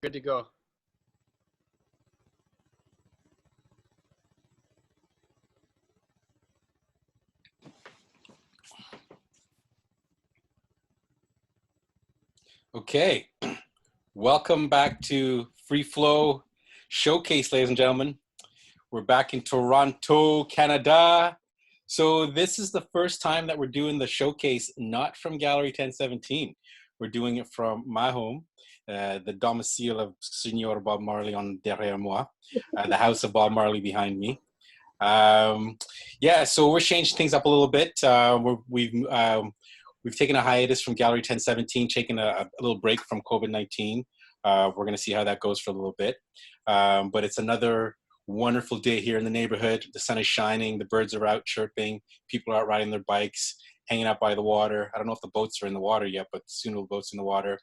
Good to go. Okay, welcome back to FreeFlow Showcase, ladies and gentlemen. We're back in Toronto, Canada. So this is the first time that we're doing the showcase, not from Gallery 1017. We're doing it from my home, the domicile of Senor Bob Marley on derrière moi, the house of Bob Marley behind me. Yeah, so we're changing things up a little bit. We've taken a hiatus from Gallery 1017, taking a little break from COVID-19. We're going to see how that goes for a little bit. But it's another wonderful day here in the neighborhood. The sun is shining. The birds are out chirping. People are out riding their bikes, hanging out by the water. I don't know if the boats are in the water yet, but soon the boats in the water.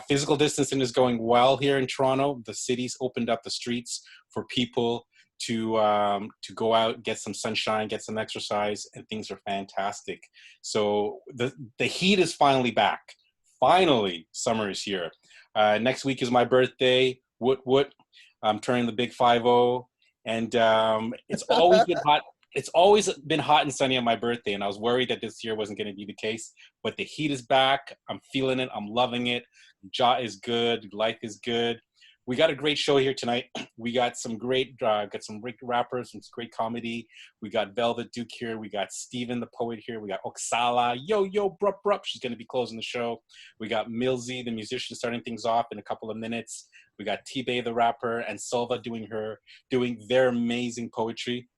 Physical distancing is going well here in Toronto. The city's opened up the streets for people to go out, get some sunshine, get some exercise, and things are fantastic. So the heat is finally back. Finally, summer is here. Next week is my birthday. Woot. I'm turning the big 50, and it's always been hot. It's always been hot and sunny on my birthday, and I was worried that this year wasn't going to be the case. But the heat is back. I'm feeling it. I'm loving it. Jaw is good. Life is good. We got a great show here tonight. We got some great rappers, some great comedy. We got Velvet Duke here. We got Steven the poet here. We got Oksala. Yo, brup. She's going to be closing the show. We got Milzy, the musician, starting things off in a couple of minutes. We got T-Bay the rapper and Silva doing their amazing poetry.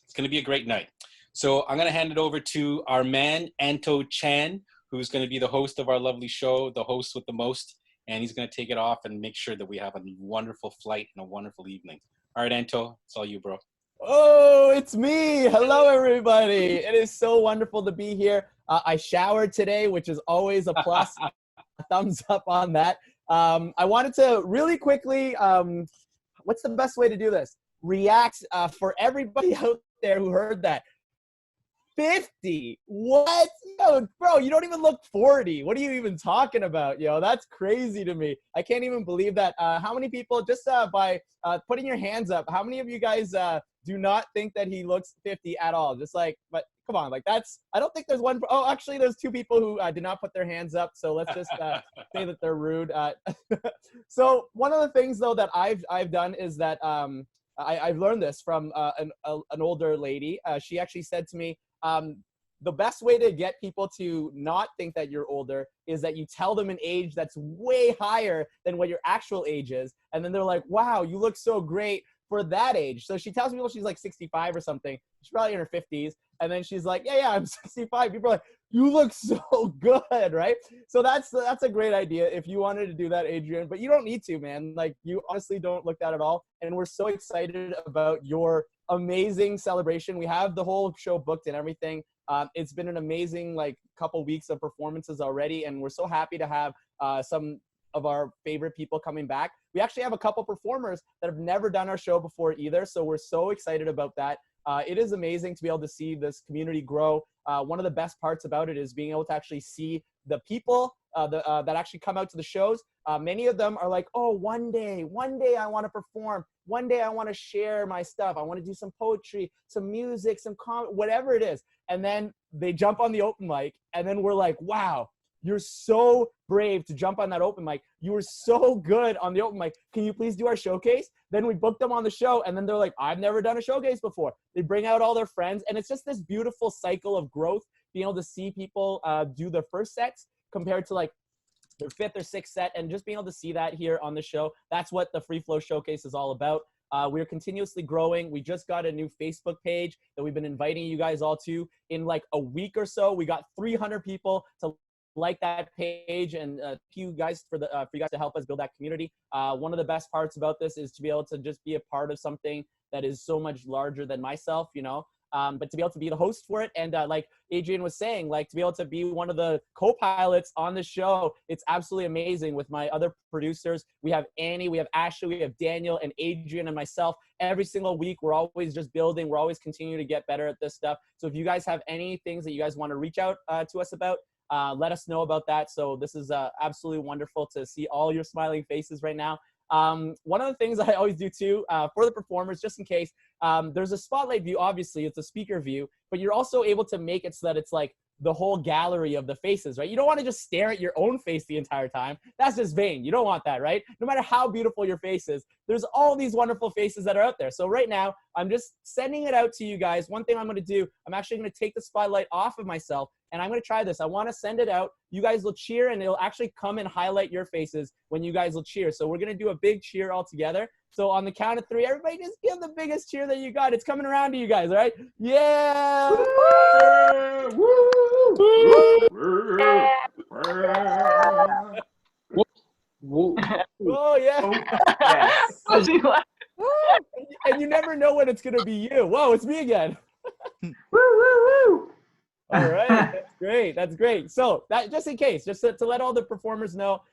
It's going to be a great night. So I'm going to hand it over to our man, Anto Chan, who's going to be the host of our lovely show, the host with the most. And he's going to take it off and make sure that we have a wonderful flight and a wonderful evening. All right, Anto, it's all you, bro. Oh, it's me. Hello, everybody. It is so wonderful to be here. I showered today, which is always a plus. Thumbs up on that. I wanted to really quickly, what's the best way to do this? React for everybody out there who heard that. 50. What? Yo, bro, you don't even look 40. What are you even talking about? Yo, that's crazy to me. I can't even believe that. How many people, just by putting your hands up, how many of you guys do not think that he looks 50 at all? Just like, but come on, like that's, I don't think there's one. Oh, actually, there's two people who did not put their hands up. So let's just say that they're rude. So one of the things, though, that I've done is that I've learned this from an older lady. She actually said to me, the best way to get people to not think that you're older is that you tell them an age that's way higher than what your actual age is. And then they're like, wow, you look so great for that age. So she tells people she's like 65 or something. She's probably in her 50s. And then she's like, yeah, I'm 65. People are like, you look so good, right? So that's a great idea if you wanted to do that, Adrian. But you don't need to, man. Like, you honestly don't look that at all. And we're so excited about your amazing celebration. We have the whole show booked and everything. It's been an amazing couple weeks of performances already, and we're so happy to have some of our favorite people coming back. We actually have a couple performers that have never done our show before either, so we're so excited about that. It is amazing to be able to see this community grow. One of the best parts about it is being able to actually see the people that actually come out to the shows. Many of them are like, oh, one day I want to perform. One day I want to share my stuff. I want to do some poetry, some music, some comedy, whatever it is. And then they jump on the open mic, and then we're like, wow, you're so brave to jump on that open mic. You were so good on the open mic. Can you please do our showcase? Then we book them on the show, and then they're like, I've never done a showcase before. They bring out all their friends, and it's just this beautiful cycle of growth, being able to see people do their first sets compared to like their fifth or sixth set, and just being able to see that here on the show. That's what the FreeFlow Showcase is all about. We're continuously growing. We just got a new Facebook page that we've been inviting you guys all to. In like a week or so, we got 300 people to like that page, and thank you guys for you guys to help us build that community. One of the best parts about this is to be able to just be a part of something that is so much larger than myself, you know. But to be able to be the host for it, and like Adrian was saying, like to be able to be one of the co-pilots on the show, it's absolutely amazing. With my other producers, we have Annie, we have Ashley, we have Daniel, and Adrian, and myself. Every single week, we're always just building. We're always continuing to get better at this stuff. So if you guys have any things that you guys want to reach out to us about, let us know about that. So this is absolutely wonderful to see all your smiling faces right now. One of the things I always do too, for the performers, just in case, there's a spotlight view. Obviously it's a speaker view, but you're also able to make it so that it's like the whole gallery of the faces, right? You don't want to just stare at your own face the entire time. That's just vain. You don't want that, right? No matter how beautiful your face is, there's all these wonderful faces that are out there. So right now, I'm just sending it out to you guys. One thing I'm going to do, I'm actually going to take the spotlight off of myself, and I'm going to try this. I want to send it out. You guys will cheer, and it'll actually come and highlight your faces when you guys will cheer. So we're going to do a big cheer all together. So on the count of 3, everybody just give the biggest cheer that you got. It's coming around to you guys, all right? Yeah! Oh, yeah. Yes. And you never know when it's going to be you. Whoa, it's me again. All right, that's great. That's great. So that, just in case, just to let all the performers know,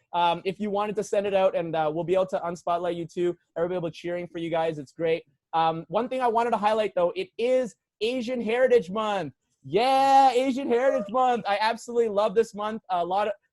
if you wanted to send it out, and we'll be able to unspotlight you too. Everybody will be cheering for you guys. It's great. One thing I wanted to highlight though, it is Asian Heritage Month. Yeah, Asian Heritage Month. I absolutely love this month.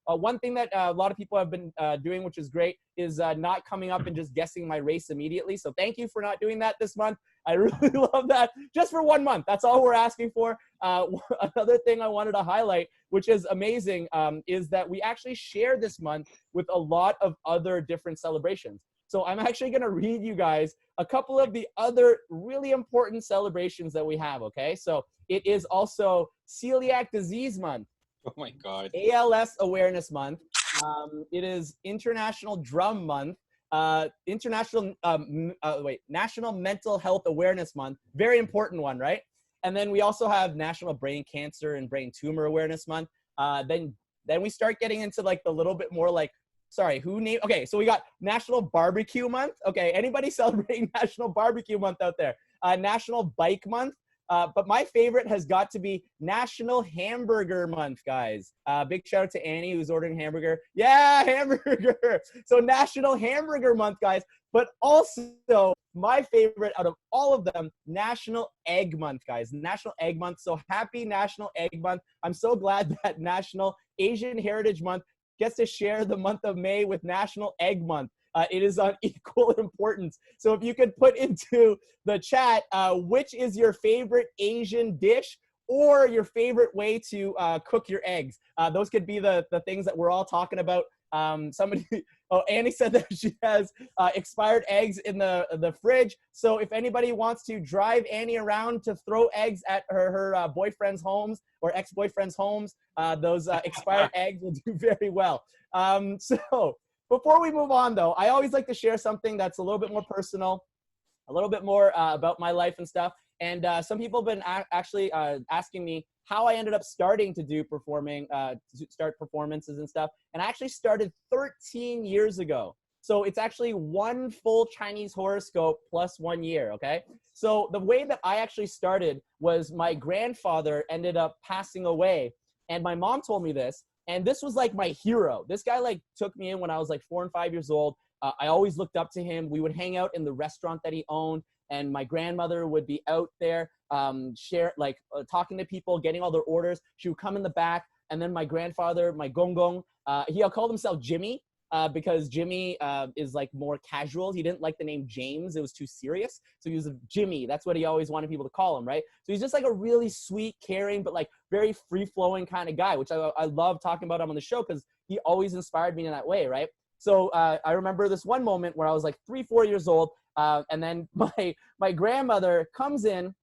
One thing that a lot of people have been doing, which is great, is not coming up and just guessing my race immediately. So thank you for not doing that this month. I really love that. Just for 1 month. That's all we're asking for. Another thing I wanted to highlight, which is amazing, is that we actually share this month with a lot of other different celebrations. So I'm actually going to read you guys a couple of the other really important celebrations that we have, okay? So it is also Celiac Disease Month. Oh my God. ALS Awareness Month. It is International Drum Month. National Mental Health Awareness Month. Very important one, right? And then we also have National Brain Cancer and Brain Tumor Awareness Month. Then we start getting into like the little bit more like, sorry, who named? Okay, so we got National Barbecue Month. Okay, anybody celebrating National Barbecue Month out there? National Bike Month. But my favorite has got to be National Hamburger Month, guys. Big shout out to Annie who's ordering hamburger. Yeah, hamburger. So National Hamburger Month, guys. But also my favorite out of all of them, National Egg Month, guys. National Egg Month. So happy National Egg Month. I'm so glad that National Asian Heritage Month gets to share the month of May with National Egg Month. It is on equal importance. So if you could put into the chat, which is your favorite Asian dish or your favorite way to cook your eggs? Those could be the things that we're all talking about. Annie said that she has expired eggs in the fridge. So if anybody wants to drive Annie around to throw eggs at her boyfriend's homes or ex-boyfriend's homes, those expired eggs will do very well. So before we move on, though, I always like to share something that's a little bit more personal, a little bit more about my life and stuff. And some people have been actually asking me how I ended up starting to do start performances and stuff. And I actually started 13 years ago. So it's actually one full Chinese horoscope plus 1 year, okay? So the way that I actually started was my grandfather ended up passing away. And my mom told me this. And this was like my hero. This guy like took me in when I was like 4 and 5 years old. I always looked up to him. We would hang out in the restaurant that he owned, and my grandmother would be out there talking to people, getting all their orders. She would come in the back, and then my grandfather, my gong, he called himself Jimmy because Jimmy is like more casual. He didn't like the name James. It was too serious. So he was a Jimmy. That's what he always wanted people to call him, right? So he's just like a really sweet, caring, but like very free-flowing kind of guy, which I love talking about him on the show because he always inspired me in that way, right? So I remember this one moment where I was like 3-4 years old, and then my grandmother comes in,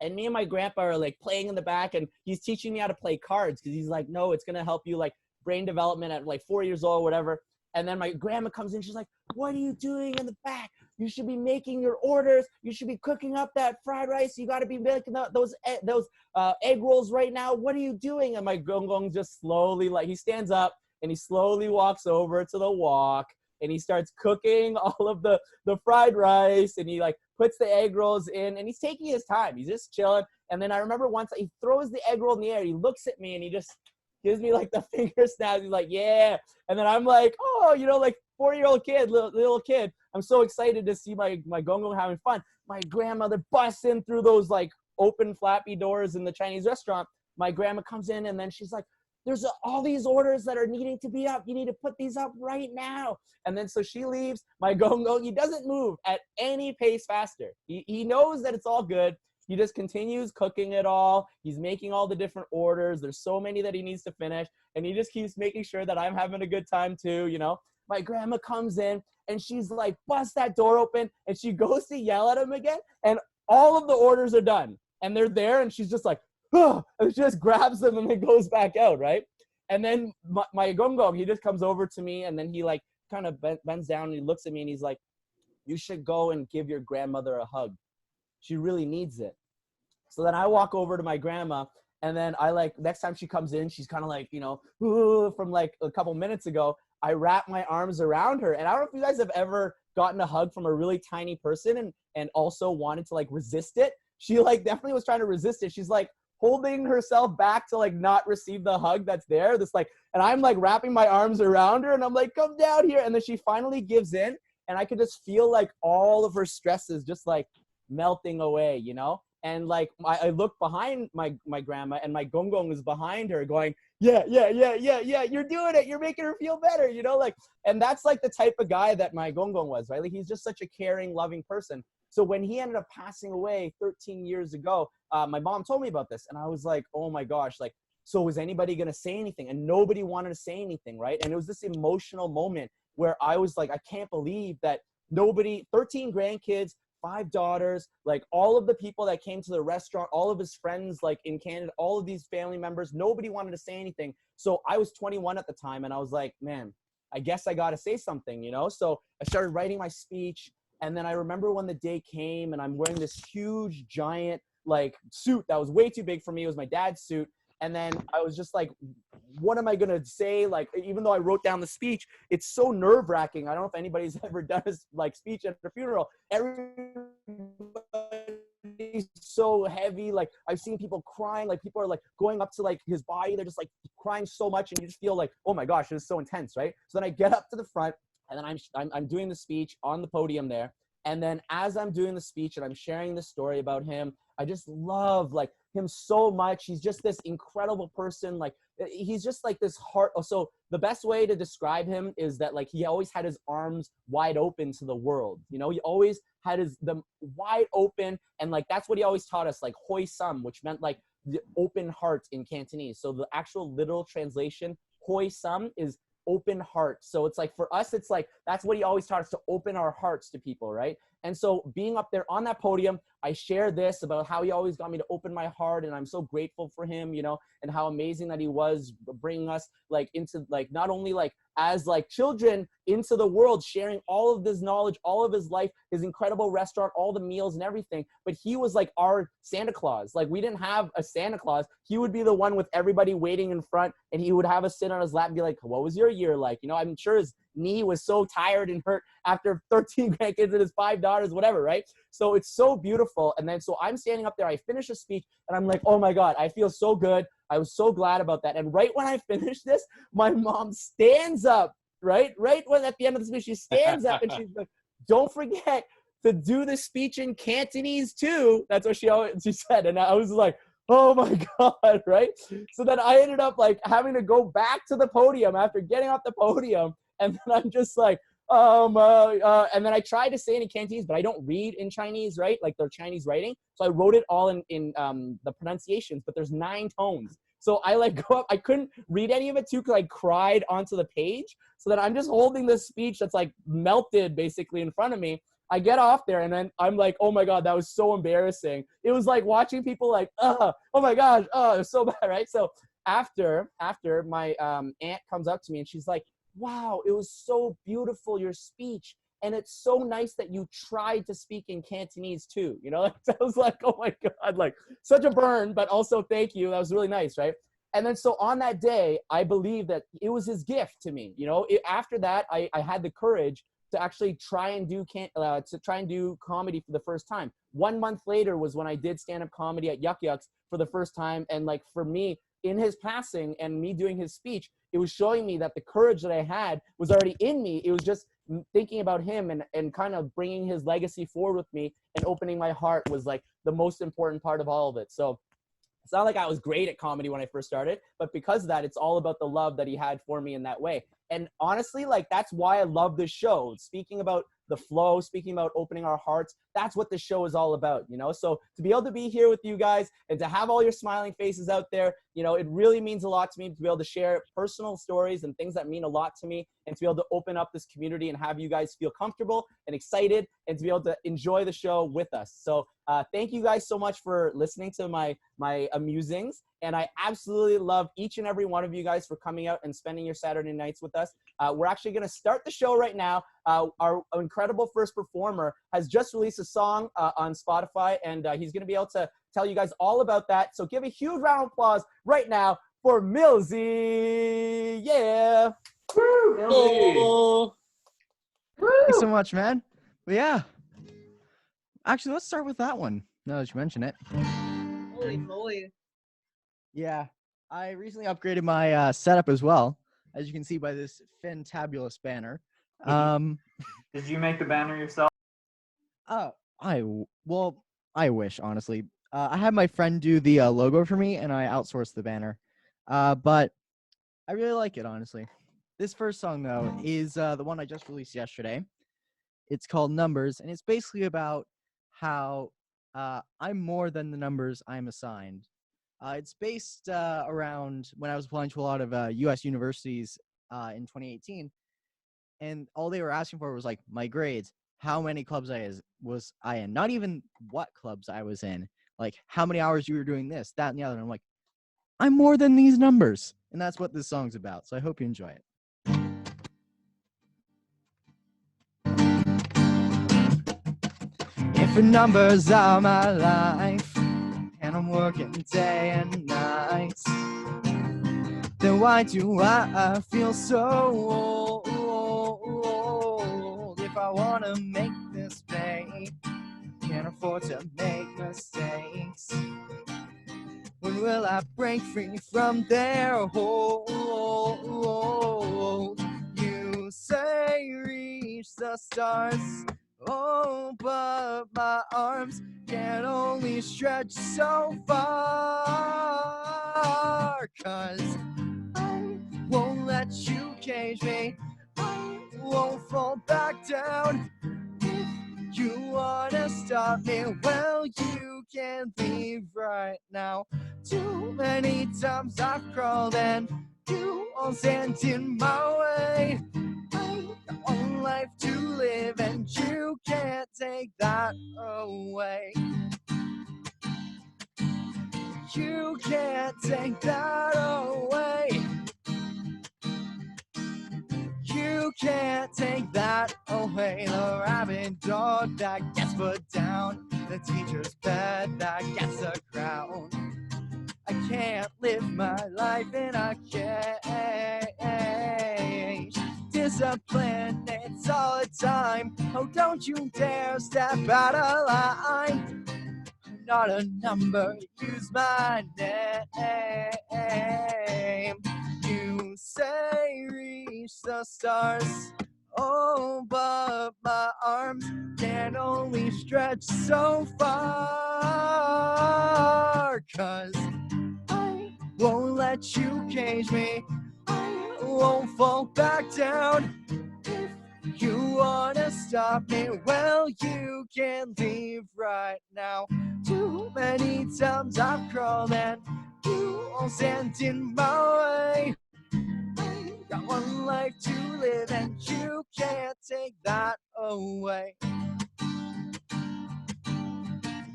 and me and my grandpa are like playing in the back, and he's teaching me how to play cards because he's like, no, it's going to help you like brain development at like 4 years old, whatever. And then my grandma comes in. She's like, what are you doing in the back? You should be making your orders. You should be cooking up that fried rice. You got to be making those egg rolls right now. What are you doing? And my gong just slowly, like he stands up and he slowly walks over to the wok and he starts cooking all of the fried rice, and he like puts the egg rolls in, and he's taking his time. He's just chilling. And then I remember once he throws the egg roll in the air. He looks at me and he just gives me like the finger snaps. He's like, yeah. And then I'm like, oh, like 4-year-old kid, little kid. I'm so excited to see my gong having fun. My grandmother busts in through those like open flappy doors in the Chinese restaurant. My grandma comes in and then she's like, there's all these orders that are needing to be up. You need to put these up right now. And then so she leaves. My Gong, he doesn't move at any pace faster. He knows that it's all good. He just continues cooking it all. He's making all the different orders. There's so many that he needs to finish. And he just keeps making sure that I'm having a good time too, you know. My grandma comes in and she's like, bust that door open. And she goes to yell at him again. And all of the orders are done. And they're there. And she's just like, oh, and she just grabs them and then goes back out, right? And then my Gong, he just comes over to me and then he like kind of bends down and he looks at me and he's like, you should go and give your grandmother a hug. She really needs it. So then I walk over to my grandma and then I like, next time she comes in, she's kind of like, you know, from like a couple minutes ago, I wrap my arms around her. And I don't know if you guys have ever gotten a hug from a really tiny person and also wanted to like resist it. She like definitely was trying to resist it. She's like holding herself back to like not receive the hug that's there. This like, and I'm like wrapping my arms around her and I'm like, come down here. And then she finally gives in and I could just feel like all of her stresses just like melting away, you know? And like I look behind my grandma and my Gong is behind her going, yeah, you're doing it. You're making her feel better, you know, like, and that's like the type of guy that my Gong was, right? Like he's just such a caring, loving person. So when he ended up passing away 13 years ago, my mom told me about this and I was like, oh my gosh, like, so was anybody going to say anything? And nobody wanted to say anything, right? And it was this emotional moment where I was like, I can't believe that 13 grandkids, 5 daughters, like all of the people that came to the restaurant, all of his friends, like in Canada, all of these family members, nobody wanted to say anything. So I was 21 at the time and I was like, man, I guess I got to say something, you know? So I started writing my speech. And then I remember when the day came and I'm wearing this huge giant like suit that was way too big for me. It was my dad's suit. And then I was just like, what am I going to say? Like, even though I wrote down the speech, it's so nerve wracking. I don't know if anybody's ever done a like speech at a funeral. Everybody's so heavy. Like I've seen people crying, like people are like going up to like his body. They're just like crying so much. And you just feel like, oh my gosh, this is so intense. Right. So then I get up to the front and then I'm doing the speech on the podium there. And then as I'm doing the speech and I'm sharing the story about him, I just love like him so much. He's just this incredible person. Like he's just like this heart. So the best way to describe him is that like he always had his arms wide open to the world. You know, he always had them wide open. And like, that's what he always taught us, like hoi sam, which meant like the open heart in Cantonese. So the actual literal translation, hoi sam, is open heart. So it's like for us, it's like that's what he always taught us, to open our hearts to people, right? And so being up there on that podium, I share this about how he always got me to open my heart, and I'm so grateful for him, you know, and how amazing that he was bringing us like into like not only like as like children into the world, sharing all of this knowledge, all of his life, his incredible restaurant, all the meals and everything. But he was like our Santa Claus. Like we didn't have a Santa Claus. He would be the one with everybody waiting in front, and he would have us sit on his lap and be like, what was your year like? You know, I'm sure his knee was so tired and hurt after 13 grandkids and his 5 daughters, whatever, right? So it's so beautiful. And then so I'm standing up there, I finish a speech, and I'm like, oh my God, I feel so good. I was so glad about that. And right when I finish this, my mom stands up, right when at the end of the speech, she stands up and she's like, don't forget to do the speech in Cantonese too. That's what she said. And I was like, oh my God, right? So then I ended up like having to go back to the podium after getting off the podium. And then I'm just like, and then I tried to say it in Cantonese, but I don't read in Chinese, right? Like their Chinese writing. So I wrote it all in the pronunciations, but there's 9 tones. So I like go up, I couldn't read any of it too, because I cried onto the page. So then I'm just holding this speech that's like melted basically in front of me. I get off there and then I'm like, oh my God, that was so embarrassing. It was like watching people like, oh my gosh, it was so bad, right? So after my aunt comes up to me and she's like, wow, it was so beautiful, your speech. And it's so nice that you tried to speak in Cantonese too. You know, I was like, oh my God, like such a burn, but also thank you. That was really nice, right? And then so on that day, I believe that it was his gift to me. You know, after that, I had the courage to actually try and do comedy for the first time. 1 month later was when I did stand-up comedy at Yuck Yucks for the first time. And like for me, in his passing and me doing his speech, it was showing me that the courage that I had was already in me. It was just thinking about him and kind of bringing his legacy forward with me and opening my heart was like the most important part of all of it. So It's not like I was great at comedy when I first started, but because of that, it's all about the love that he had for me in that way. And honestly, like, that's why I love this show. Speaking about the flow, speaking about opening our hearts, that's what this show is all about, you know? So to be able to be here with you guys and to have all your smiling faces out there, you know, it really means a lot to me to be able to share personal stories and things that mean a lot to me, and to be able to open up this community and have you guys feel comfortable and excited and to be able to enjoy the show with us. So thank you guys so much for listening to my amusings. And I absolutely love each and every one of you guys for coming out and spending your Saturday nights with us. We're actually going to start the show right now. Our incredible first performer has just released a song on Spotify, and he's going to be able to tell you guys all about that. So give a huge round of applause right now for Millsy. Yeah. Woo, Millsy. Thanks so much, man. But yeah. Actually, let's start with that one, now that you mention it. Holy moly. Yeah. I recently upgraded my setup as well, as you can see by this fantabulous banner. Did you make the banner yourself? I wish, honestly. I had my friend do the logo for me, and I outsourced the banner. But I really like it, honestly. This first song, though, is the one I just released yesterday. It's called Numbers, and it's basically about how I'm more than the numbers I'm assigned. It's based around when I was applying to a lot of U.S. universities in 2018, and all they were asking for was, like, my grades, how many clubs I was in, not even what clubs I was in, like how many hours you were doing this, that, and the other. And I'm like, I'm more than these numbers, and that's what this song's about. So I hope you enjoy it. If numbers are my life, and I'm working day and night, then why do I feel so old? If I want to make this pay, can't afford to make mistakes. When will I break free from their hold? You say reach the stars, oh, but my arms can only stretch so far. 'Cause I won't let you cage me, I won't fall back down. If you wanna stop me, well, you can leave right now. Too many times I've crawled and you all stand in my way. I got one life to live and you can't take that away. You can't take that away. You can't take that away. The rabid dog that gets put down, the teacher's pet that gets a crown. I can't live my life in a cage. Discipline, it's all the time. Oh, don't you dare step out of line. I'm not a number, use my name. You say reach the stars, oh, but my arms can only stretch so far. 'Cause I won't let you cage me, I won't fall back down. If you wanna stop me, well, you can leave right now. Too many times I've crawled and you all stand in my way. I got one life to live and you can't take that away.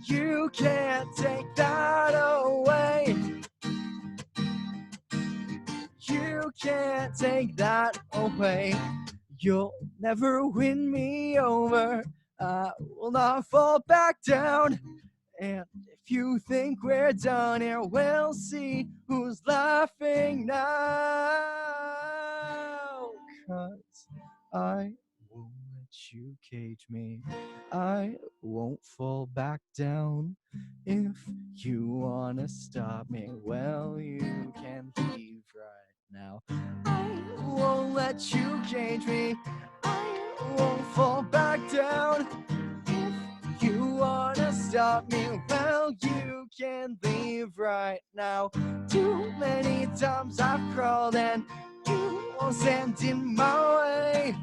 You can't take that away. You can't take that away. You'll never win me over. I will not fall back down. And if you think we're done here, we'll see who's laughing now. 'Cause I won't let you cage me, I won't fall back down. If you wanna stop me, well, you can leave right now. I won't let you cage me, I won't fall back down. If you wanna stop me, well, you can leave right now. Too many times I've crawled and you won't stand in my way.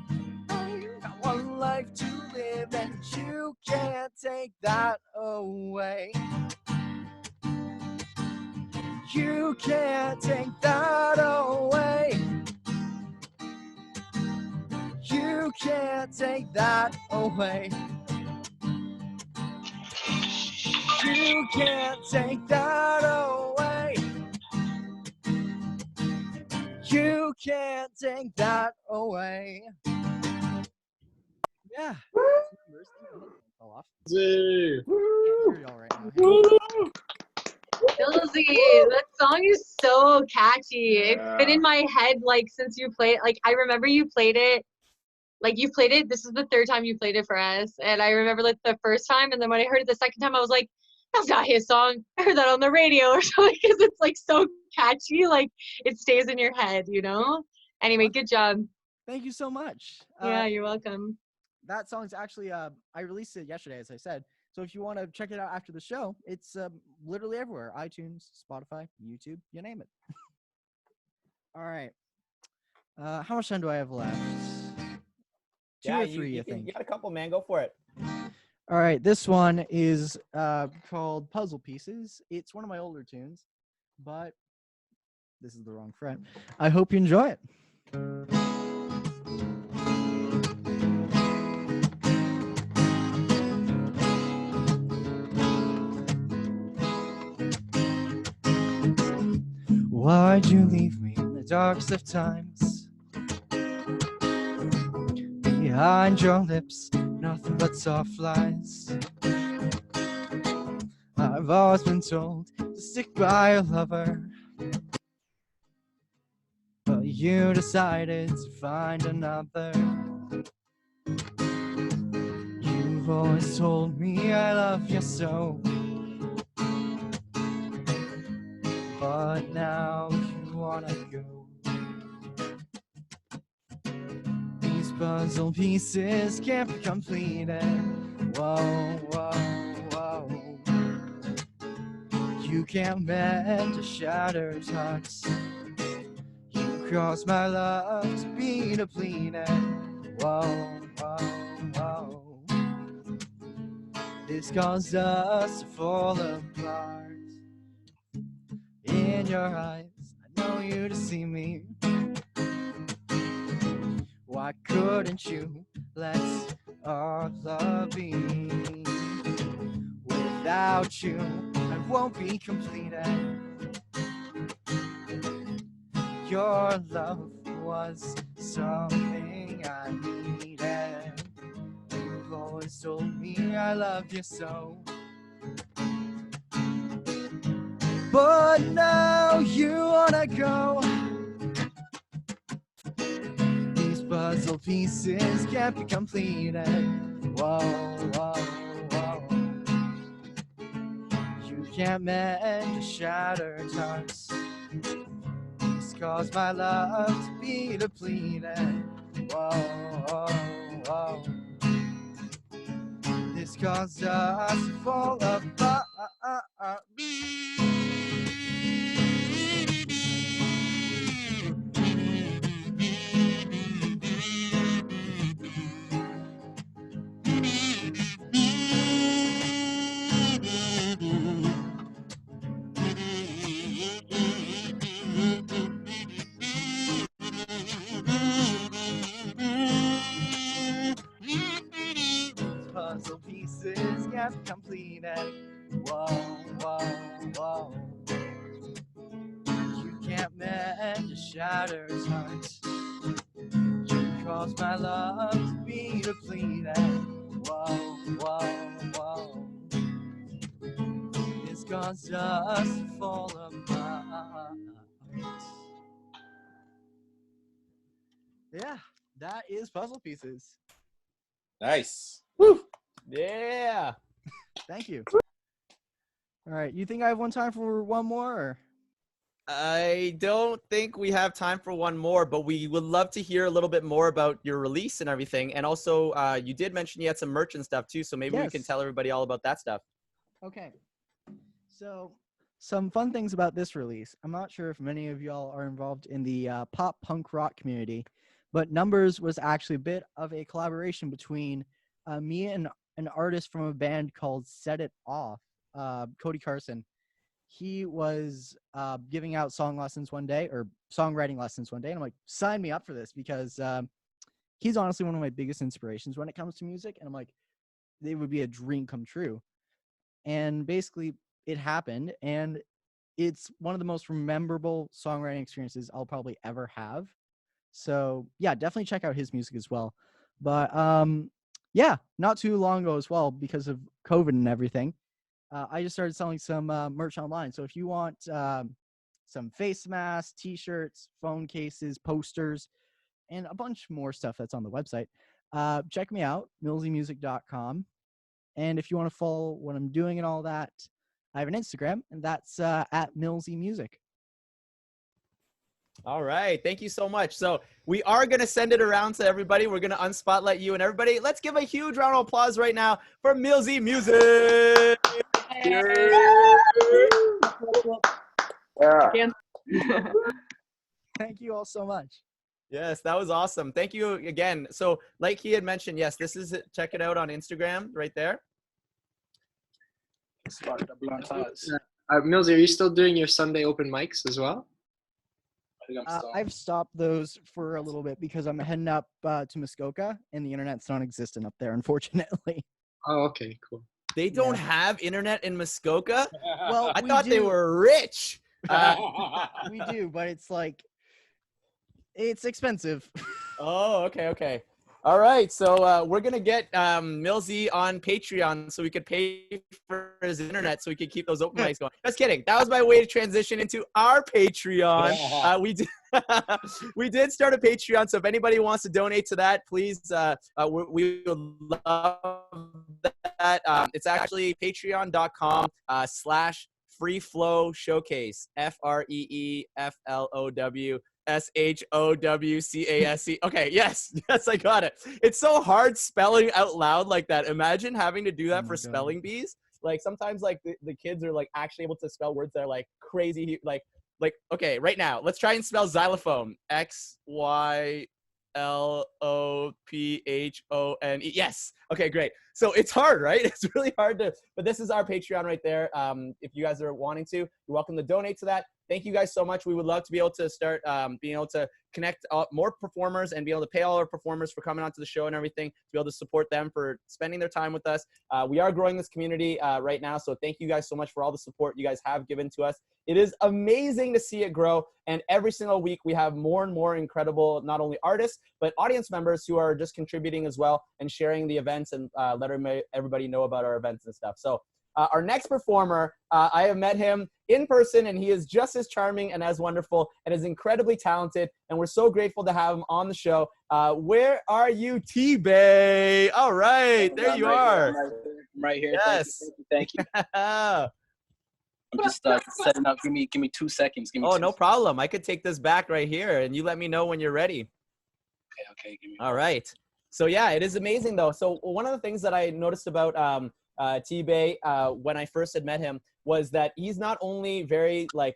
I got one life to live and you can't take that away. You can't take that away. You can't take that away. You can't take that away. You can't take that away. Yeah. Fell off. Zee. Can't hear y'all right now. Ilzy, that song is so catchy. It's been in my head like since you played. Like I remember you played it. Like you played it. This is the third time you played it for us, and I remember like the first time, and then when I heard it the second time, I was like, "That's not his song. I heard that on the radio or something." Because it's like so catchy. Like it stays in your head, you know. Anyway, good job. Thank you so much. Yeah, you're welcome. That song's actually, I released it yesterday, as I said. So if you want to check it out after the show, it's literally everywhere. iTunes, Spotify, YouTube, you name it. All right. How much time do I have left? Two or three, I think. You got a couple, man. Go for it. All right. This one is called Puzzle Pieces. It's one of my older tunes, but this is the wrong fret. I hope you enjoy it. Why'd you leave me in the darkest of times? Behind your lips, nothing but soft lies. I've always been told to stick by a lover, but you decided to find another. You've always told me I love you so, but now you wanna go. These puzzle pieces can't be completed. Whoa, whoa, whoa. You can't mend a shattered heart. You caused my love to be depleted. Whoa, whoa, whoa. This caused us to fall apart. In your eyes, I know you to see me. Why couldn't you let our love be? Without you, I won't be completed. Your love was something I needed. You've always told me I love you so, but now you wanna go. These puzzle pieces can't be completed. Whoa, whoa, whoa. You can't mend a shattered heart. This caused my love to be depleted. Whoa, whoa, whoa. This caused us to fall apart. Puzzle pieces get completed. Whoa, whoa, whoa. You can't mend a shattered heart. You caused my love to be depleted. Whoa, whoa, whoa. It's caused us to fall apart. Yeah, that is Puzzle Pieces. Nice. Yeah. Thank you. All right, you think I have time for one more? Or? I don't think we have time for one more, but we would love to hear a little bit more about your release and everything. And also, you did mention you had some merch and stuff too, so maybe we can tell everybody all about that stuff. Okay. So some fun things about this release. I'm not sure if many of y'all are involved in the pop punk rock community, but Numbers was actually a bit of a collaboration between me and an artist from a band called Set It Off, Cody Carson. He was giving out song lessons one day, or songwriting lessons one day, and I'm like, sign me up for this, because he's honestly one of my biggest inspirations when it comes to music, and I'm like, it would be a dream come true. And basically it happened, and it's one of the most memorable songwriting experiences I'll probably ever have. So yeah, definitely check out his music as well. But yeah, not too long ago as well, because of COVID and everything, I just started selling some merch online. So if you want some face masks, t-shirts, phone cases, posters, and a bunch more stuff that's on the website, check me out, millsymusic.com. And if you want to follow what I'm doing and all that, I have an Instagram, and that's at millsymusic. All right. Thank you so much. So we are going to send it around to everybody. We're going to unspotlight you and everybody. Let's give a huge round of applause right now for Millsy Music. Yeah. Thank you all so much. Yes, that was awesome. Thank you again. So like he had mentioned, yes, this is it. Check it out on Instagram right there. Millsy, are you still doing your Sunday open mics as well? I've stopped those for a little bit because I'm heading up to Muskoka, and the internet's non-existent up there, unfortunately. Oh, okay, cool. They don't have internet in Muskoka? Well, I thought they were rich. We do, but it's like, it's expensive. Oh, okay. All right, so we're going to get Millsy on Patreon so we could pay for his internet so we could keep those open mics going. Just kidding. That was my way to transition into our Patreon. We did start a Patreon, so if anybody wants to donate to that, please, we would love that. It's actually patreon.com/FreeFlow Showcase, FreeFlow SHOWCASE. Okay, yes, I got it. It's so hard spelling out loud like that. Imagine having to do that for spelling bees. Like sometimes like the kids are like actually able to spell words that are like crazy. Like okay, right now, let's try and spell xylophone. XYLOPHONE. Yes. Okay, great. So it's hard, right? It's really hard to, but this is our Patreon right there. If you guys are wanting to, you're welcome to donate to that. Thank you guys so much. We would love to be able to start being able to connect more performers and be able to pay all our performers for coming onto the show and everything, to be able to support them for spending their time with us. We are growing this community right now, so thank you guys so much for all the support you guys have given to us. It is amazing to see it grow, and every single week we have more and more incredible, not only artists, but audience members who are just contributing as well and sharing the events and letting everybody know about our events and stuff. So our next performer, I have met him in person, and he is just as charming and as wonderful and is incredibly talented, and we're so grateful to have him on the show. Where are you, T-Bay? All right, there you are. I'm right here. Yes. Thank you. I'm just setting up. Give me 2 seconds. No problem. I could take this back right here, and you let me know when you're ready. Okay. All right. So yeah, it is amazing though. So one of the things that I noticed about T-Bay when I first had met him was that he's not only very like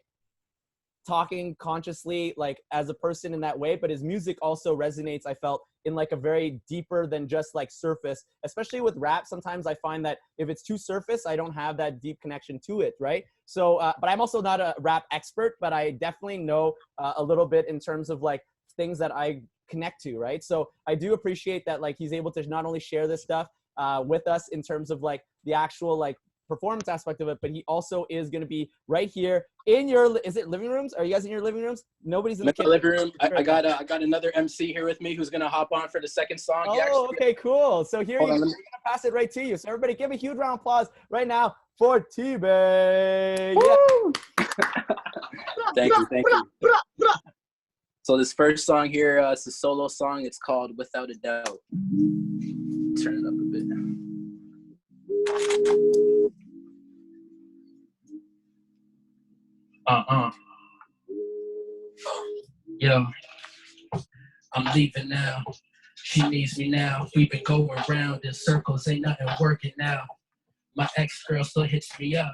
talking consciously like as a person in that way, but his music also resonates, I felt, in like a very deeper than just like surface, especially with rap. Sometimes I find that if it's too surface, I don't have that deep connection to it, right? So but I'm also not a rap expert, but I definitely know a little bit in terms of like things that I connect to, right? So I do appreciate that like he's able to not only share this stuff with us in terms of like the actual like performance aspect of it, but he also is going to be right here in your, is it living rooms? Are you guys in your living rooms? Nobody's in the living room. I got another MC here with me who's going to hop on for the second song. Okay, cool. So here we're going to pass it right to you. So everybody give a huge round of applause right now for T-Bay. Yeah. Thank you. So this first song here, it's a solo song. It's called Without a Doubt. Turn it up a bit. Yo, I'm leaving now. She needs me now. We've been going round in circles, ain't nothing working now. My ex-girl still hits me up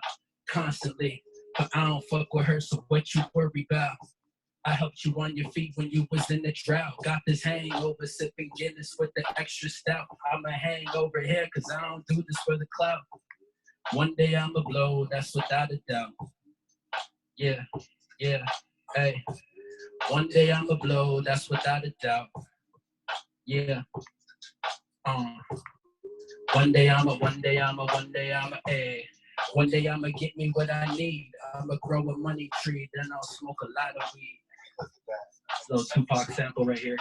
constantly. but I don't fuck with her, so what you worry about? I helped you on your feet when you was in the drought. Got this hangover, sipping Guinness with the extra stout. I'm a hangover here, cause I don't do this for the clout. One day I'ma blow, that's without a doubt. Yeah, yeah, hey. One day I'ma blow, that's without a doubt. Yeah. One day I'ma, ayy. One day I'ma get me what I need. I'ma grow a money tree, then I'll smoke a lot of weed. Little Tupac sample right here.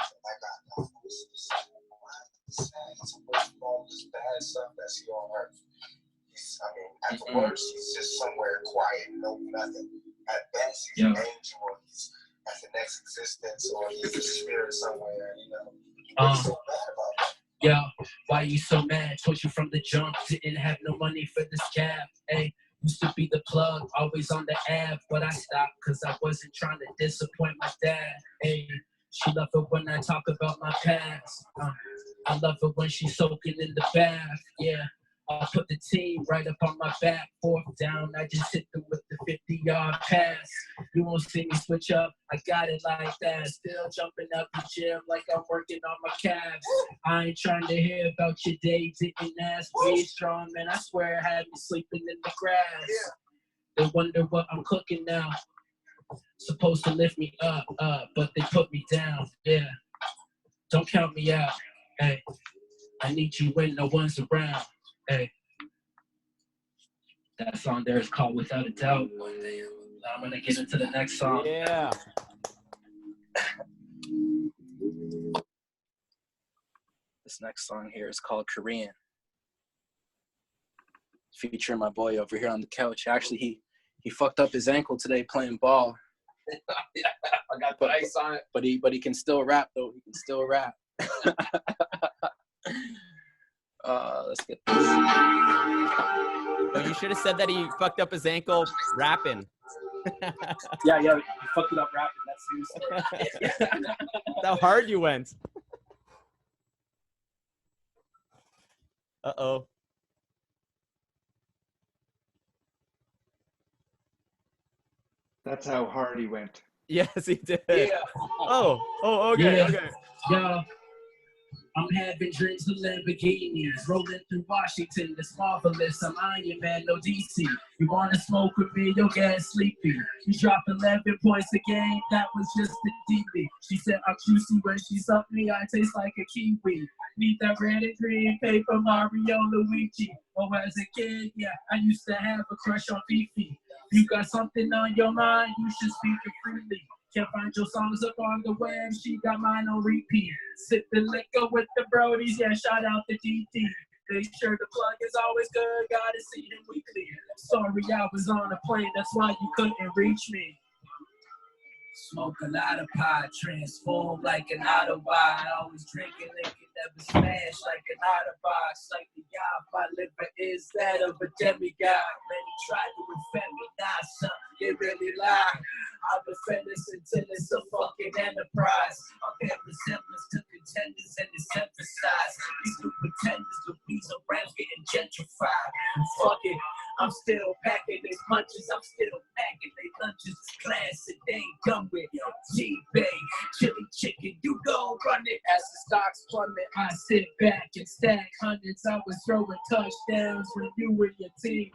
At the worst, he's just somewhere quiet, no nothing. At best, he's an angel, or he's at the next existence, or he's a spirit somewhere, you know. What's so bad about it? Yo, why you so mad? Told you from the jump, didn't have no money for this cab. Hey, used to be the plug, always on the ab, but I stopped because I wasn't trying to disappoint my dad. Hey, she love it when I talk about my past. I love it when she's soaking in the bath. Yeah, I put the team right up on my back. Fourth down, I just hit them with the 50-yard pass. You won't see me switch up, I got it like that. Still jumping out the gym like I'm working on my calves. I ain't trying to hear about your day, didn't ask me strong, man. I swear I had me sleeping in the grass. They wonder what I'm cooking now. Supposed to lift me up, but they put me down. Yeah, don't count me out. Hey, I need you when no one's around. Hey, that song there is called Without a Doubt. I'm gonna get into the next song. Yeah. This next song here is called Korean. Featuring my boy over here on the couch. Actually, he fucked up his ankle today playing ball. I got the ice on it. But he can still rap though. He can still rap. Let's get this. Well, you should have said that he fucked up his ankle rapping. Yeah, he fucked it up rapping. That's news. That's how hard you went. Uh-oh. That's how hard he went. Yes, he did. Yeah. Oh, okay, Yeah. okay. Yeah. I'm having dreams of Lamborghinis, rolling through Washington, it's marvelous. I'm Iron Man, no DC. You wanna smoke with me, you'll get sleepy. You drop 11 points a game, that was just the DB. She said I'm juicy when she sucked me, I taste like a kiwi. Need that red and green paper, Mario, Luigi. Oh, as a kid, yeah, I used to have a crush on Fifi. You got something on your mind, you should speak it freely. Can't find your songs up on the web, she got mine on repeat. Sip the liquor with the brodies, yeah, shout out to DT. Make sure the plug is always good, gotta see him weekly. Sorry I was on a plane, that's why you couldn't reach me. Smoke a lot of pot, transform like an Autobot. Always drinking liquor, never smash like an Autobox. Like the yacht, my liver is that of a demigod. Many try to infect me, nah, son, they really lie. I've been feminist until it's a fucking enterprise. I'm paying resemblance to contenders and it's emphasized. These new pretenders, the reason rams getting gentrified. Fuck it, I'm still packing they punches, I'm still packing they lunches. Classic, they ain't done with G-Bay, chili chicken, you gon' run it. As the stocks plummet, I sit back and stack hundreds. I was throwing touchdowns when you were your team.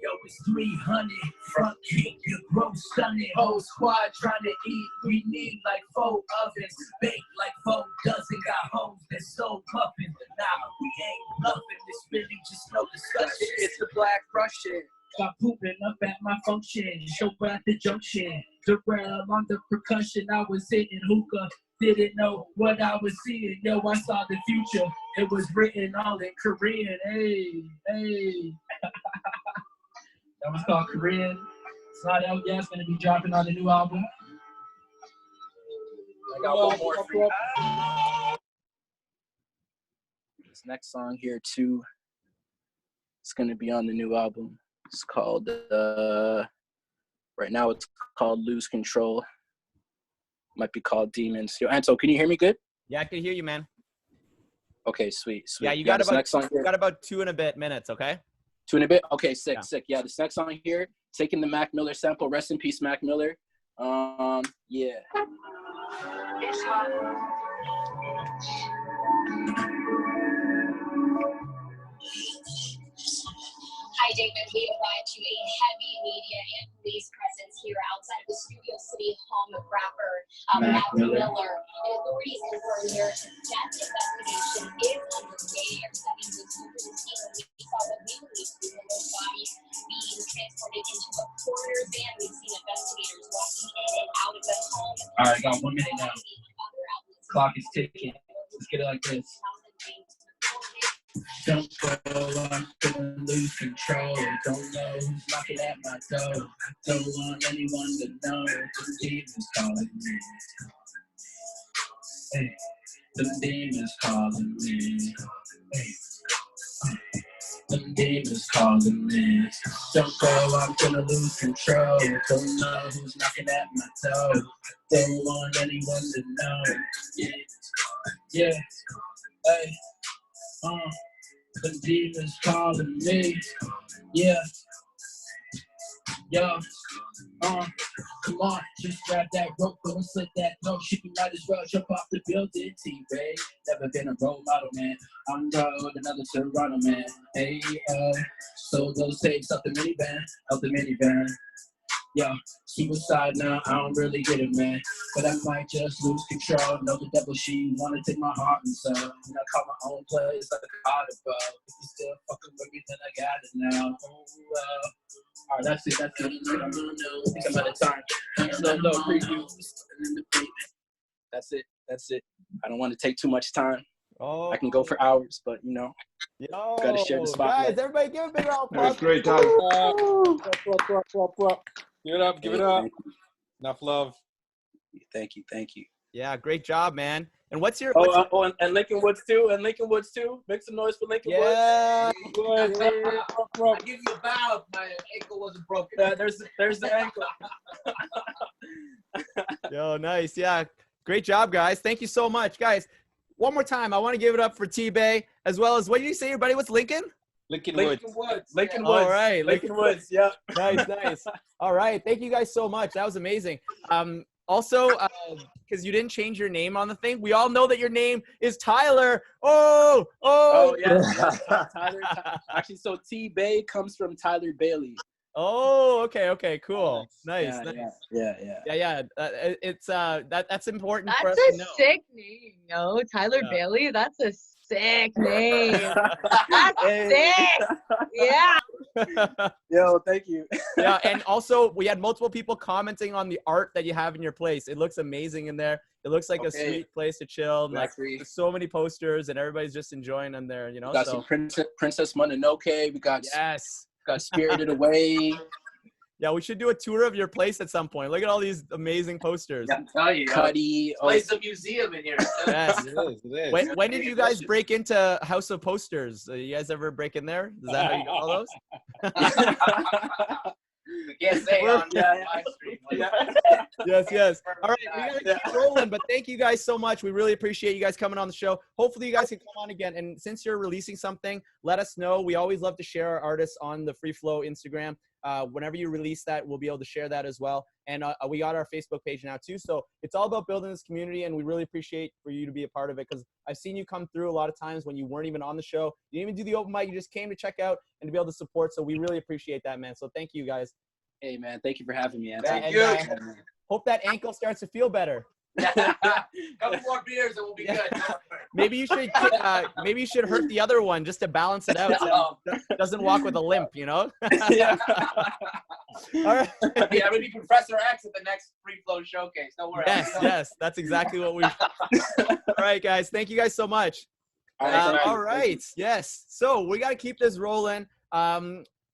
Yo, it's 300, front kick, your growth stunning. Whole squad trying to eat, we need like 4 ovens. Baked like 4 dozen, got hoes that sold muffins. Nah, we ain't nothing, it's really just no discussion. It's the Black Russian. Got pooping up at my function, show at the junction. Darrell on the percussion, I was hitting hookah. Didn't know what I was seeing, yo, I saw the future. It was written all in Korean, hey, hey. That was called Korean. It's not out yet. It's going to be dropping on the new album. I got one more for you. This next song here, too, it's going to be on the new album. It's called, right now it's called Lose Control. Might be called Demons. Yo, Anto, can you hear me good? Yeah, I can hear you, man. Okay, sweet. Yeah, you got this next song here. got about 2 and a bit minutes, okay? 2 and a bit? Okay, sick, Yeah. sick. Yeah, this next song here taking the Mac Miller sample. Rest in peace, Mac Miller. Yeah. Hi, David. We arrived to a heavy media and police presence here outside of the Studio City home of rapper Mac Miller. And authorities confirm their death investigation is underway. That means the we saw what we believe to be Miller's body being transported into a coroner's van. We've seen investigators walking in and out of the home. All right, got 1 minute now. Clock is ticking. Let's get it like this. Don't go, I'm gonna lose control. Don't know who's knocking at my door. Don't want anyone to know. The demons calling me. Hey, the demons calling me. Hey, the demons calling me. Don't go, I'm gonna lose control. Don't know who's knocking at my door. Don't want anyone to know. Yeah, hey. The demons calling me, yeah, yo, come on, just grab that rope, go and slit that note, you might as well jump off the building, T-Ray, never been a role model, man, on road, another Toronto, man, hey, so those tapes out the minivan, yo, suicide now, I don't really get it, man. But I might just lose control. Know the devil, she wanna take my heart and soul. And I call my own place like a audible. If you still fucking with me, then I got it now. Alright, that's it. I think I'm out of time. No preview. That's it. I don't want to take too much time. Oh, I can go for hours, but you know, yo, gotta share the spotlight. guys, everybody give a big round of That was applause. great, Doug. Give it up. Enough love. Thank you. Yeah, great job, man. And what's your And Lincoln Woods too. Make some noise for Lincoln Woods. yeah? I give you a bow if my ankle wasn't broken. There's the ankle. Yo, nice. Yeah, great job, guys. Thank you so much, guys. One more time, I want to give it up for T-Bay, as well as, what did you say, everybody? What's Lincoln? Lincoln Woods. Lincoln Woods. All right, Lincoln Woods. Yeah. Nice. All right, thank you guys so much. That was amazing. Also, because you didn't change your name on the thing, we all know that your name is Tyler. Oh yeah. Tyler. Actually, so T-Bay comes from Tyler Bailey. Oh, okay, cool. Nice. Yeah. It's that's important for us That's to know. a sick name, yo. Tyler Bailey, that's a sick name. That's sick. Yeah. Yo, thank you. Yeah, and also we had multiple people commenting on the art that you have in your place. It looks amazing in there. It looks like a sweet place to chill. And like, there's so many posters, and everybody's just enjoying them there. You know, We got some Princess Mononoke. We got Spirited Away. Yeah, we should do a tour of your place at some point. Look at all these amazing posters. I'm telling you, Cuddy. place a museum in here. Yes. It is. When did you guys break into House of Posters? You guys ever break in there? Is that how you got all those? We can't say on live stream. Yes. All right, we gotta keep rolling, but thank you guys so much. We really appreciate you guys coming on the show. Hopefully you guys can come on again. And since you're releasing something, let us know. We always love to share our artists on the FreeFlow Instagram. Whenever you release that, we'll be able to share that as well. And we got our Facebook page now too. So it's all about building this community, and we really appreciate for you to be a part of it, because I've seen you come through a lot of times when you weren't even on the show. You didn't even do the open mic. You just came to check out and to be able to support. So we really appreciate that, man. So thank you guys. Hey, man. Thank you for having me, man. Thank you. Hope that ankle starts to feel better. Couple more beers and we'll be good. Maybe you should hurt the other one just to balance it out, so it doesn't walk with a limp, you know? Yeah. All right. Yeah, I'm gonna be Professor X at the next FreeFlow Showcase. Don't worry. Yes, that's exactly what we. All right, guys. Thank you guys so much. All right. Yes. So we got to keep this rolling.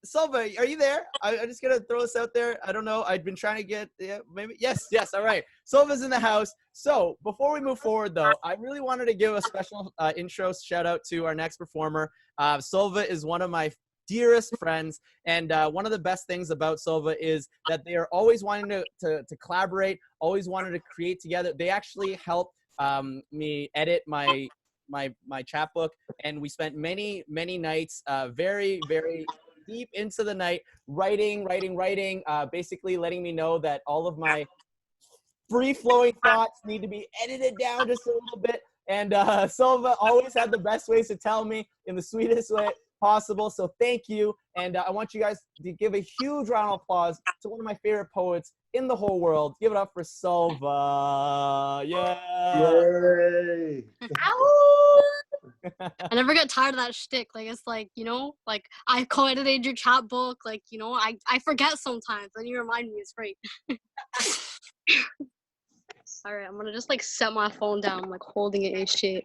Silva, are you there? I'm just gonna throw this out there. I don't know. I've been trying to get maybe. Yes. All right. Silva's in the house. So before we move forward, though, I really wanted to give a special intro shout out to our next performer. Silva is one of my dearest friends, and one of the best things about Silva is that they are always wanting to collaborate, always wanted to create together. They actually helped me edit my chapbook, and we spent many nights very deep into the night, writing, basically letting me know that all of my free-flowing thoughts need to be edited down just a little bit. And Silva always had the best ways to tell me in the sweetest way possible. So thank you. And I want you guys to give a huge round of applause to one of my favorite poets in the whole world. Give it up for Silva. Yeah. Yay. I never get tired of that shtick. Like, it's like, you know, like I co-edited your chat book. Like, you know, I forget sometimes. Then you remind me. It's great. All right, I'm gonna just like set my phone down, I'm, like holding it and shit.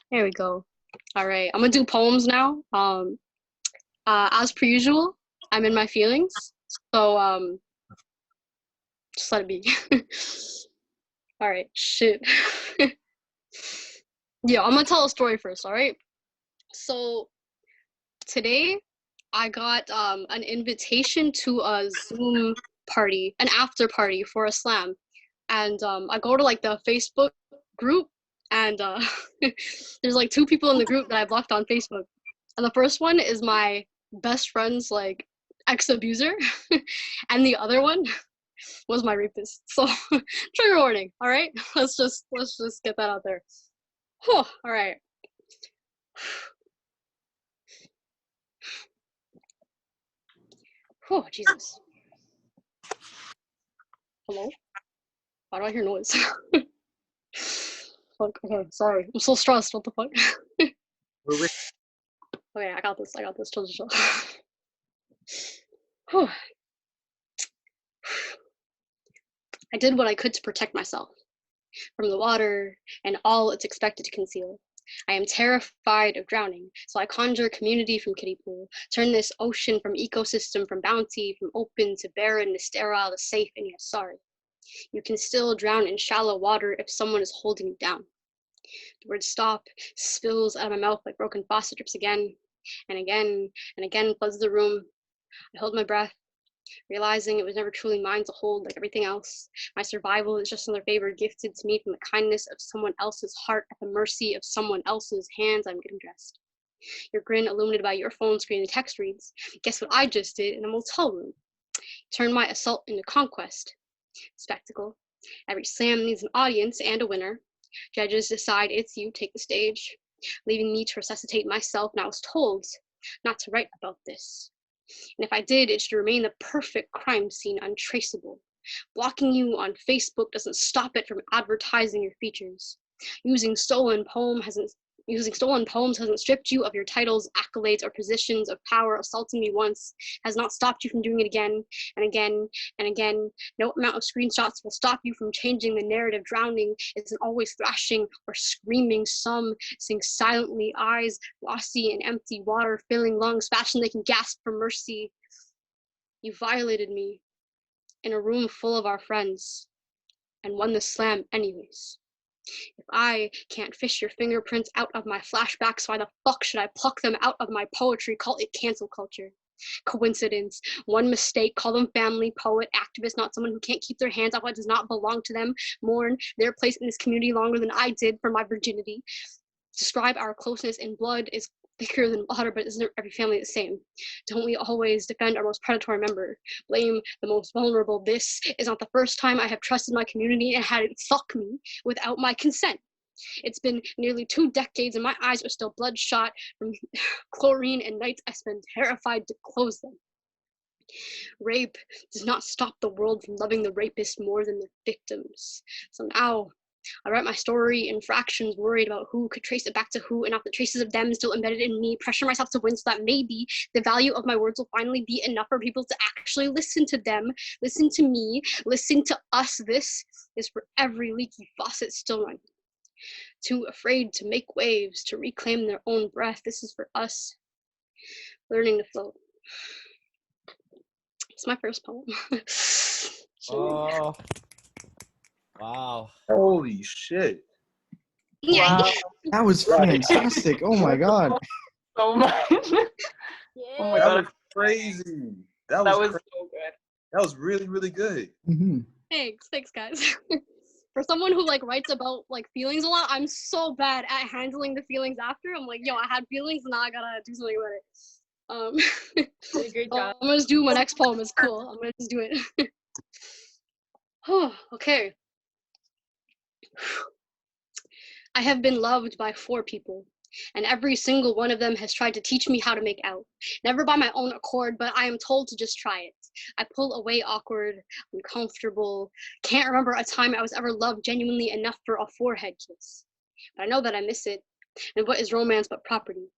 There we go. All right, I'm gonna do poems now. As per usual, I'm in my feelings. So just let it be. All right, shit. Yeah, I'm gonna tell a story first. All right. So today I got an invitation to a Zoom party, an after party for a slam. And I go to like the Facebook group, and there's like 2 people in the group that I've left on Facebook. And the first one is my best friend's like ex-abuser, and the other one was my rapist. So trigger warning. All right, let's just get that out there. Whew, all right. Oh Jesus. Hello? Why do I hear noise? Fuck, okay, sorry. I'm so stressed, what the fuck? Okay, I got this, chill. Whew. I did what I could to protect myself from the water and all it's expected to conceal. I am terrified of drowning, so I conjure community from kiddie pool, turn this ocean from ecosystem, from bounty, from open to barren, to sterile, to safe, and yet sorry. You can still drown in shallow water if someone is holding you down. The word stop spills out of my mouth like broken faucet, drips again and again and again, floods the room. I hold my breath, realizing it was never truly mine to hold like everything else. My survival is just another favor gifted to me from the kindness of someone else's heart at the mercy of someone else's hands. I'm getting dressed. Your grin illuminated by your phone screen and text reads, guess what I just did in a motel room? Turn my assault into conquest. Spectacle. Every slam needs an audience and a winner. Judges decide it's you, take the stage, leaving me to resuscitate myself, and I was told not to write about this. And if I did, it should remain the perfect crime scene, untraceable. Blocking you on Facebook doesn't stop it from advertising your features. Using stolen poems hasn't stripped you of your titles, accolades, or positions of power. Assaulting me once has not stopped you from doing it again and again and again. No amount of screenshots will stop you from changing the narrative. Drowning isn't always thrashing or screaming. Some sing silently, eyes glossy and empty, water filling lungs, fashion they can gasp for mercy. You violated me in a room full of our friends and won the slam anyways. If I can't fish your fingerprints out of my flashbacks, why the fuck should I pluck them out of my poetry? Call it cancel culture. Coincidence. One mistake. Call them family, poet, activist, not someone who can't keep their hands off what does not belong to them. Mourn their place in this community longer than I did for my virginity. Describe our closeness in blood is thicker than water, but isn't every family the same? Don't we always defend our most predatory member? Blame the most vulnerable. This is not the first time I have trusted my community and had it fuck me without my consent. It's been nearly 2 decades and my eyes are still bloodshot from chlorine and nights I spent terrified to close them. Rape does not stop the world from loving the rapist more than the victims. So now I write my story in fractions, worried about who could trace it back to who, and not the traces of them still embedded in me. Pressure myself to win so that maybe the value of my words will finally be enough for people to actually listen to them, listen to me, listen to us. This is for every leaky faucet still running. Too afraid to make waves, to reclaim their own breath. This is for us learning to float. It's my first poem. Oh. Wow. Holy shit. Wow. That was fantastic. Oh my god. So much. Yeah. Oh my That god. was crazy. That That was was so good. That was really, really good. Mm-hmm. Thanks guys. For someone who like writes about like feelings a lot, I'm so bad at handling the feelings after. I'm like, yo, I had feelings, now I gotta do something about it. Did a great job. I'm gonna just do my next poem. It's cool. I'm gonna just do it. Oh, okay. I have been loved by 4 people, and every single one of them has tried to teach me how to make out. Never by my own accord, but I am told to just try it. I pull away awkward, uncomfortable, can't remember a time I was ever loved genuinely enough for a forehead kiss. But I know that I miss it, and what is romance but property?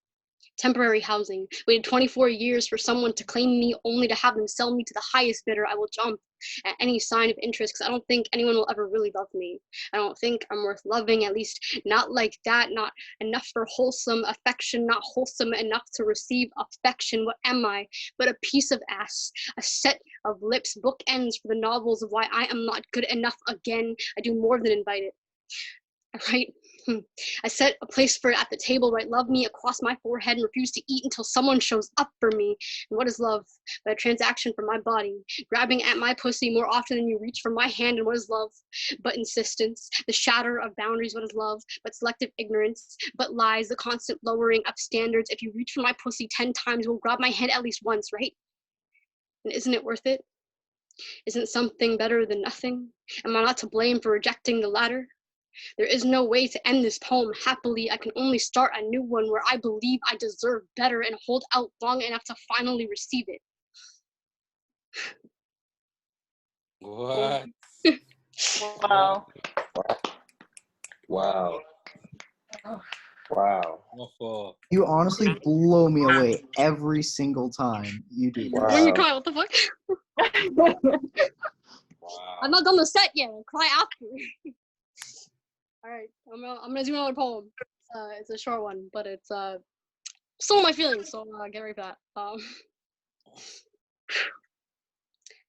Temporary housing. Waited 24 years for someone to claim me only to have them sell me to the highest bidder. I will jump at any sign of interest because I don't think anyone will ever really love me. I don't think I'm worth loving, at least not like that, not enough for wholesome affection, not wholesome enough to receive affection. What am I but a piece of ass, a set of lips, bookends for the novels of why I am not good enough again. I do more than invite it. Right? I set a place for it at the table, write love me across my forehead and refuse to eat until someone shows up for me. And what is love? But a transaction for my body, grabbing at my pussy more often than you reach for my hand. And what is love? But insistence, the shatter of boundaries. What is love? But selective ignorance, but lies, the constant lowering of standards. If you reach for my pussy 10 times, you'll grab my hand at least once, right? And isn't it worth it? Isn't something better than nothing? Am I not to blame for rejecting the latter? There is no way to end this poem happily. I can only start a new one where I believe I deserve better and hold out long enough to finally receive it. What? Wow. Wow. Wow. Awful. You honestly blow me away every single time you do this. When you Wow. cry, what the fuck? Wow. I'm not done the set yet. I'll cry after. All right, I'm gonna do another poem. It's a short one, but it's still in my feelings, so get ready for that.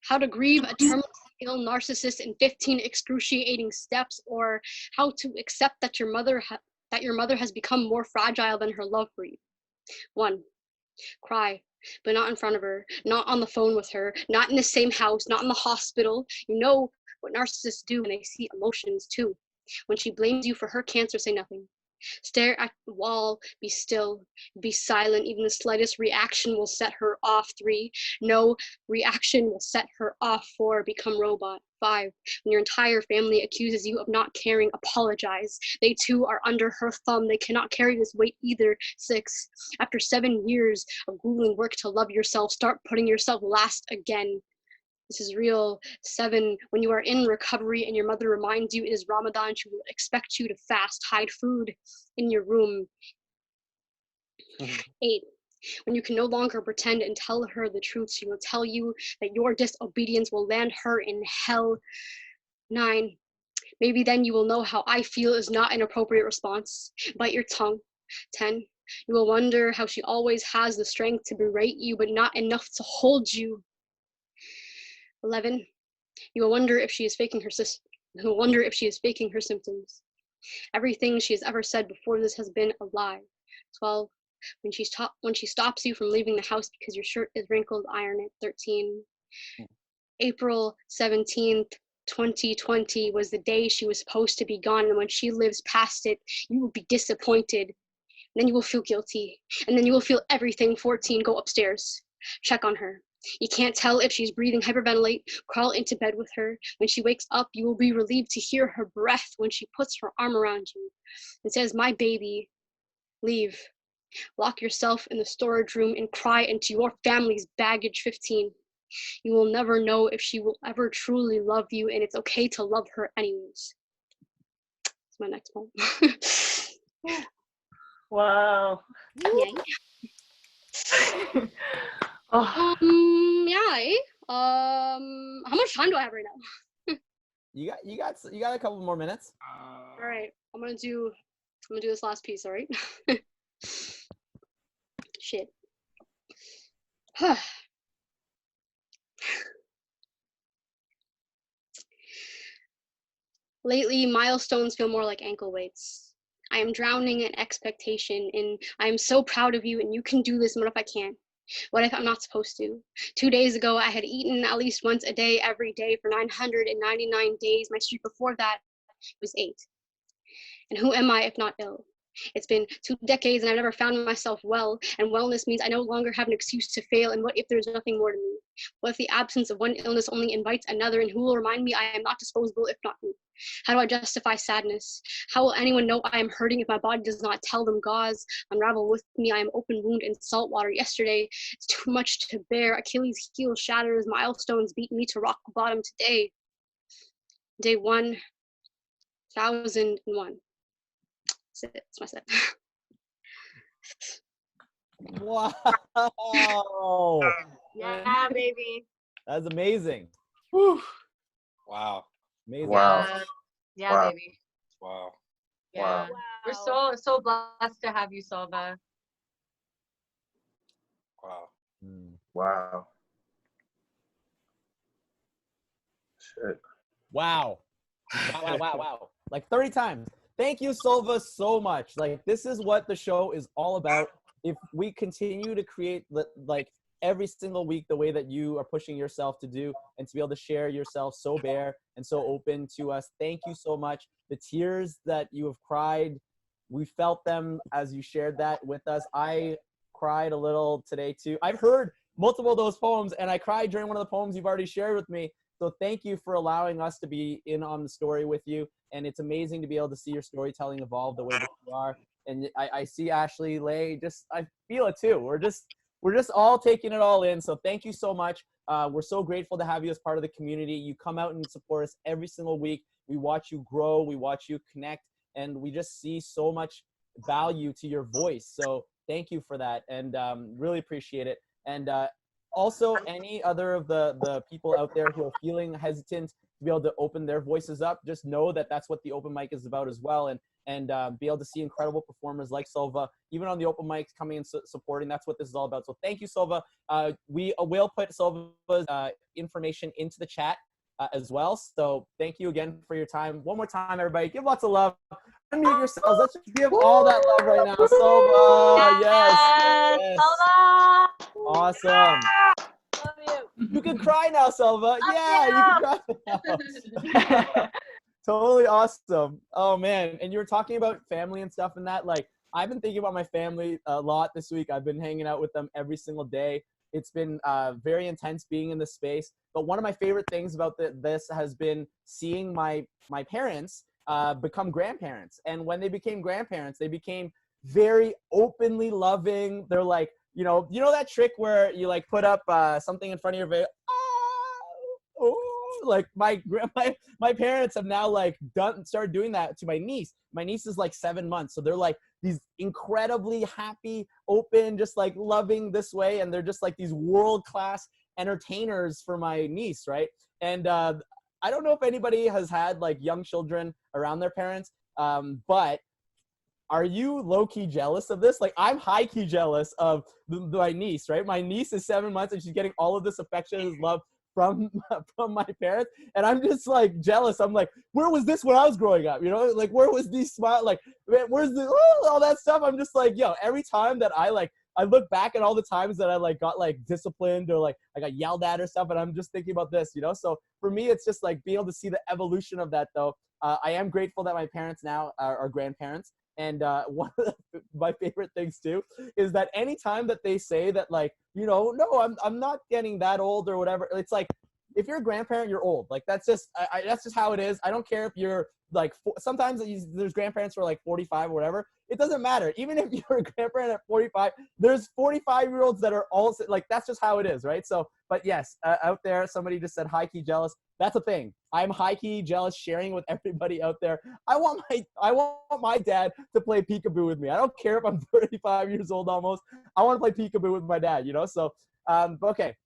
How to grieve a terminally ill narcissist in 15 excruciating steps, or how to accept that your mother has become more fragile than her love for you. 1. Cry, but not in front of her, not on the phone with her, not in the same house, not in the hospital. You know what narcissists do when they see emotions too. When she blames you for her cancer, say nothing. Stare at the wall, be still, be silent. Even the slightest reaction will set her off. 3, no reaction will set her off. 4, become robot. 5, when your entire family accuses you of not caring, apologize. They too are under her thumb. They cannot carry this weight either. 6, after 7 years of grueling work to love yourself, start putting yourself last again. This is real. 7, when you are in recovery and your mother reminds you it is Ramadan, she will expect you to fast, hide food in your room. 8, when you can no longer pretend and tell her the truth, she will tell you that your disobedience will land her in hell. 9, maybe then you will know how I feel is not an appropriate response. Bite your tongue. 10, you will wonder how she always has the strength to berate you, but not enough to hold you. 11, you will wonder if she is faking her symptoms. Everything she has ever said before this has been a lie. 12, when she stops you from leaving the house because your shirt is wrinkled, iron it. 13, April 17th, 2020 was the day she was supposed to be gone, and when she lives past it, you will be disappointed. Then you will feel guilty, and then you will feel everything. 14, go upstairs, check on her. You can't tell if she's breathing, hyperventilate, crawl into bed with her. When she wakes up, you will be relieved to hear her breath when she puts her arm around you and says, my baby, leave. Lock yourself in the storage room and cry into your family's baggage. 15, you will never know if she will ever truly love you, and it's okay to love her anyways. That's my next poem. Wow. Yeah. Oh. Yeah. How much time do I have right now? You got a couple more minutes. All right, I'm gonna do this last piece. All right. Shit. Lately, milestones feel more like ankle weights. I am drowning in expectation, and I am so proud of you, and you can do this. What if I can't? What if I'm not supposed to? 2 days ago, I had eaten at least once a day every day for 999 days. My streak before that was 8. And who am I if not ill? It's been 2 decades and I've never found myself well, and wellness means I no longer have an excuse to fail. And what if there's nothing more to me? What if the absence of one illness only invites another, and who will remind me I am not disposable if not who? How do I justify sadness? How will anyone know I am hurting if my body does not tell them? Gauze unravel with me, I am open wound in salt water. Yesterday, it's too much to bear. Achilles' heel shatters, milestones beat me to rock bottom today. Day 1001. That's it. That's my set. Wow. Yeah, baby. That's amazing. Whew. Wow. Amazing. Wow. Yeah, Wow. baby. Wow. Yeah. We're so blessed to have you, Silva. Wow. Wow. Shit. Wow. Wow. Like 30 times. Thank you, Silva, so much. Like, this is what the show is all about. If we continue to create, like, every single week the way that you are pushing yourself to do, and to be able to share yourself so bare and so open to us, thank you so much. The tears that you have cried, we felt them as you shared that with us. I cried a little today, too. I've heard multiple of those poems, and I cried during one of the poems you've already shared with me. So thank you for allowing us to be in on the story with you. And it's amazing to be able to see your storytelling evolve the way that you are. And I see Ashley, Lay, I feel it too. We're just all taking it all in. So thank you so much. We're so grateful to have you as part of the community. You come out and support us every single week. We watch you grow. We watch you connect. And we just see so much value to your voice. So thank you for that. And really appreciate it. And also, any other of the people out there who are feeling hesitant to be able to open their voices up, just know that that's what the open mic is about as well. And be able to see incredible performers like Silva, even on the open mics, coming and supporting. That's what this is all about. So thank you, Silva. We will put Silva's information into the chat as well. So thank you again for your time. One more time, everybody. Give lots of love. Unmute yourselves. Let's just give all that love right now. Silva. Yes. Silva. Awesome. Love you. You can cry now, Silva. Yeah, you can cry now. Totally awesome. Oh, man. And you were talking about family and stuff and that. Like, I've been thinking about my family a lot this week. I've been hanging out with them every single day. It's been very intense being in this space. But one of my favorite things about this has been seeing my parents become grandparents. And when they became grandparents, they became very openly loving. They're like, you know that trick where you like put up something in front of your face. Like my parents have now like started doing that to my niece. My niece is like 7 months, so they're like these incredibly happy, open, just like loving this way, and they're just like these world-class entertainers for my niece, right? And I don't know if anybody has had like young children around their parents, but are you low-key jealous of this? Like, I'm high-key jealous of my niece, right? My niece is 7 months, and she's getting all of this affection and love from my parents, and I'm just like jealous. I'm like, where was this when I was growing up? You know, like where was these smile? Like, where's the all that stuff? I'm just like, yo, every time that I look back at all the times that I like got like disciplined or like I got yelled at or stuff, and I'm just thinking about this, you know. So for me, it's just like being able to see the evolution of that. Though I am grateful that my parents now are grandparents. And one of my favorite things too is that anytime that they say that, like, you know, no, I'm not getting that old or whatever, it's like, if you're a grandparent, you're old. Like, that's just that's just how it is. I don't care if you're like sometimes there's grandparents who are like 45 or whatever. It doesn't matter. Even if you're a grandparent at 45, there's 45-year-olds that are also like, that's just how it is, right? So, but yes, out there, somebody just said high-key jealous. That's a thing. I'm high-key jealous, sharing with everybody out there. I want my dad to play peekaboo with me. I don't care if I'm 35 years old almost. I want to play peekaboo with my dad, you know? So, okay.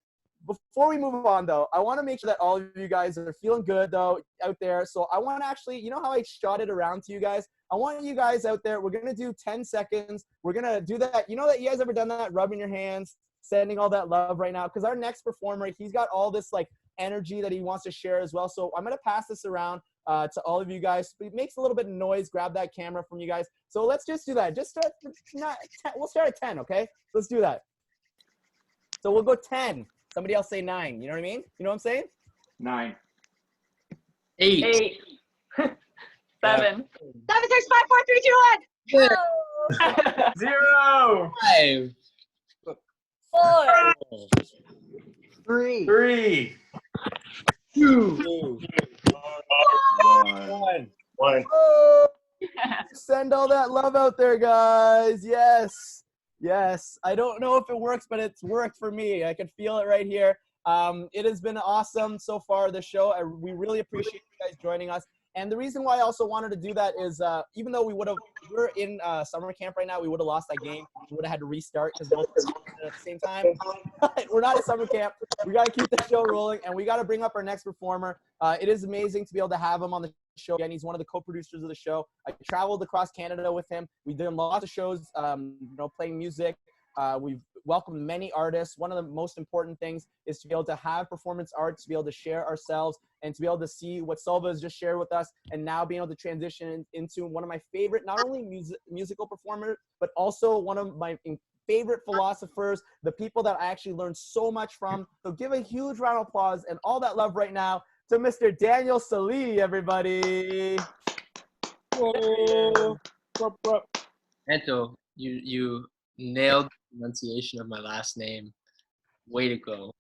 Before we move on, though, I want to make sure that all of you guys are feeling good, though, out there. So I want to actually, you know how I shot it around to you guys? I want you guys out there, we're going to do 10 seconds. We're going to do that. You know that you guys ever done that? Rubbing your hands, sending all that love right now? Because our next performer, he's got all this, like, energy that he wants to share as well. So I'm going to pass this around to all of you guys. It makes a little bit of noise. Grab that camera from you guys. So let's just do that. Just start, we'll start at 10, okay? Let's do that. So we'll go 10. Somebody else say 9. You know what I mean? You know what I'm saying? 9. 8. 7. 7, 6, 5, 4, 3, 2, 6, 0, 5, 4, 3, 3, 2, 1. 1. Oh, send all that love out there, guys. Yes. Yes. I don't know if it works, but it's worked for me. I can feel it right here. It has been awesome so far, the show. We really appreciate you guys joining us. And the reason why I also wanted to do that is even though we're in summer camp right now, we would have lost that game. We would have had to restart because both at the same time. We're not at summer camp. We got to keep the show rolling, and we got to bring up our next performer. It is amazing to be able to have him on the show again. He's one of the co-producers of the show. I traveled across Canada with him. We did lots of shows, playing music. We've welcomed many artists. One of the most important things is to be able to have performance art, to be able to share ourselves, and to be able to see what Silva has just shared with us, and now being able to transition into one of my favorite, not only musical performers, but also one of my favorite philosophers, the people that I actually learned so much from. So give a huge round of applause and all that love right now to Mr. Daniel Salih, everybody. Whoa. Anto, you nailed the pronunciation of my last name. Way to go.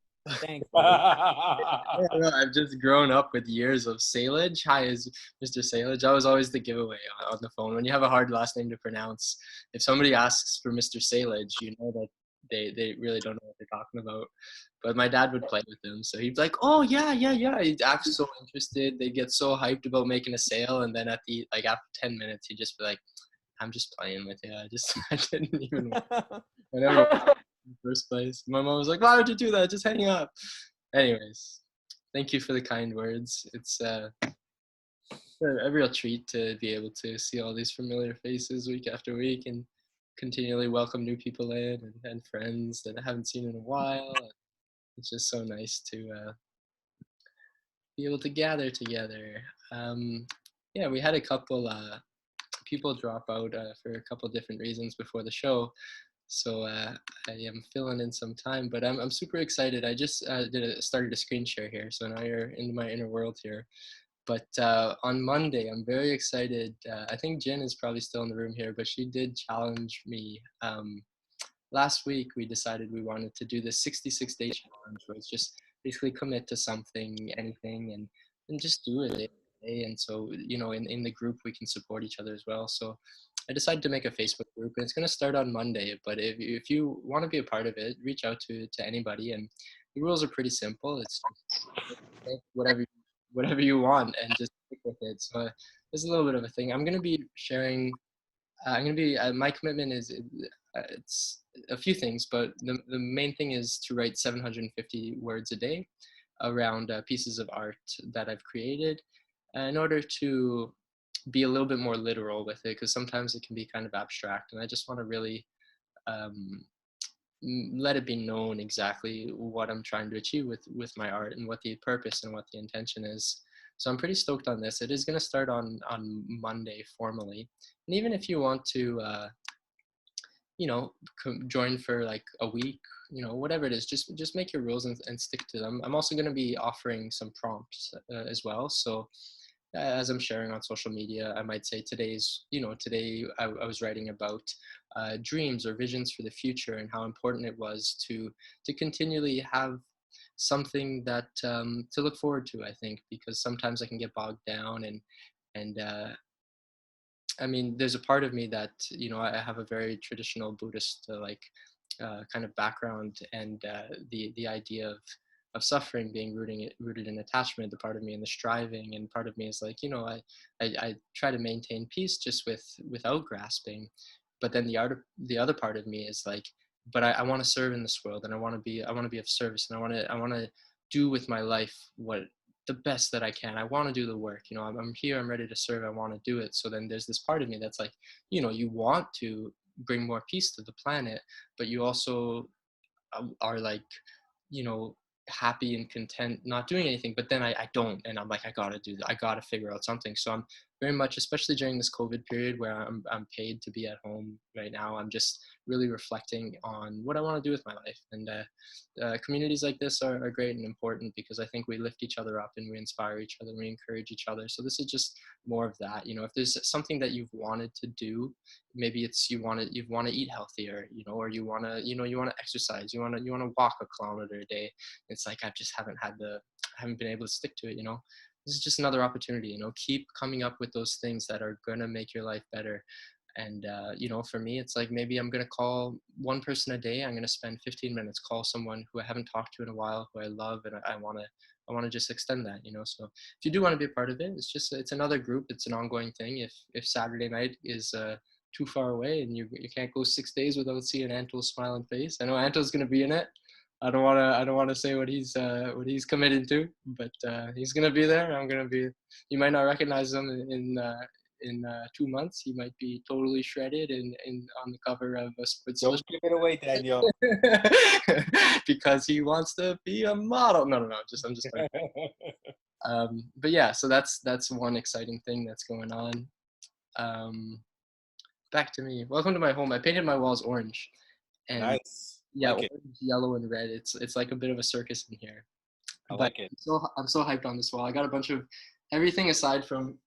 Thanks. I've just grown up with years of Salage. Hi, is Mr. Salage. I was always the giveaway on the phone. When you have a hard last name to pronounce, if somebody asks for Mr. Salage, you know that they really don't know what they're talking about. But my dad would play with them, so he'd be like, "Oh yeah." He'd act so interested. They'd get so hyped about making a sale, and then after 10 minutes, he'd just be like, "I'm just playing with you. I didn't even." I never in the first place. My mom was like, "Why would you do that? Just hang up." Anyways, thank you for the kind words. It's a real treat to be able to see all these familiar faces week after week and continually welcome new people in and friends that I haven't seen in a while. It's just so nice to be able to gather together. Yeah, we had a couple people drop out for a couple different reasons before the show. So I am filling in some time, but I'm super excited. I just started a screen share here, so now you're in my inner world here. But on Monday, I'm very excited. I think Jen is probably still in the room here, but she did challenge me. Last week, we decided we wanted to do this 66-day challenge, where it's just basically commit to something, anything, and just do it day by day. And so, in the group, we can support each other as well. So I decided to make a Facebook group, and it's going to start on Monday. But if you want to be a part of it, reach out to anybody. And the rules are pretty simple. It's just whatever you want and just stick with it. So there's a little bit of a thing. I'm going to be sharing. My commitment is it's a few things, but the main thing is to write 750 words a day around pieces of art that I've created in order to be a little bit more literal with it, because sometimes it can be kind of abstract, and I just want to really let it be known exactly what I'm trying to achieve with my art and what the purpose and what the intention is. So I'm pretty stoked on this. It is going to start on Monday formally, and even if you want to join for like a week, whatever it is, just make your rules and stick to them. I'm also going to be offering some prompts as well. So as I'm sharing on social media, I might say today I was writing about dreams or visions for the future and how important it was to continually have something that to look forward to, I think, because sometimes I can get bogged down and I mean, there's a part of me that, I have a very traditional Buddhist kind of background, and the idea of suffering being rooted in attachment, the part of me in the striving, and part of me is like, I try to maintain peace just without grasping. But then the other part of me is like, but I want to serve in this world, and I want to be of service, and I want to do with my life the best that I can. I want to do the work. I'm here, I'm ready to serve, I want to do it. So then there's this part of me that's like, you want to bring more peace to the planet, but you also are like, happy and content not doing anything. But then I don't, and I'm like, I gotta figure out something. So very much, especially during this COVID period where I'm paid to be at home right now. I'm just really reflecting on what I want to do with my life. And communities like this are great and important because I think we lift each other up and we inspire each other and we encourage each other. So this is just more of that. If there's something that you've wanted to do, maybe it's you want to eat healthier, or you want to exercise, you want to walk a kilometer a day. It's like I haven't been able to stick to it. This is just another opportunity. Keep coming up with those things that are gonna make your life better. And for me, it's like maybe I'm gonna call one person a day. I'm gonna spend 15 minutes, call someone who I haven't talked to in a while, who I love, and I wanna just extend that. So if you do want to be a part of it, it's another group. It's an ongoing thing. If Saturday night is too far away and you can't go 6 days without seeing Anto's smiling face, I know Anto's gonna be in it. I don't wanna say what he's committed to, but he's gonna be there. I'm gonna be. You might not recognize him in 2 months. He might be totally shredded and on the cover of a Sports Don't give it away, Daniel. because he wants to be a model. No. I'm just playing. But yeah, so that's one exciting thing that's going on. Back to me. Welcome to my home. I painted my walls orange. And Nice. yeah, Like it. orange, yellow, and red. It's like a bit of a circus in here. I But like it. I'm so hyped on this wall. I got a bunch of everything aside from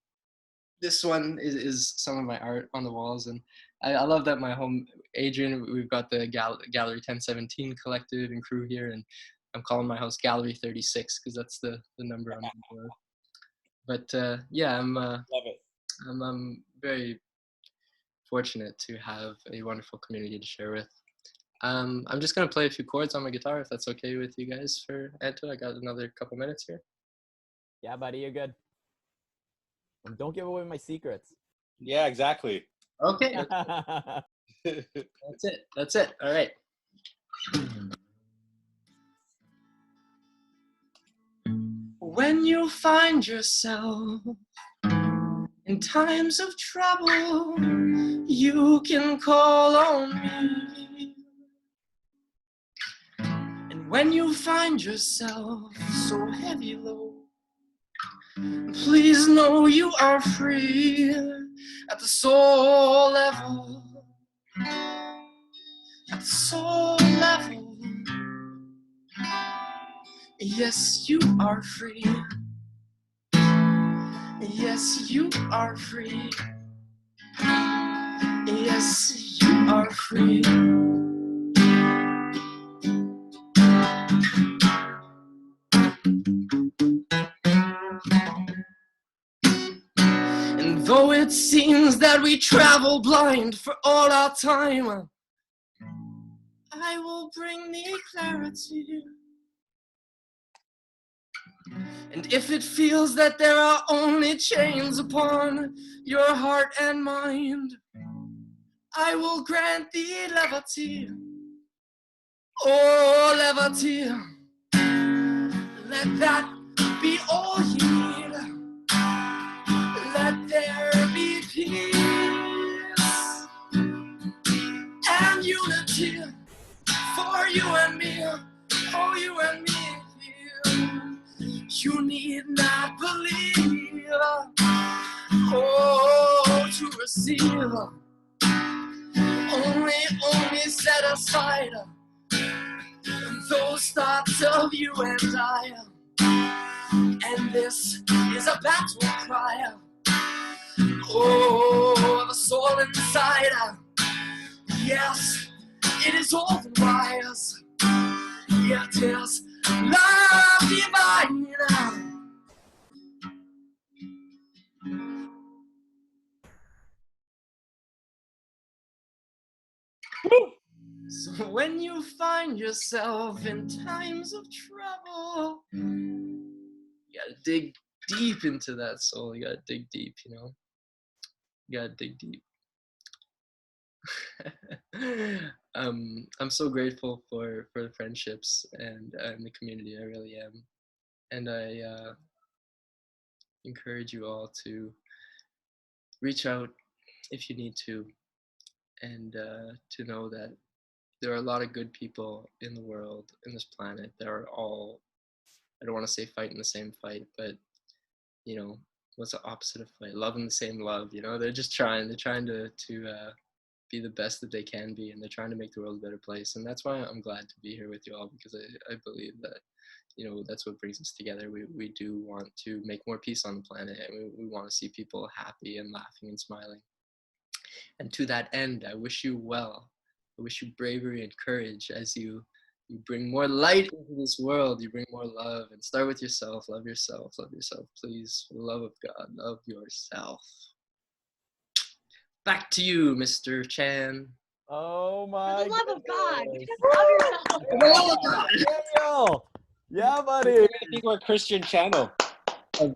this one is some of my art on the walls, and I love that my home, Adrian. We've got the Gallery 1017 collective and crew here, and I'm calling my house Gallery 36 because that's the number on the board. But yeah, love it. I'm very fortunate to have a wonderful community to share with. I'm just gonna play a few chords on my guitar if that's okay with you guys for Anto. I got another couple minutes here. Yeah, buddy, you're good. And don't give away my secrets. Yeah, exactly. Okay. That's it. All right. When you find yourself in times of trouble, you can call on me. And when you find yourself so heavy low, please know you are free at the soul level. At the soul level. Yes, you are free. Yes, you are free. Yes, you are free. And though it seems that we travel blind for all our time, I will bring the clarity. And if it feels that there are only chains upon your heart and mind, I will grant thee levity. Oh, levity. Let that be all you need. Let there be peace and unity for you and me. For you and me. You need not believe, oh, to receive. Only set aside those thoughts of you and I. And this is a battle cry, oh, the soul inside. Yes, it is all the wise. It is love divine. So when you find yourself in times of trouble, you gotta dig deep into that soul. You gotta dig deep, You gotta dig deep. I'm so grateful for the friendships and the community. I really am. And I encourage you all to reach out if you need to, and to know that there are a lot of good people in the world, in this planet, that are all, I don't want to say fighting the same fight, but what's the opposite of fight? Love and the same love. You know, they're trying to be the best that they can be, and they're trying to make the world a better place. And that's why I'm glad to be here with you all, because I believe that, you know, that's what brings us together. We do want to make more peace on the planet, and we want to see people happy and laughing and smiling. And to that end, I wish you well. I wish you bravery and courage as you bring more light into this world. You bring more love, and start with yourself. Love yourself, please. For the love of God, love yourself. Back to you, Mr. Chan. Oh my For the love of God, you goodness. just love yourself. For the love of God. Daniel. Yeah, buddy. I think we're a Christian channel.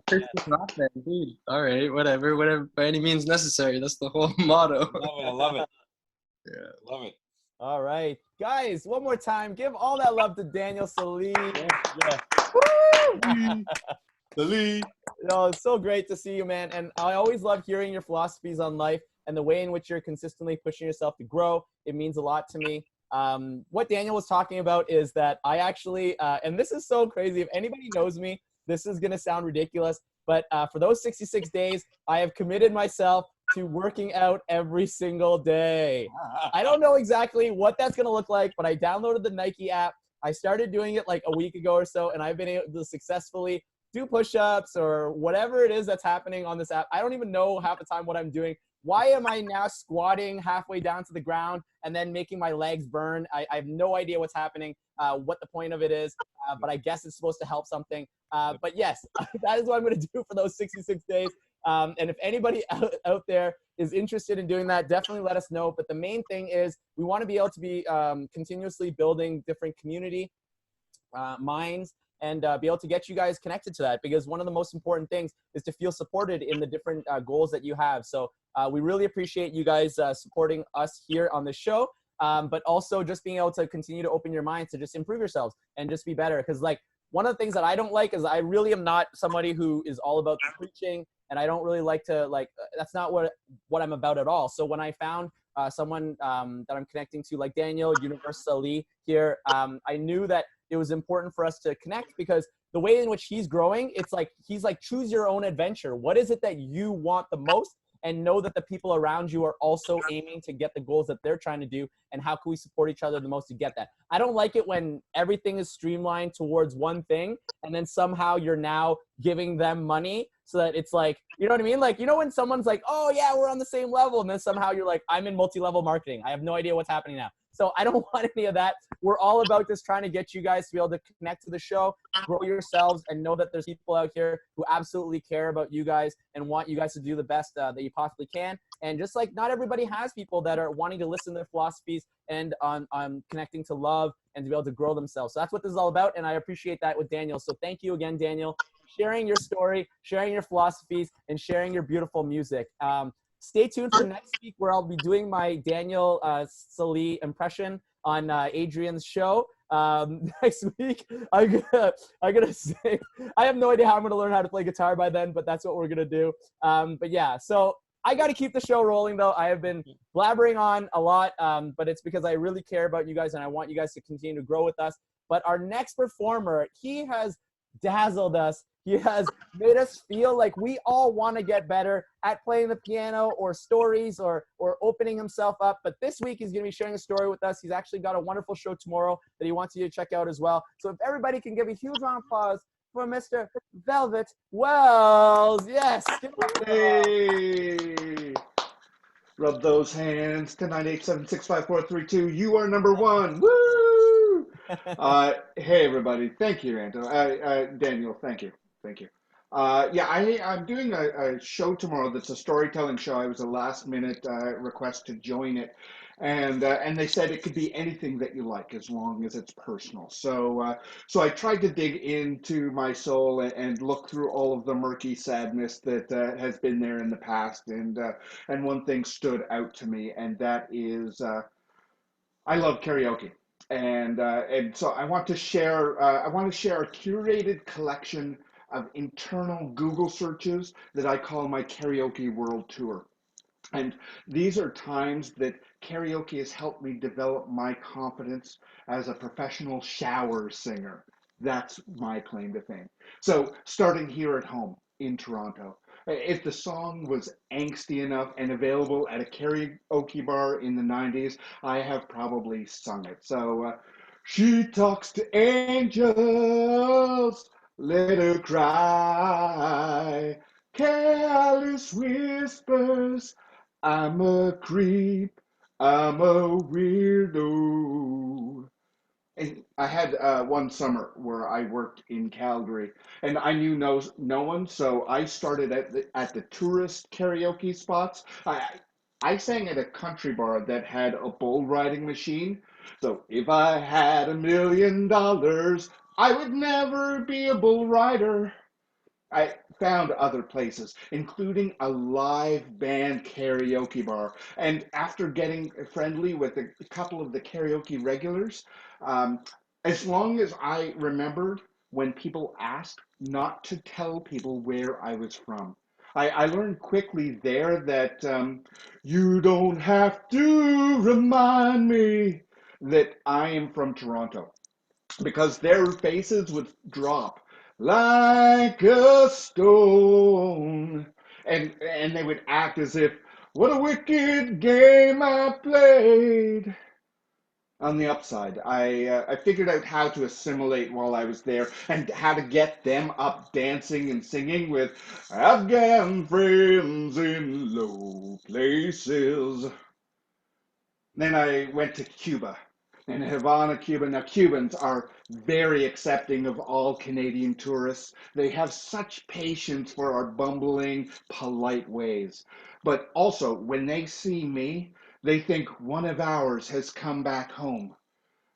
Christian rock band, dude. All right, whatever, by any means necessary. That's the whole motto. I love it. Yeah, love it. All right, guys, one more time, give all that love to Daniel Salee. Yeah. Salee. It's so great to see you, man. And I always love hearing your philosophies on life and the way in which you're consistently pushing yourself to grow. It means a lot to me. What Daniel was talking about is that I actually, and this is so crazy, if anybody knows me, this is going to sound ridiculous, but for those 66 days, I have committed myself to working out every single day. I don't know exactly what that's going to look like, but I downloaded the Nike app. I started doing it like a week ago or so, and I've been able to successfully do push-ups or whatever it is that's happening on this app. I don't even know half the time what I'm doing. Why am I now squatting halfway down to the ground and then making my legs burn? I have no idea what's happening, what the point of it is, but I guess it's supposed to help something. But yes, that is what I'm going to do for those 66 days. And if anybody out there is interested in doing that, definitely let us know. But the main thing is we want to be able to be continuously building different community minds and be able to get you guys connected to that, because one of the most important things is to feel supported in the different goals that you have. So we really appreciate you guys supporting us here on the show, but also just being able to continue to open your mind to just improve yourselves and just be better. Because like one of the things that I don't like is I really am not somebody who is all about preaching, and I don't really like to that's not what I'm about at all. So when I found someone that I'm connecting to, like Daniel, universally here, I knew that it was important for us to connect, because the way in which he's growing, it's like, he's like, choose your own adventure. What is it that you want the most? And know that the people around you are also aiming to get the goals that they're trying to do. And how can we support each other the most to get that? I don't like it when everything is streamlined towards one thing, and then somehow you're now giving them money so that it's like, you know what I mean? Like, you know, when someone's like, oh yeah, we're on the same level. And then somehow you're like, I'm in multi-level marketing. I have no idea what's happening now. So I don't want any of that. We're all about just trying to get you guys to be able to connect to the show, grow yourselves, and know that there's people out here who absolutely care about you guys and want you guys to do the best that you possibly can. And just like not everybody has people that are wanting to listen to their philosophies and on connecting to love and to be able to grow themselves. So that's what this is all about, and I appreciate that with Daniel. So thank you again, Daniel, sharing your story, sharing your philosophies, and sharing your beautiful music. Stay tuned for next week, where I'll be doing my Daniel Salee impression on Adrian's show. Next week, I'm gonna sing. I have no idea how I'm gonna learn how to play guitar by then, but that's what we're gonna do. But yeah, so I got to keep the show rolling, though. I have been blabbering on a lot, but it's because I really care about you guys, and I want you guys to continue to grow with us. But our next performer, he has dazzled us. He has made us feel like we all want to get better at playing the piano or stories or opening himself up. But this week, he's going to be sharing a story with us. He's actually got a wonderful show tomorrow that he wants you to check out as well. So if everybody can give a huge round of applause for Mr. Velvet Wells. Yes. Hey. Rub those hands to 987-65432. You are number one. Woo! Hey, everybody. Thank you, Daniel. Thank you. Yeah, I'm doing a show tomorrow that's a storytelling show. I was a last-minute request to join it, and they said it could be anything that you like as long as it's personal. So I tried to dig into my soul and look through all of the murky sadness that has been there in the past, and one thing stood out to me, and that is I love karaoke. And so I want to share a curated collection of internal Google searches that I call my karaoke world tour. And these are times that karaoke has helped me develop my confidence as a professional shower singer. That's my claim to fame. So starting here at home in Toronto, If the song was angsty enough and available at a karaoke bar in the 90s, I have probably sung it. So, she talks to angels, let her cry. Careless whispers, I'm a creep, I'm a weirdo. And I had one summer where I worked in Calgary, and I knew no one, so I started at the tourist karaoke spots. I sang at a country bar that had a bull riding machine. So if I had $1 million, I would never be a bull rider. I found other places, including a live band karaoke bar. And after getting friendly with a couple of the karaoke regulars, um, as long as I remembered when people asked not to tell people where I was from. I learned quickly there that you don't have to remind me that I am from Toronto, because their faces would drop like a stone, and they would act as if, what a wicked game I played. On the upside, I figured out how to assimilate while I was there, and how to get them up dancing and singing with Afghan friends in low places. Then I went to Cuba, in Havana, Cuba. Now, Cubans are very accepting of all Canadian tourists. They have such patience for our bumbling, polite ways. But also, when they see me, they think one of ours has come back home.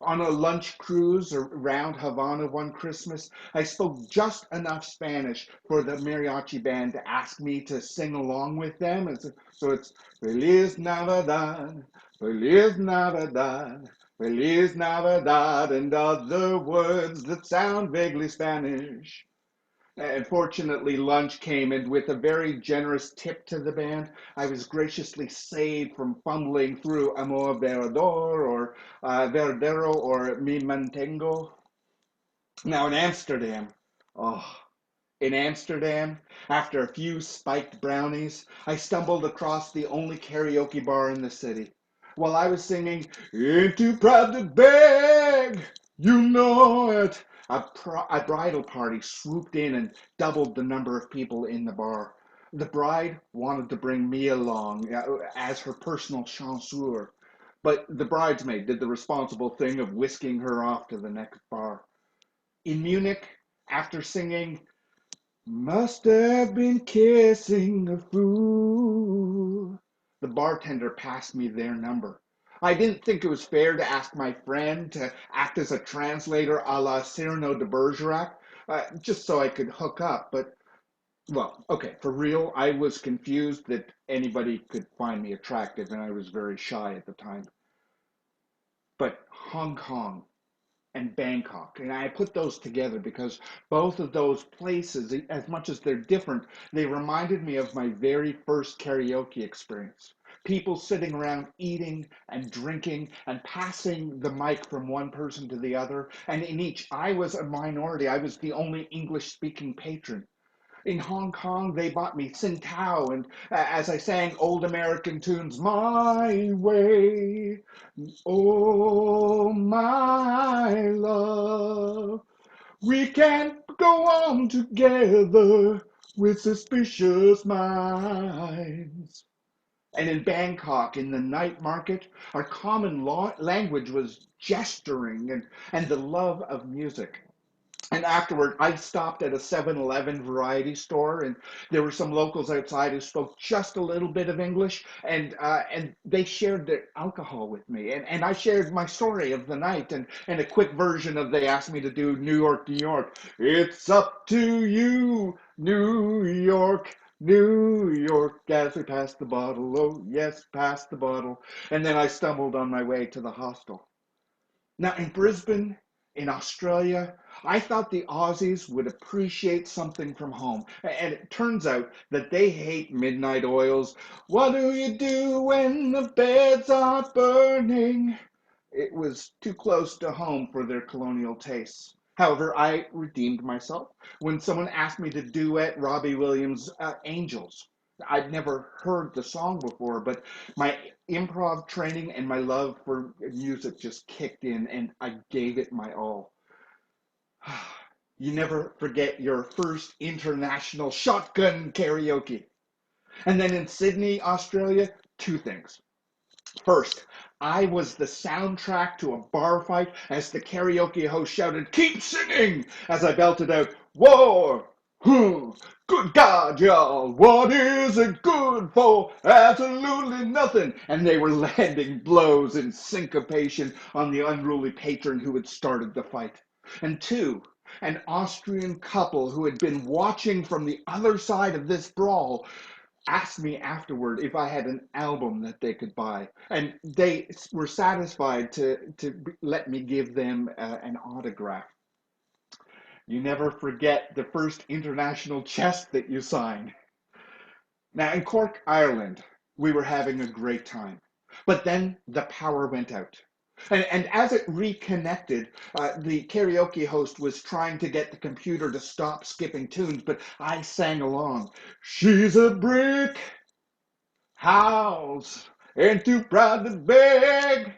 On a lunch cruise around Havana one Christmas, I spoke just enough Spanish for the mariachi band to ask me to sing along with them. So it's Feliz Navidad, Feliz Navidad, Feliz Navidad, and other words that sound vaguely Spanish. And fortunately, lunch came, and with a very generous tip to the band, I was graciously saved from fumbling through Amor Verdor or Verdero or Mi Mantengo. Now oh, in Amsterdam, after a few spiked brownies, I stumbled across the only karaoke bar in the city. While I was singing, "Ain't too proud to beg, you know it," a bridal party swooped in and doubled the number of people in the bar. The bride wanted to bring me along as her personal chanceur, but the bridesmaid did the responsible thing of whisking her off to the next bar. In Munich, after singing, "Must have been kissing a fool," the bartender passed me their number. I didn't think it was fair to ask my friend to act as a translator a la Cyrano de Bergerac, just so I could hook up. But, well, okay, for real, I was confused that anybody could find me attractive, and I was very shy at the time. But Hong Kong and Bangkok. And I put those together because both of those places, as much as they're different, they reminded me of my very first karaoke experience. People sitting around eating and drinking and passing the mic from one person to the other. And in each, I was a minority. I was the only English speaking patron. In Hong Kong, they bought me Sing Tao, and as I sang old American tunes, "My Way, oh my love, we can't go on together with suspicious minds." And in Bangkok, in the night market, our common language was gesturing and the love of music. And afterward, I stopped at a 7-Eleven variety store, and there were some locals outside who spoke just a little bit of English, and they shared their alcohol with me. And I shared my story of the night, and a quick version of they asked me to do New York, New York. "It's up to you, New York, New York," as we passed the bottle. Oh, yes, past the bottle. And then I stumbled on my way to the hostel. Now, in Brisbane, in Australia, I thought the Aussies would appreciate something from home. And it turns out that they hate midnight oils. "What do you do when the beds are burning?" It was too close to home for their colonial tastes. However, I redeemed myself when someone asked me to duet Robbie Williams' Angels. I'd never heard the song before, but my improv training and my love for music just kicked in, and I gave it my all. You never forget your first international shotgun karaoke. And then in Sydney, Australia, two things. First, I was the soundtrack to a bar fight as the karaoke host shouted, "Keep singing!" as I belted out, "War! Good God, y'all, what is it good for? Absolutely nothing." And they were landing blows in syncopation on the unruly patron who had started the fight. And two, an Austrian couple who had been watching from the other side of this brawl asked me afterward if I had an album that they could buy, and they were satisfied to let me give them an autograph. You never forget the first international chest that you signed. Now, in Cork, Ireland, we were having a great time, but then the power went out. And as it reconnected, the karaoke host was trying to get the computer to stop skipping tunes, but I sang along. She's a brick house, ain't too proud to beg.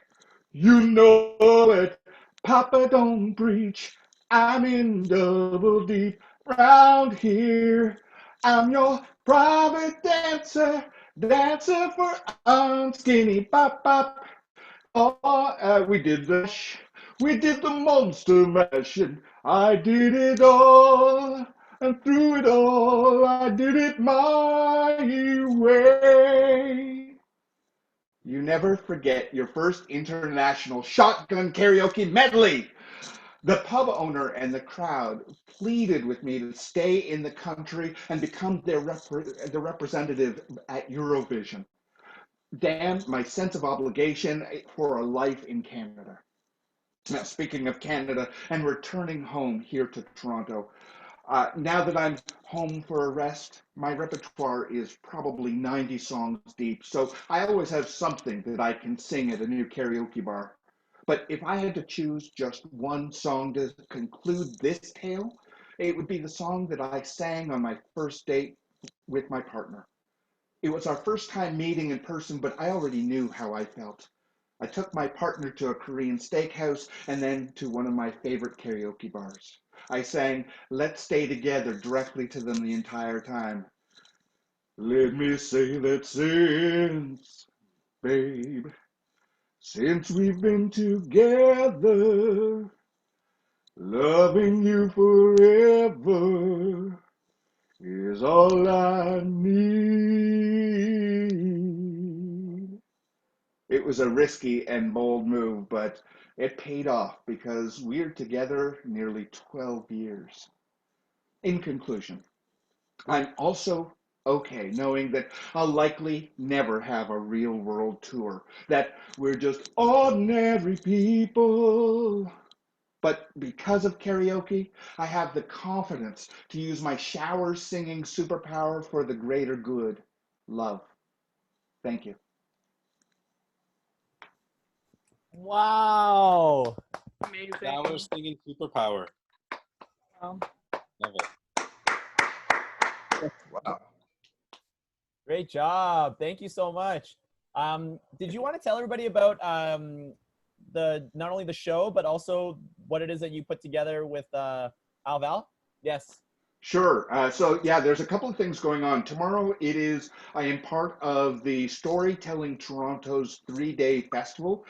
You know it, Papa don't preach. I'm in double deep round here. I'm your private dancer, dancer for unskinny pop pop. Oh, we did the monster mash, and I did it all, and through it all, I did it my way. You never forget your first international shotgun karaoke medley. The pub owner and the crowd pleaded with me to stay in the country and become the representative at Eurovision. Damn my sense of obligation for a life in Canada. Now, speaking of Canada and returning home here to Toronto, now that I'm home for a rest, my repertoire is probably 90 songs deep, so I always have something that I can sing at a new karaoke bar. But if I had to choose just one song to conclude this tale, it would be the song that I sang on my first date with my partner. It was our first time meeting in person, but I already knew how I felt. I took my partner to a Korean steakhouse and then to one of my favorite karaoke bars. I sang "Let's Stay Together" directly to them the entire time. Let me say that babe, since we've been together, loving you forever is all I need. It was a risky and bold move, but it paid off because we're together nearly 12 years. In conclusion, I'm also okay knowing that I'll likely never have a real world tour, that we're just ordinary people. But because of karaoke, I have the confidence to use my shower singing superpower for the greater good. Love. Thank you. Wow. Amazing. Shower singing superpower. Wow. Love it. Wow. Great job. Thank you so much. Did you want to tell everybody about the not only the show, but also what it is that you put together with Alval? Yes. Sure. So yeah, there's a couple of things going on. Tomorrow I am part of the Storytelling Toronto's 3-day festival.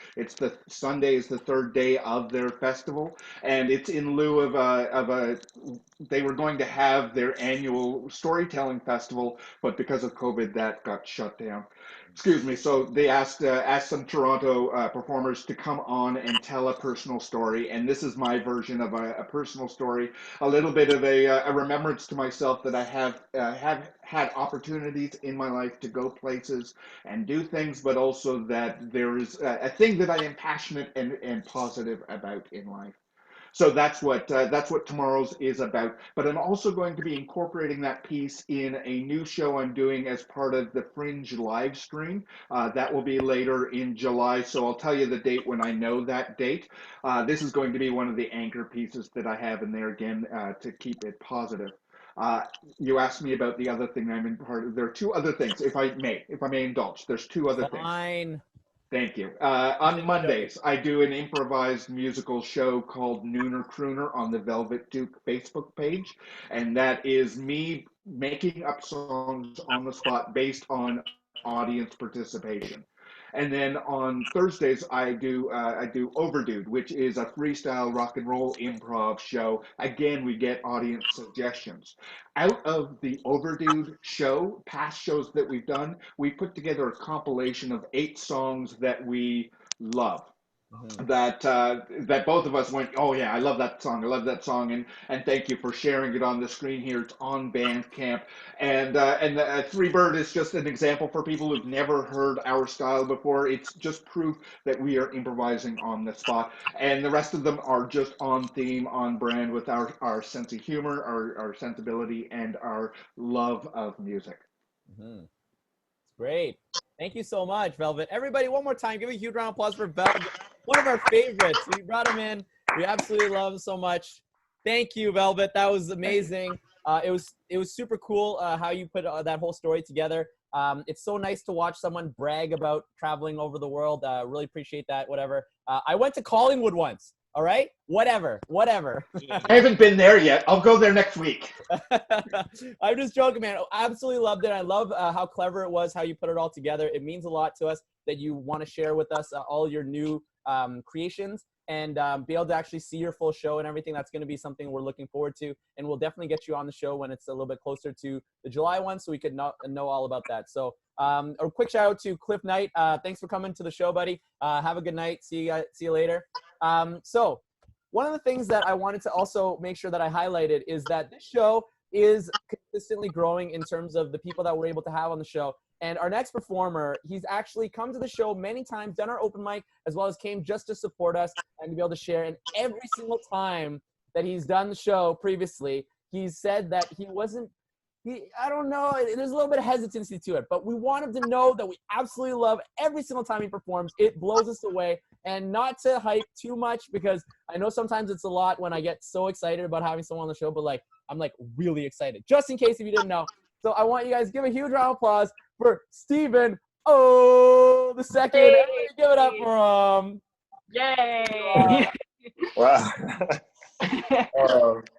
Sunday is the third day of their festival, and it's in lieu they were going to have their annual storytelling festival, but because of COVID, that got shut down. Excuse me. So they asked some Toronto performers to come on and tell a personal story, and this is my version of a personal story, a little bit of a remembrance to myself that I have had opportunities in my life to go places and do things, but also that there is a thing that I am passionate and positive about in life. So that's what tomorrow's is about. But I'm also going to be incorporating that piece in a new show I'm doing as part of the Fringe live stream. That will be later in July. So I'll tell you the date when I know that date. This is going to be one of the anchor pieces that I have in there again to keep it positive. You asked me about the other thing I'm in part of. There are two other things, if I may indulge. There's two other things. Fine. Thank you. On Mondays, I do an improvised musical show called Nooner Crooner on the Velvet Duke Facebook page. And that is me making up songs on the spot based on audience participation. And then on Thursdays, I do Overdude, which is a freestyle rock and roll improv show. Again, we get audience suggestions. Out of the Overdude show, past shows that we've done, we put together a compilation of 8 songs that we love. That both of us went, oh yeah, I love that song, and thank you for sharing it on the screen here. It's on Bandcamp, and Three Bird is just an example for people who've never heard our style before. It's just proof that we are improvising on the spot, and the rest of them are just on theme, on brand with our sense of humor, our sensibility, and our love of music. It's great. Thank you so much, Velvet. Everybody, one more time, give a huge round of applause for Velvet. One of our favorites. We brought him in. We absolutely love him so much. Thank you, Velvet. That was amazing. It was super cool how you put that whole story together. It's so nice to watch someone brag about traveling over the world. Really appreciate that. Whatever. I went to Collingwood once. All right. Whatever. I haven't been there yet. I'll go there next week. I'm just joking, man. I absolutely loved it. I love how clever it was, how you put it all together. It means a lot to us that you want to share with us all your new creations and be able to actually see your full show and everything. That's going to be something we're looking forward to. And we'll definitely get you on the show when it's a little bit closer to the July one so we could know all about that. So a quick shout out to Cliff Knight. Thanks for coming to the show, buddy. Have a good night. See you later. So one of the things that I wanted to also make sure that I highlighted is that this show is consistently growing in terms of the people that we're able to have on the show. And our next performer, he's actually come to the show many times, done our open mic, as well as came just to support us and to be able to share. And every single time that he's done the show previously, he's said that I don't know, there's a little bit of hesitancy to it, but we want him to know that we absolutely love every single time he performs. It blows us away. And not to hype too much, because I know sometimes it's a lot when I get so excited about having someone on the show, but I'm really excited, just in case if you didn't know. So I want you guys to give a huge round of applause for Stephen O. the second. Hey. Everybody give it up for him. Yay! Wow.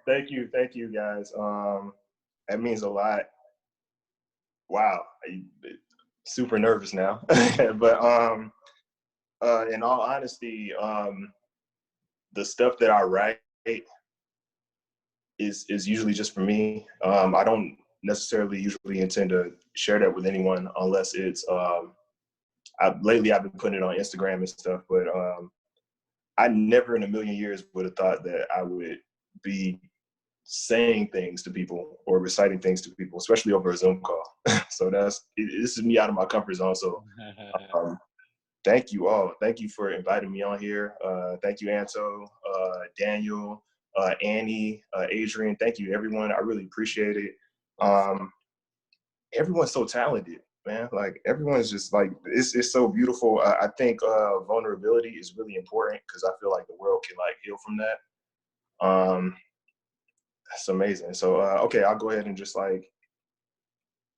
Thank you guys. That means a lot. Wow, super nervous now. But in all honesty, the stuff that I write is usually just for me. I don't necessarily usually intend to share that with anyone unless it's lately I've been putting it on Instagram and stuff, but I never in a million years would have thought that I would be saying things to people or reciting things to people, especially over a Zoom call. So this is me out of my comfort zone. So thank you all. Thank you for inviting me on here. Thank you, Anto, Daniel, Annie, Adrian. Thank you, everyone. I really appreciate it. Everyone's so talented, man. Everyone's just it's so beautiful. I think vulnerability is really important because I feel like the world can heal from that. That's amazing. So okay, I'll go ahead and just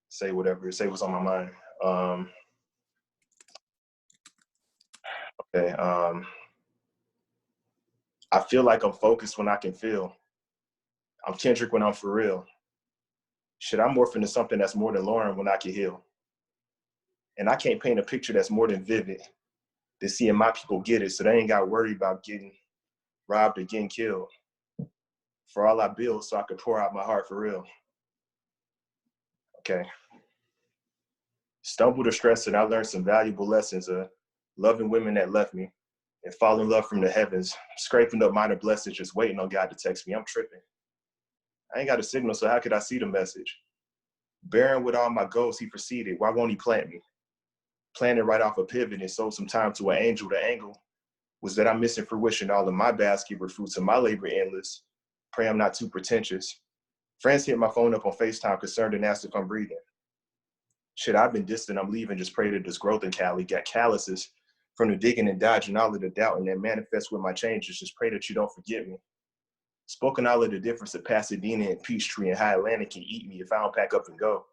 say what's on my mind. Okay. I feel like I'm focused when I can feel. I'm Kendrick when I'm for real. Shit, I'm morphing into something that's more than Lauren when I can heal. And I can't paint a picture that's more than vivid than seeing my people get it, so they ain't got to worry about getting robbed or getting killed. For all I build, so I could pour out my heart for real. Okay. Stumbled or stressed, and I learned some valuable lessons of loving women that left me and falling in love from the heavens, scraping up minor blessings, just waiting on God to text me. I'm tripping. I ain't got a signal, so how could I see the message? Bearing with all my goals, he proceeded. Why won't he plant me? Planted right off a pivot and sold some time to an angel to angle Was that I'm missing fruition all in my basket were fruits of my labor endless. Pray I'm not too pretentious. Friends hit my phone up on FaceTime concerned and asked if I'm breathing. Shit, I've been distant, I'm leaving, just pray that this growth in Cali got calluses from the digging and dodging all of the doubt and that manifests with my changes. Just pray that you don't forget me. Spoken all of the difference of Pasadena and Peachtree and High Atlantic can eat me if I don't pack up and go.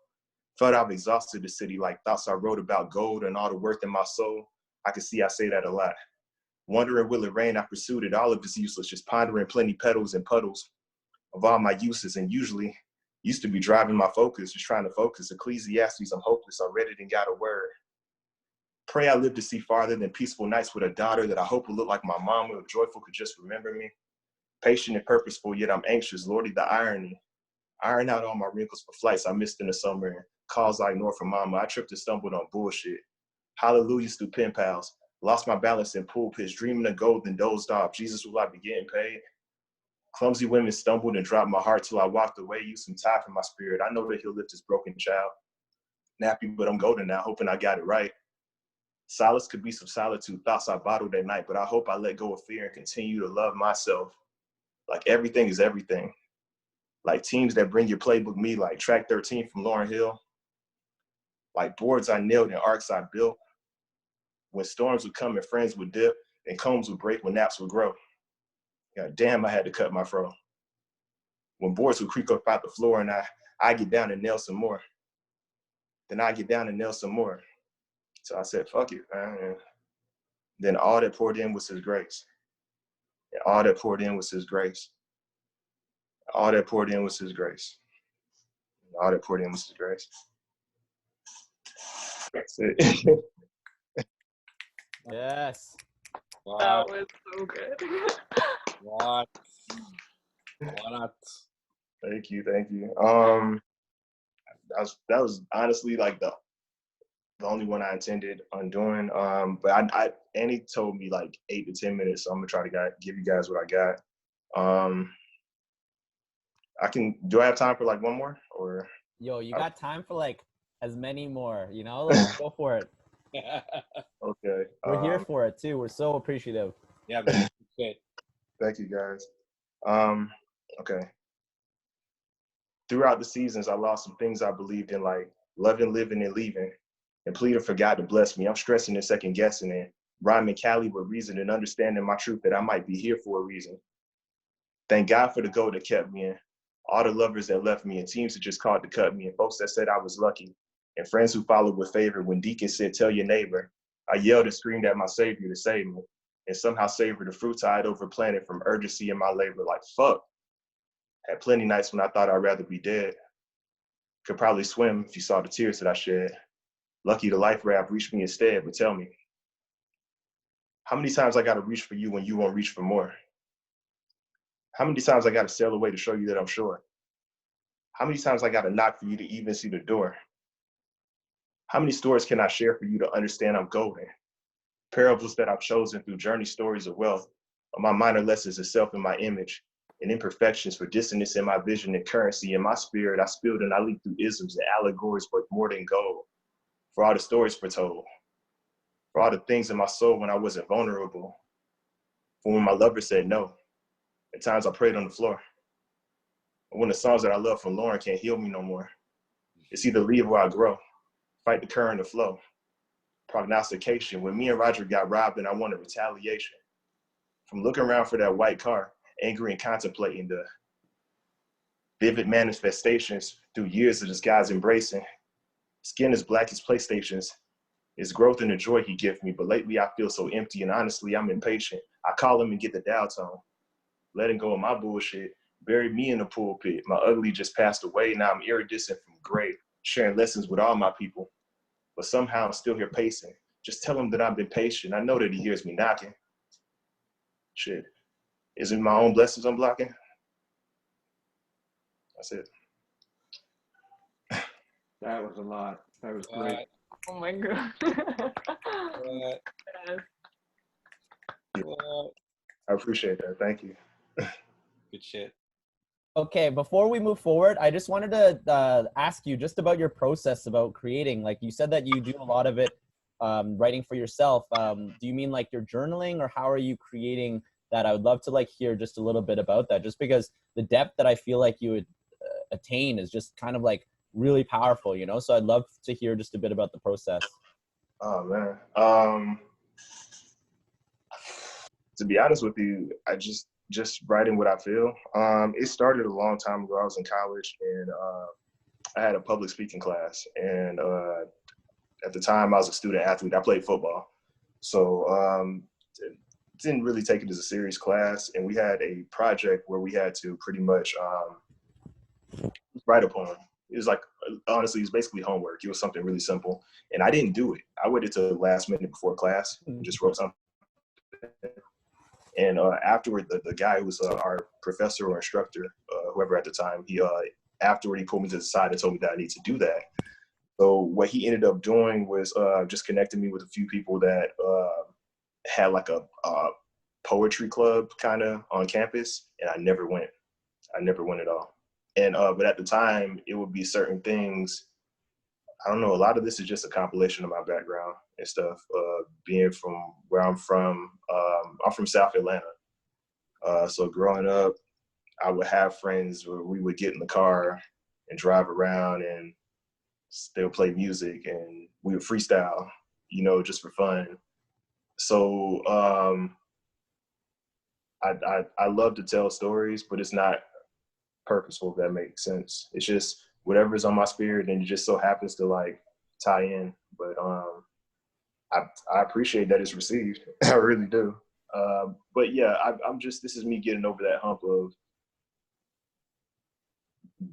Felt I've exhausted the city like thoughts I wrote about gold and all the worth in my soul. I can see I say that a lot. Wondering will it rain, I pursued it, all of it's useless, just pondering plenty petals and puddles of all my uses, and usually used to be driving my focus, just trying to focus. Ecclesiastes, I'm hopeless, I read it and got a word. Pray I live to see farther than peaceful nights with a daughter that I hope will look like my mama if joyful could just remember me. Patient and purposeful, yet I'm anxious, Lordy, the irony. Iron out all my wrinkles for flights I missed in the summer and calls I ignore from mama. I tripped and stumbled on bullshit. Hallelujahs through pen pals. Lost my balance in pulpits, dreaming of gold and dozed off. Jesus, will I be getting paid? Clumsy women stumbled and dropped my heart till I walked away. Used some time for my spirit. I know that he'll lift his broken child. Nappy, but I'm golden now, hoping I got it right. Solace could be some solitude, thoughts I bottled at night, but I hope I let go of fear and continue to love myself. Like everything is everything. Like teams that bring your playbook me, like track 13 from Lauryn Hill. Like boards I nailed and arcs I built. When storms would come and friends would dip and combs would break when naps would grow. God damn, I had to cut my fro. When boards would creak up out the floor and I get down and nail some more. Then I get down and nail some more. So I said, fuck it, man. And then all that poured in was his grace. And all that poured in was his grace. All that poured in was his grace. All that poured in was his grace. That's it. Yes. That was so good. What? Thank you. That was honestly like the only one I intended on doing. But Annie told me like 8 to 10 minutes, so I'm gonna try to give you guys what I got. Do I have time for like one more or? Yo, you got time for like as many more, you know? Let's go for it. Okay. We're here for it too. We're so appreciative. Yeah, man. Thank you guys. Okay. Throughout the seasons, I lost some things I believed in, like loving, living, and leaving, and pleading for God to bless me. I'm stressing and second guessing and rhyming Cali with reason and understanding my truth that I might be here for a reason. Thank God for the gold that kept me in, all the lovers that left me, and teams that just called to cut me, and folks that said I was lucky, and friends who followed with favor when Deacon said, tell your neighbor. I yelled and screamed at my Savior to save me, and somehow savored the fruits I had overplanted from urgency in my labor. Like, fuck. Had plenty nights when I thought I'd rather be dead. Could probably swim if you saw the tears that I shed. Lucky the life raft reached me instead, but tell me, how many times I gotta reach for you when you won't reach for more? How many times I gotta sail away to show you that I'm sure? How many times I gotta knock for you to even see the door? How many stories can I share for you to understand I'm golden? Parables that I've chosen through journey stories of wealth, of my minor lessons of self and my image, and imperfections for dissonance in my vision and currency in my spirit. I spilled and I leaked through isms and allegories worth more than gold. For all the stories foretold, for all the things in my soul when I wasn't vulnerable, for when my lover said no, at times I prayed on the floor. And when the songs that I love from Lauren can't heal me no more, it's either leave or I grow, fight the current of flow. Prognostication, when me and Roger got robbed and I wanted retaliation. From looking around for that white car, angry and contemplating the vivid manifestations through years of this guy's embracing. Skin as black as PlayStations. It's growth and the joy he gives me, but lately I feel so empty and honestly I'm impatient. I call him and get the dial tone. Letting go of my bullshit, buried me in the pulpit. My ugly just passed away, now I'm iridescent from gray, sharing lessons with all my people. But somehow I'm still here pacing. Just tell him that I've been patient. I know that he hears me knocking. Shit. Is it my own blessings I'm blocking? That's it. That was a lot. That was great. Oh my god. I appreciate that. Thank you. Good shit. Okay, before we move forward, I just wanted to ask you just about your process about creating. Like you said that you do a lot of it writing for yourself, do you mean like you're journaling, or how are you creating that? I would love to like hear just a little bit about that, just because the depth that I feel like you would attain is just kind of like really powerful, you know? So I'd love to hear just a bit about the process. Oh man. To be honest with you, I just writing what I feel. It started a long time ago. I was in college, and I had a public speaking class, and at the time I was a student athlete. I played football, so didn't really take it as a serious class. And we had a project where we had to pretty much write a poem. It was like, honestly, it was basically homework. It was something really simple, and I didn't do it. I waited till the last minute before class and just wrote something. And afterward, the guy who was our professor or instructor, whoever at the time, afterward he pulled me to the side and told me that I need to do that. So what he ended up doing was just connecting me with a few people that had like a poetry club kind of on campus, and I never went. I never went at all. And but at the time, it would be certain things. I don't know. A lot of this is just a compilation of my background and stuff. Being from where I'm from South Atlanta. So growing up, I would have friends where we would get in the car and drive around, and they'll play music, and we would freestyle, you know, just for fun. So I love to tell stories, but it's not purposeful, if that makes sense. It's just whatever's on my spirit, and it just so happens to like tie in. But I appreciate that it's received. I really do. But yeah, this is me getting over that hump of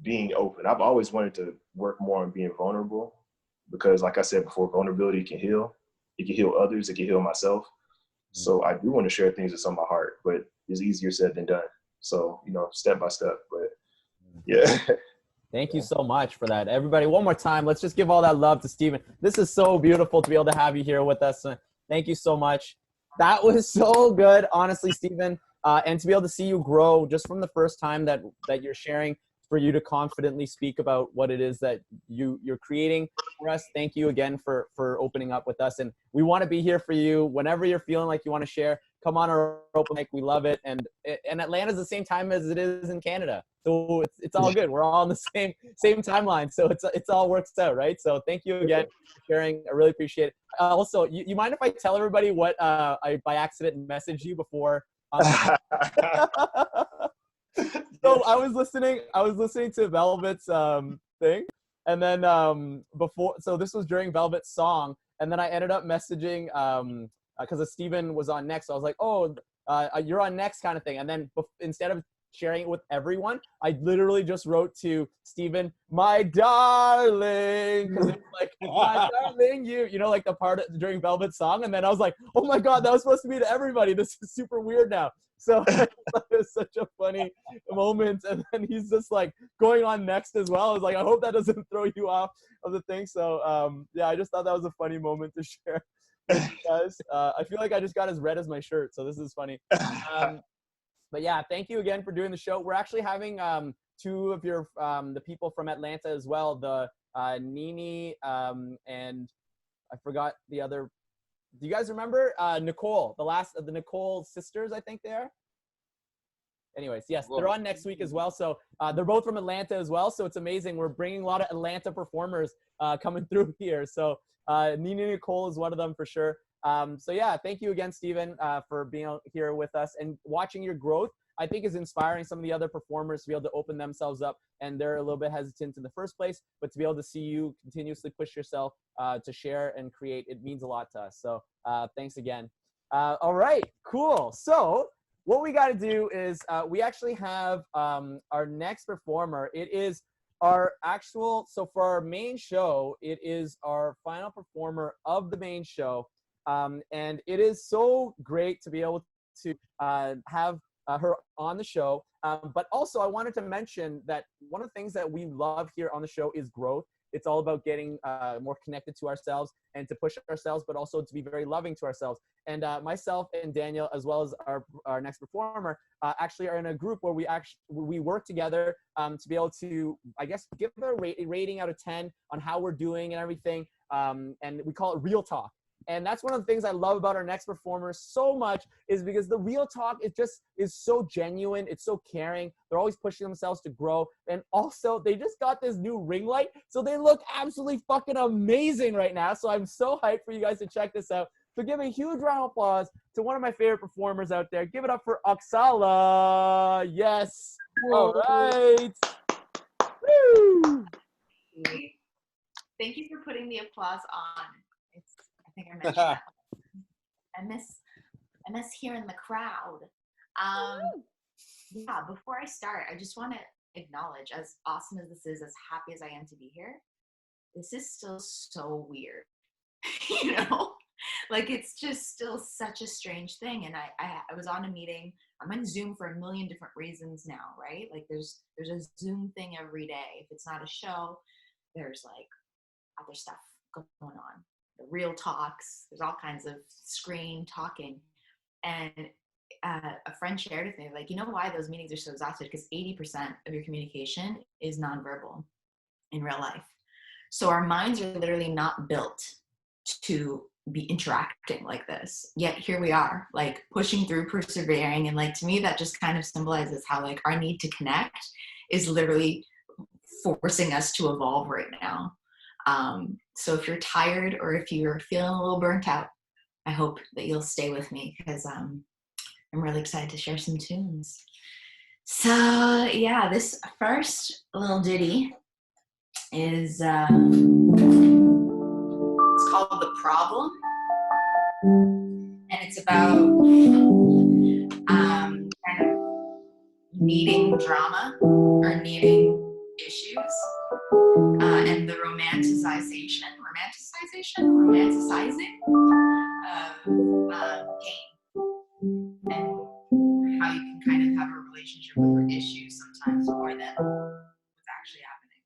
being open. I've always wanted to work more on being vulnerable, because like I said before, vulnerability can heal. It can heal others. It can heal myself. So I do want to share things that's on my heart, but it's easier said than done. So, you know, step by step, but yeah. Thank you so much for that. Everybody, one more time, let's just give all that love to Steven. This is so beautiful to be able to have you here with us. Thank you so much. That was so good, honestly, Steven. And to be able to see you grow just from the first time that you're sharing, for you to confidently speak about what it is that you're creating for us. Thank you again for opening up with us. And we want to be here for you whenever you're feeling like you want to share. Come on our open mic. We love it. And Atlanta's the same time as it is in Canada. So it's all good. We're all on the same timeline. So it's all works out, right? So thank you again for sharing. I really appreciate it. Also, you mind if I tell everybody what I by accident messaged you before? So I was listening to Velvet's thing, and then so this was during Velvet's song, and then I ended up messaging because Steven was on next. So I was like, oh, you're on next kind of thing. And then instead of sharing it with everyone, I literally just wrote to Steven, my darling, because it was like, my darling, you know, like the part during Velvet's song. And then I was like, oh my God, that was supposed to be to everybody. This is super weird now. So it was such a funny moment. And then he's just like going on next as well. I was like, I hope that doesn't throw you off of the thing. So yeah, I just thought that was a funny moment to share with you guys. I feel like I just got as red as my shirt. So this is funny. But yeah, thank you again for doing the show. We're actually having two of your the people from Atlanta as well, the Nini and I forgot the other. Do you guys remember Nicole, the last of the Nicole sisters, I think they are? Anyways, yes, they're on next week as well. So they're both from Atlanta as well. So it's amazing. We're bringing a lot of Atlanta performers coming through here. So Nina Nicole is one of them for sure. So yeah, thank you again, Steven, for being here with us and watching your growth. I think is inspiring some of the other performers to be able to open themselves up, and they're a little bit hesitant in the first place, but to be able to see you continuously push yourself to share and create, it means a lot to us. So thanks again. All right, cool. So what we got to do is we actually have our next performer. It is our actual, so for our main show, it is our final performer of the main show. And it is so great to be able to have her on the show. But also I wanted to mention that one of the things that we love here on the show is growth. It's all about getting more connected to ourselves and to push ourselves, but also to be very loving to ourselves. And myself and Daniel, as well as our next performer, actually are in a group where we work together to be able to, I guess, give a rating out of 10 on how we're doing and everything. And we call it Real Talk. And that's one of the things I love about our next performers so much, is because the real talk is so genuine. It's so caring. They're always pushing themselves to grow. And also, they just got this new ring light, so they look absolutely fucking amazing right now. So I'm so hyped for you guys to check this out. So give a huge round of applause to one of my favorite performers out there. Give it up for Oksala. Yes. All right. Woo. Thank you for putting the applause on. I think I mentioned that. I miss hearing the crowd. Yeah, before I start, I just want to acknowledge, as awesome as this is, as happy as I am to be here, this is still so weird. You know? Like, it's just still such a strange thing. And I was on a meeting. I'm on Zoom for a million different reasons now, right? Like, there's a Zoom thing every day. If it's not a show, there's like other stuff going on. The real talks, there's all kinds of screen talking. And a friend shared with me, like, you know why those meetings are so exhausted? Because 80% of your communication is nonverbal in real life. So our minds are literally not built to be interacting like this. Yet here we are, like, pushing through, persevering. And like, to me, that just kind of symbolizes how like our need to connect is literally forcing us to evolve right now. So if you're tired or if you're feeling a little burnt out, I hope that you'll stay with me, because I'm really excited to share some tunes. So yeah, this first little ditty is it's called The Problem, and it's about kind of needing drama or needing issues, and the romanticizing of pain, and how you can kind of have a relationship with your issues sometimes more than what's actually happening.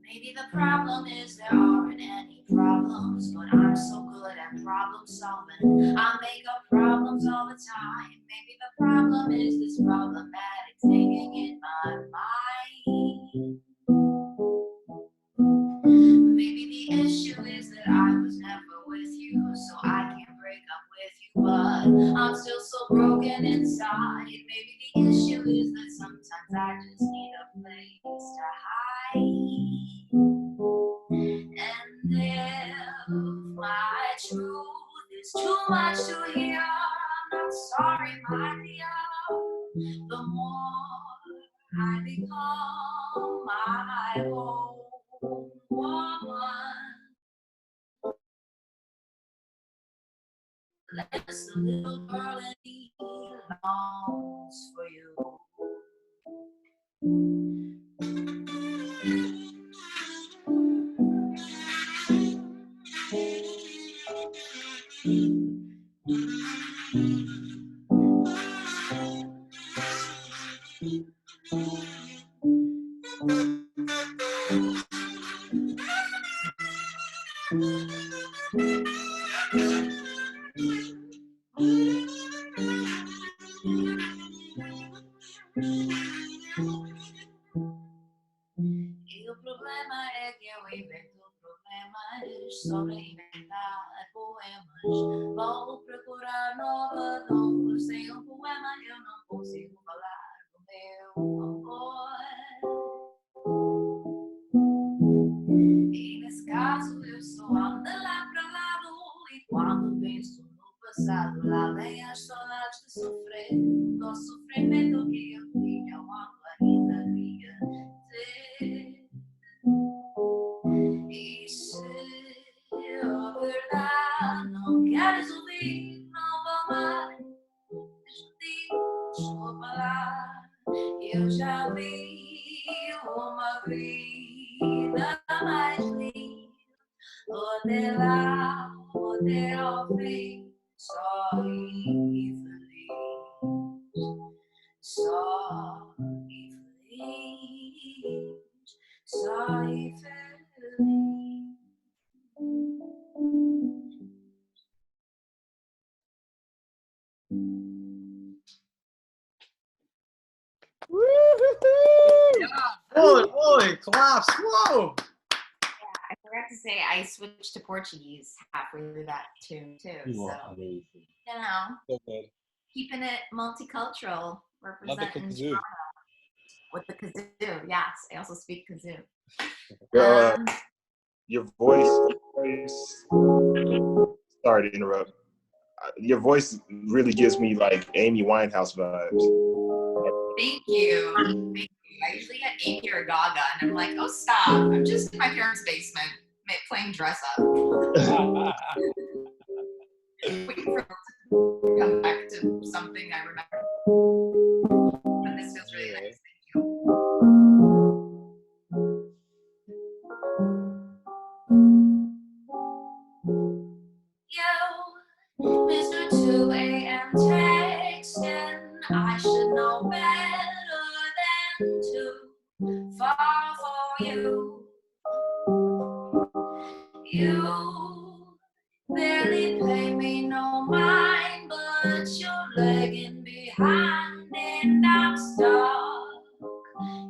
Maybe the problem is there aren't any problems, but I'm so good at problem solving. I make up problems all the time. Maybe the problem is this problematic thinking in my mind. Maybe the issue is that I was never with you, so I can't break up with you, but I'm still so broken inside. Maybe the issue is that sometimes I just need a place to hide. And if my truth is too much to hear, I'm not sorry, my dear. The more I become my own woman, less the little girl in me longs for you. Il problema è che eu invento problemas sobre inventar poemas. Vou procurar nova dor. Sem um poema eu não consigo falar do meu amor. E nesse caso eu só ando lá pra lado. E quando penso no passado, lá vem as saudades de sofrer. Do sofrimento que eu tinha quando ainda queria ter. E se a verdade não queres ouvir, não vou mais desculpa lá. Eu já vi uma vida mais linda. Até lá, até ao fim, só e feliz. Só e feliz. Só e feliz. Boy, claps. Whoa. I forgot to say I switched to Portuguese halfway through that tune too. You So are amazing. you know, So good. keeping it multicultural, Love the representing kazoo. Toronto with the kazoo. Yes, I also speak kazoo. Your voice. Sorry to interrupt. Your voice really gives me like Amy Winehouse vibes. Thank you. Thank you. I usually get Amy or Gaga, and I'm like, oh, stop. I'm just in my parents' basement playing dress up. Waiting for them to come back to something I remember. But this feels really nice. Thank you. Yo, Mr. 2 a.m. texting. I should know better than to fall for you. You barely pay me no mind, but you're lagging behind, and I'm stuck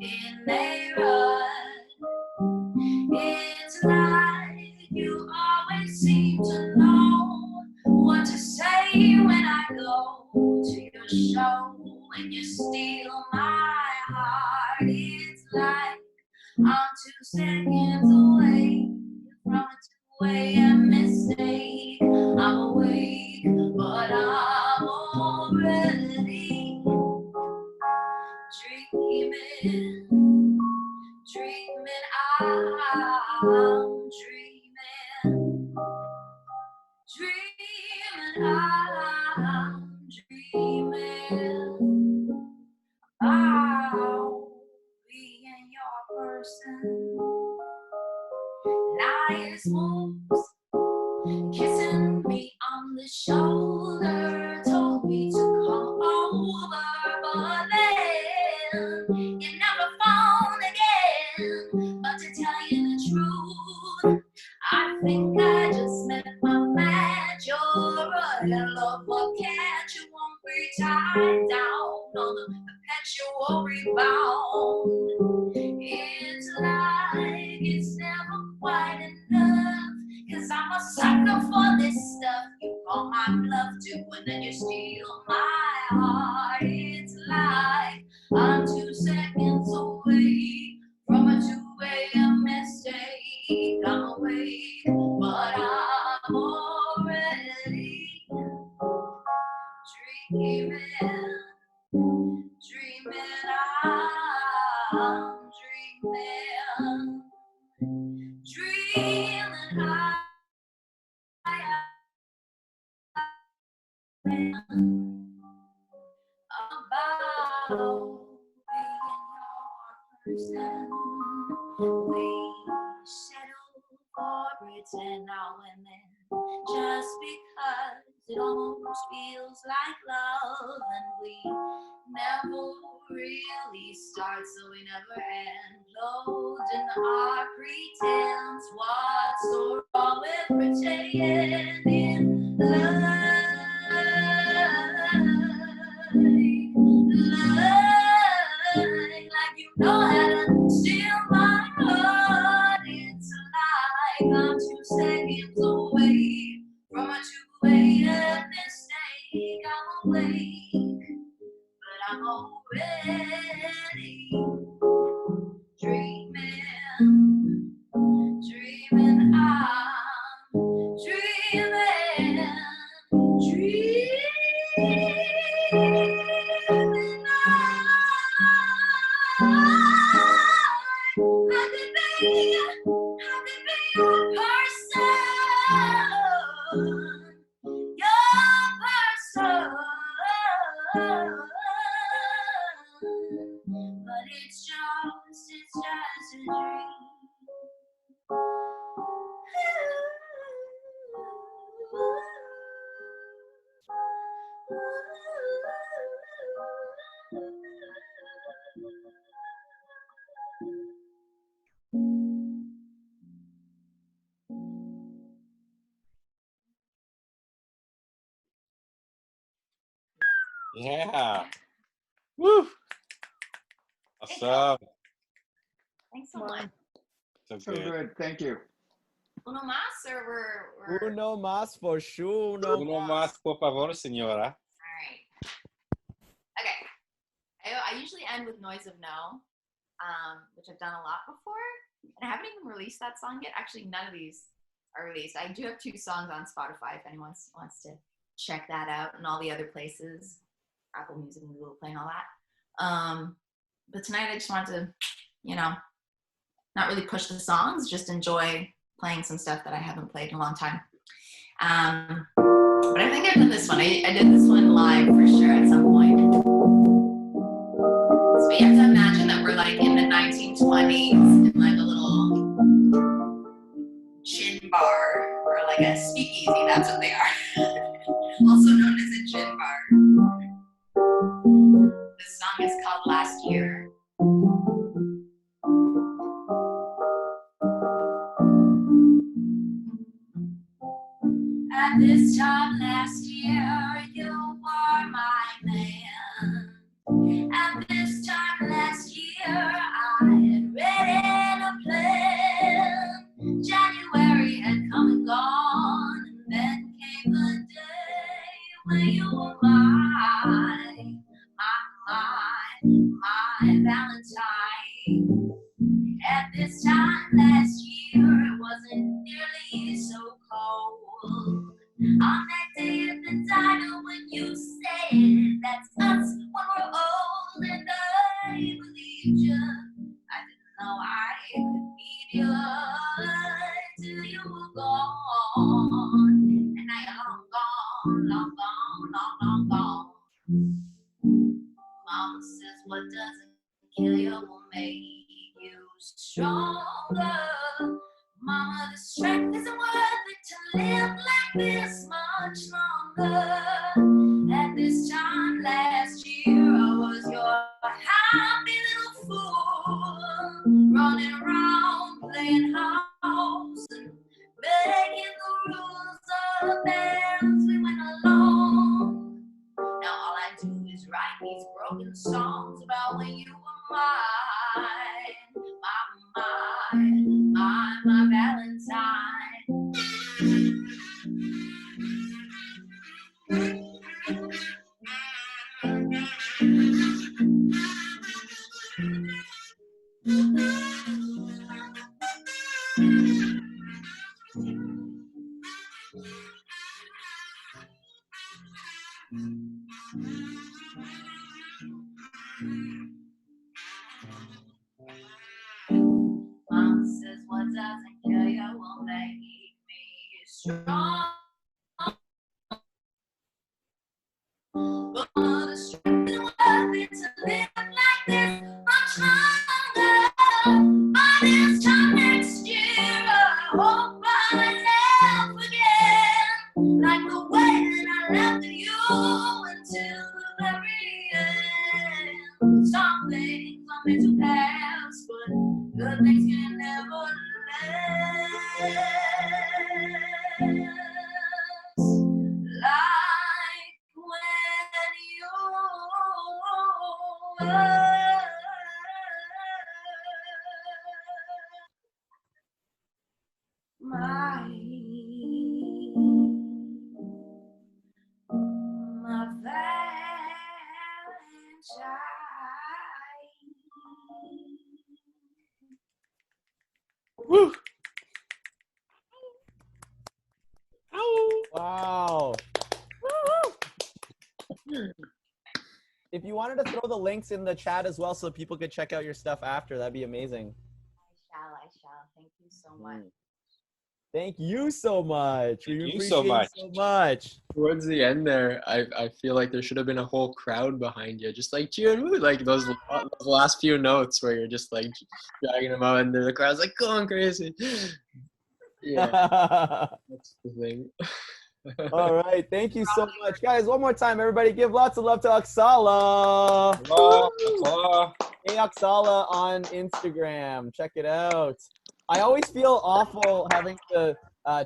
in a rut. It's like you always seem to know what to say when I go to your show, and you steal my heart. It's like I'm 2 seconds away from a 2 a.m. mistake. I'm awake, but I'm already dreaming. I'm dreaming. I'm dreaming about being your person. Nice moves, kissing me on the shoulder, told me to come over, but then you never phoned again. But to tell you the truth, I think I just met my match. You're a hell of a catch. You won't be tied down on the perpetual rebound. It's like it's never quite enough, 'cause I'm a sucker for this stuff. You call my bluff too, and then you steal my heart. It's like I'm 2 seconds away from a 2 a.m. mistake. I'm awake, but I'm already dreaming. I'm dreaming. About being your person. We settle for pretend now and then, just because it almost feels like love, and we never really start, so we never end. Loads in our pretense. What's so wrong with pretending love? Like you know how to steal my heart. It's like I'm 2 seconds away from a 2 a.m. mistake. I'm awake, but I'm already dreaming. I'm dreaming. I could be your person, but it's just a dream. Yeah. Woo. Awesome. Thanks so much. So good. Thank you. Uno más, or we're... Uno más for sure. Uno más, por favor, señora. All right. Okay. I usually end with Noise of No, which I've done a lot before. And I haven't even released that song yet. Actually, none of these are released. I do have 2 songs on Spotify if anyone wants to check that out, and all the other places, Apple Music and Google Play and all that. But tonight I just wanted to, not really push the songs, just enjoy playing some stuff that I haven't played in a long time. But I think I've done this one. I did this one live for sure at some point. So you have to imagine that we're like in the 1920s in like a little gin bar or like a speakeasy. That's what they are. Also known as a gin bar. This song is called Last Year. At this time last year, you were my man. At this time last year, I had written a plan. January had come and gone, and then came the day when you were my Valentine. At this time last year, it wasn't nearly so cold. On that day at the diner when you said that's us when we're old, and I believed you. I didn't know I could meet you till you were gone. And now you're long gone, long gone, long, long gone. Mama says what doesn't kill you will make you stronger. Mama, the strength isn't worth it to live like this much longer. At this time last year, I was your happy little fool, running around playing house and breaking the rules of the dance we went along. Now all I do is write these broken songs about when you were mine, my Valentine. Mama says what doesn't kill you will make me strong. But the strength is worth it to live like this much longer. By this time next year, I hope I never forget, like the way that I left you until the very end. Some things are meant to pass, but good things can never last. Like when you were my Valentine. Woo! Wow. If you wanted to throw the links in the chat as well so people could check out your stuff after, that'd be amazing. I shall. Thank you so much. Thank you so much. We Thank you appreciate so much. you so much. Towards the end there, I feel like there should have been a whole crowd behind you, just like cheering, woo, like those last few notes where you're just like dragging them out, and the crowd's like going crazy. Yeah, that's the thing. All right. Thank you so much. Guys, one more time, everybody. Give lots of love to Oksala. Hello. Hey, Oksala on Instagram. Check it out. I always feel awful having to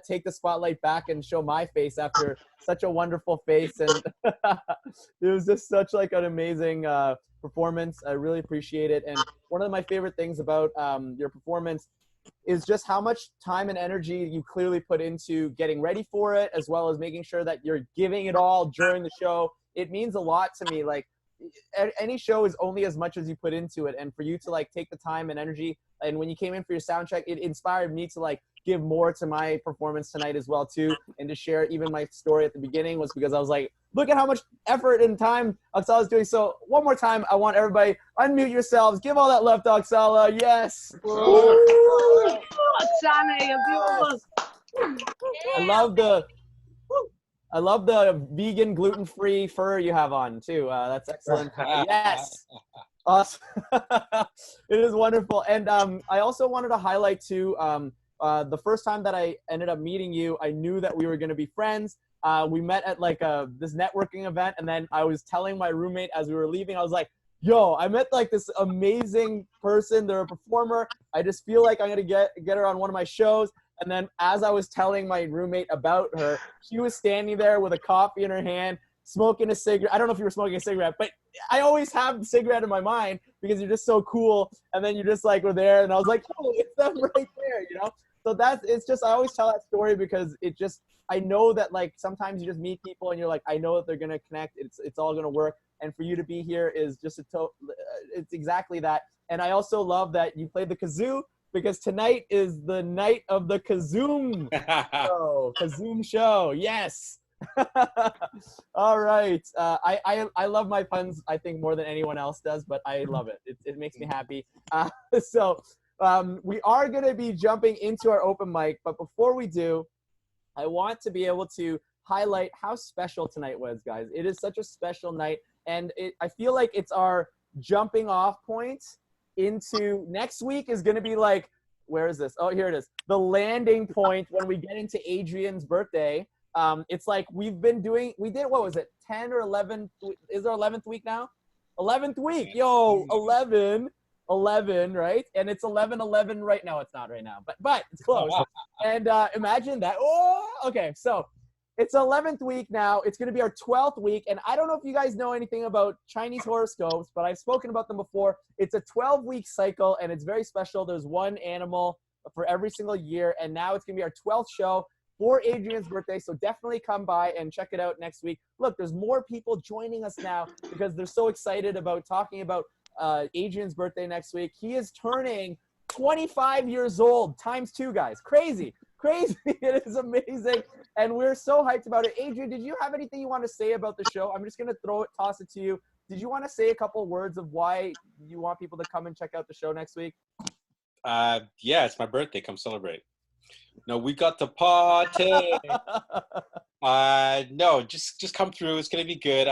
take the spotlight back and show my face after such a wonderful face. And it was just such like an amazing performance. I really appreciate it. And one of my favorite things about your performance is just how much time and energy you clearly put into getting ready for it, as well as making sure that you're giving it all during the show. It means a lot to me. Like, any show is only as much as you put into it, and for you to like take the time and energy, and when you came in for your sound check, it inspired me to like give more to my performance tonight as well too, and to share even my story at the beginning was because I was like, look at how much effort and time Oksala is doing. So one more time, I want everybody unmute yourselves, give all that love to Oksala. Yes. Oksana, you're beautiful. I love the vegan, gluten-free fur you have on too. That's excellent. Yes. Awesome. It is wonderful. And I also wanted to highlight too, the first time that I ended up meeting you, I knew that we were going to be friends. We met at like this networking event, and then I was telling my roommate as we were leaving, I was like, yo, I met like this amazing person. They're a performer. I just feel like I'm going to get her on one of my shows. And then as I was telling my roommate about her, she was standing there with a coffee in her hand, smoking a cigarette. I don't know if you were smoking a cigarette, but I always have the cigarette in my mind because you're just so cool. And then you just like were there, and I was like, oh, it's them right there, you know? So it's just, I always tell that story because it just, I know that like sometimes you just meet people and you're like, I know that they're going to connect. It's all going to work. And for you to be here is just it's exactly that. And I also love that you played the kazoo, because tonight is the night of the Kazoom show. Kazoom show, yes. All right. I love my puns, I think, more than anyone else does, but I love it. It makes me happy. So we are going to be jumping into our open mic, but before we do, I want to be able to highlight how special tonight was, guys. It is such a special night, and I feel like it's our jumping off point into next week is going to be like, where is this? Oh, here it is. The landing point when we get into Adrian's birthday. It's like we did, what was it? 10 or 11, is our 11th week now? 11th week, yo, 11, right? And it's 11/11 right now. It's not right now, but it's close. And imagine that. Oh, okay. So it's 11th week now. It's going to be our 12th week. And I don't know if you guys know anything about Chinese horoscopes, but I've spoken about them before. It's a 12-week cycle, and it's very special. There's one animal for every single year. And now it's going to be our 12th show for Adrian's birthday. So definitely come by and check it out next week. Look, there's more people joining us now because they're so excited about talking about Adrian's birthday next week. He is turning 25 years old times 2, guys. Crazy. It is amazing. And we're so hyped about it. Adrian, did you have anything you want to say about the show? I'm just going to toss it to you. Did you want to say a couple words of why you want people to come and check out the show next week? Yeah, it's my birthday. Come celebrate. No, we got the party. No, just come through. It's going to be good.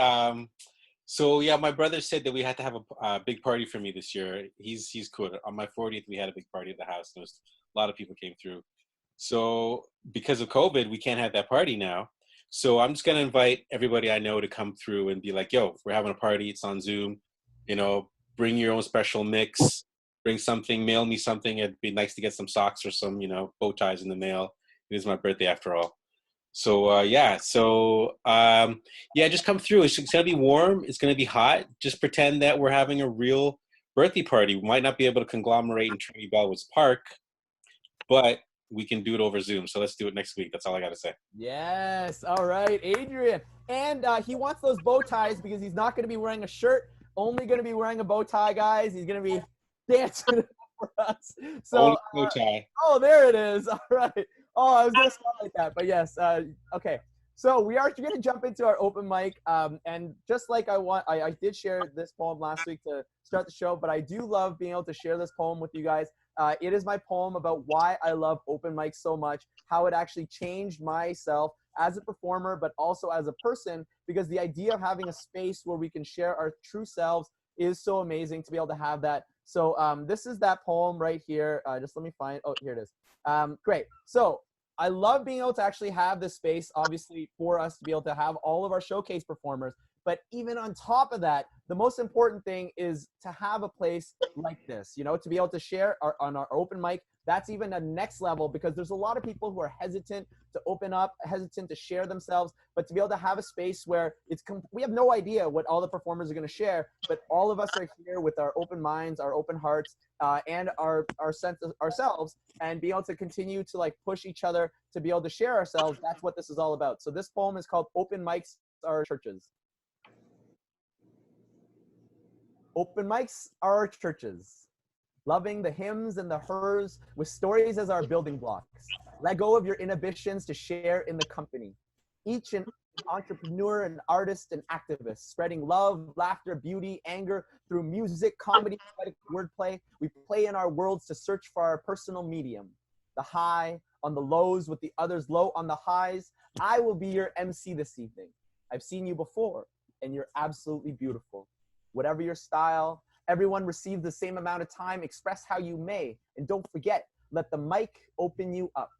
So yeah, my brother said that we had to have a big party for me this year. He's cool. On my 40th, we had a big party at the house. There was a lot of people came through. So because of COVID, we can't have that party now. So I'm just going to invite everybody I know to come through and be like, yo, we're having a party. It's on Zoom. You know, bring your own special mix. Bring something, mail me something. It'd be nice to get some socks or some, bow ties in the mail. It is my birthday after all. So, just come through. It's going to be warm. It's going to be hot. Just pretend that we're having a real birthday party. We might not be able to conglomerate in Trinity Bellwoods Park, but we can do it over Zoom. So let's do it next week. That's all I got to say. Yes. All right, Adrian. And he wants those bow ties because he's not going to be wearing a shirt. Only going to be wearing a bow tie, guys. He's going to be dancing for us. So, bow tie. Oh, there it is. All right. Oh, I was going to start like that, but yes. Okay. So we are going to jump into our open mic. And just like I did share this poem last week to start the show, but I do love being able to share this poem with you guys. It is my poem about why I love open mics so much, how it actually changed myself as a performer, but also as a person, because the idea of having a space where we can share our true selves is so amazing to be able to have that. So this is that poem right here. Just let me find, oh, here it is. Great. So I love being able to actually have this space, obviously, for us to be able to have all of our showcase performers. But even on top of that, the most important thing is to have a place like this, to be able to share on our open mic that's even a next level, because there's a lot of people who are hesitant to open up, hesitant to share themselves, but to be able to have a space where we have no idea what all the performers are going to share, but all of us are here with our open minds, our open hearts, and our sense of ourselves, and be able to continue to like push each other to be able to share ourselves. That's what this is all about. So this poem is called Open Mics Are Churches. Open mics are our churches, loving the hims and the hers with stories as our building blocks. Let go of your inhibitions to share in the company. Each an entrepreneur, an artist, an activist, spreading love, laughter, beauty, anger through music, comedy, poetic wordplay. We play in our worlds to search for our personal medium. The high on the lows with the others low on the highs. I will be your MC this evening. I've seen you before, and you're absolutely beautiful. Whatever your style, everyone receive the same amount of time. Express how you may. And don't forget, let the mic open you up.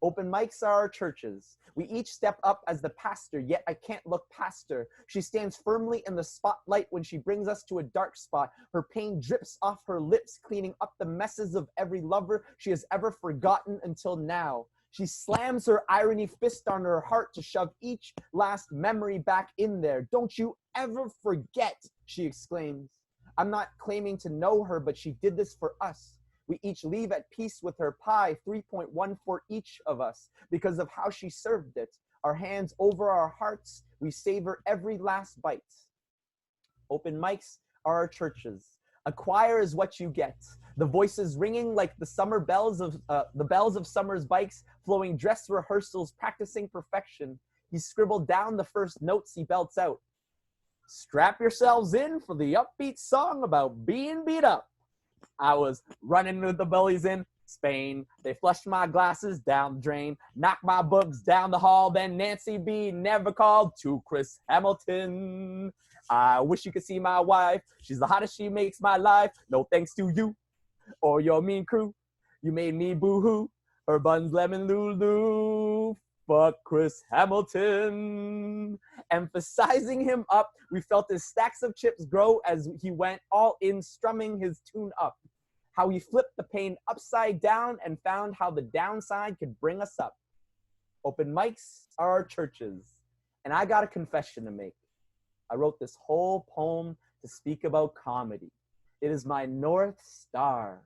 Open mics are our churches. We each step up as the pastor, yet I can't look past her. She stands firmly in the spotlight when she brings us to a dark spot. Her pain drips off her lips, cleaning up the messes of every lover she has ever forgotten until now. She slams her irony fist on her heart to shove each last memory back in there. Don't you ever forget, she exclaims. I'm not claiming to know her, but she did this for us. We each leave at peace with her pie, 3.1 for each of us, because of how she served it. Our hands over our hearts, we savor every last bite. Open mics are our churches. A choir is what you get. The voices ringing like the summer bells of the bells of summer's bikes, flowing dress rehearsals, practicing perfection. He scribbled down the first notes he belts out. Strap yourselves in for the upbeat song about being beat up. I was running with the bullies in Spain. They flushed my glasses down the drain, knocked my books down the hall. Then Nancy B never called to Chris Hamilton. I wish you could see my wife. She's the hottest, she makes my life. No thanks to you or your mean crew. You made me boo-hoo. Her buns lemon Lulu. Fuck Chris Hamilton. Emphasizing him up, we felt his stacks of chips grow as he went all in, strumming his tune up. How he flipped the pain upside down and found how the downside could bring us up. Open mics are our churches. And I got a confession to make. I wrote this whole poem to speak about comedy. It is my North Star,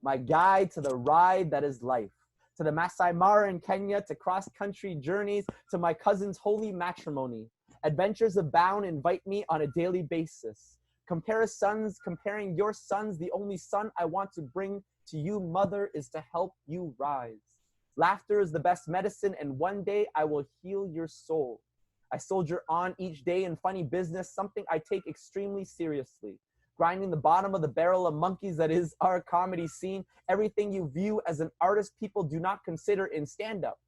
my guide to the ride that is life. To the Masai Mara in Kenya, to cross-country journeys, to my cousin's holy matrimony. Adventures abound invite me on a daily basis. Comparing your sons, the only son I want to bring to you, mother, is to help you rise. Laughter is the best medicine, and one day I will heal your soul. I soldier on each day in funny business, something I take extremely seriously. Grinding the bottom of the barrel of monkeys that is our comedy scene. Everything you view as an artist, people do not consider in stand-up.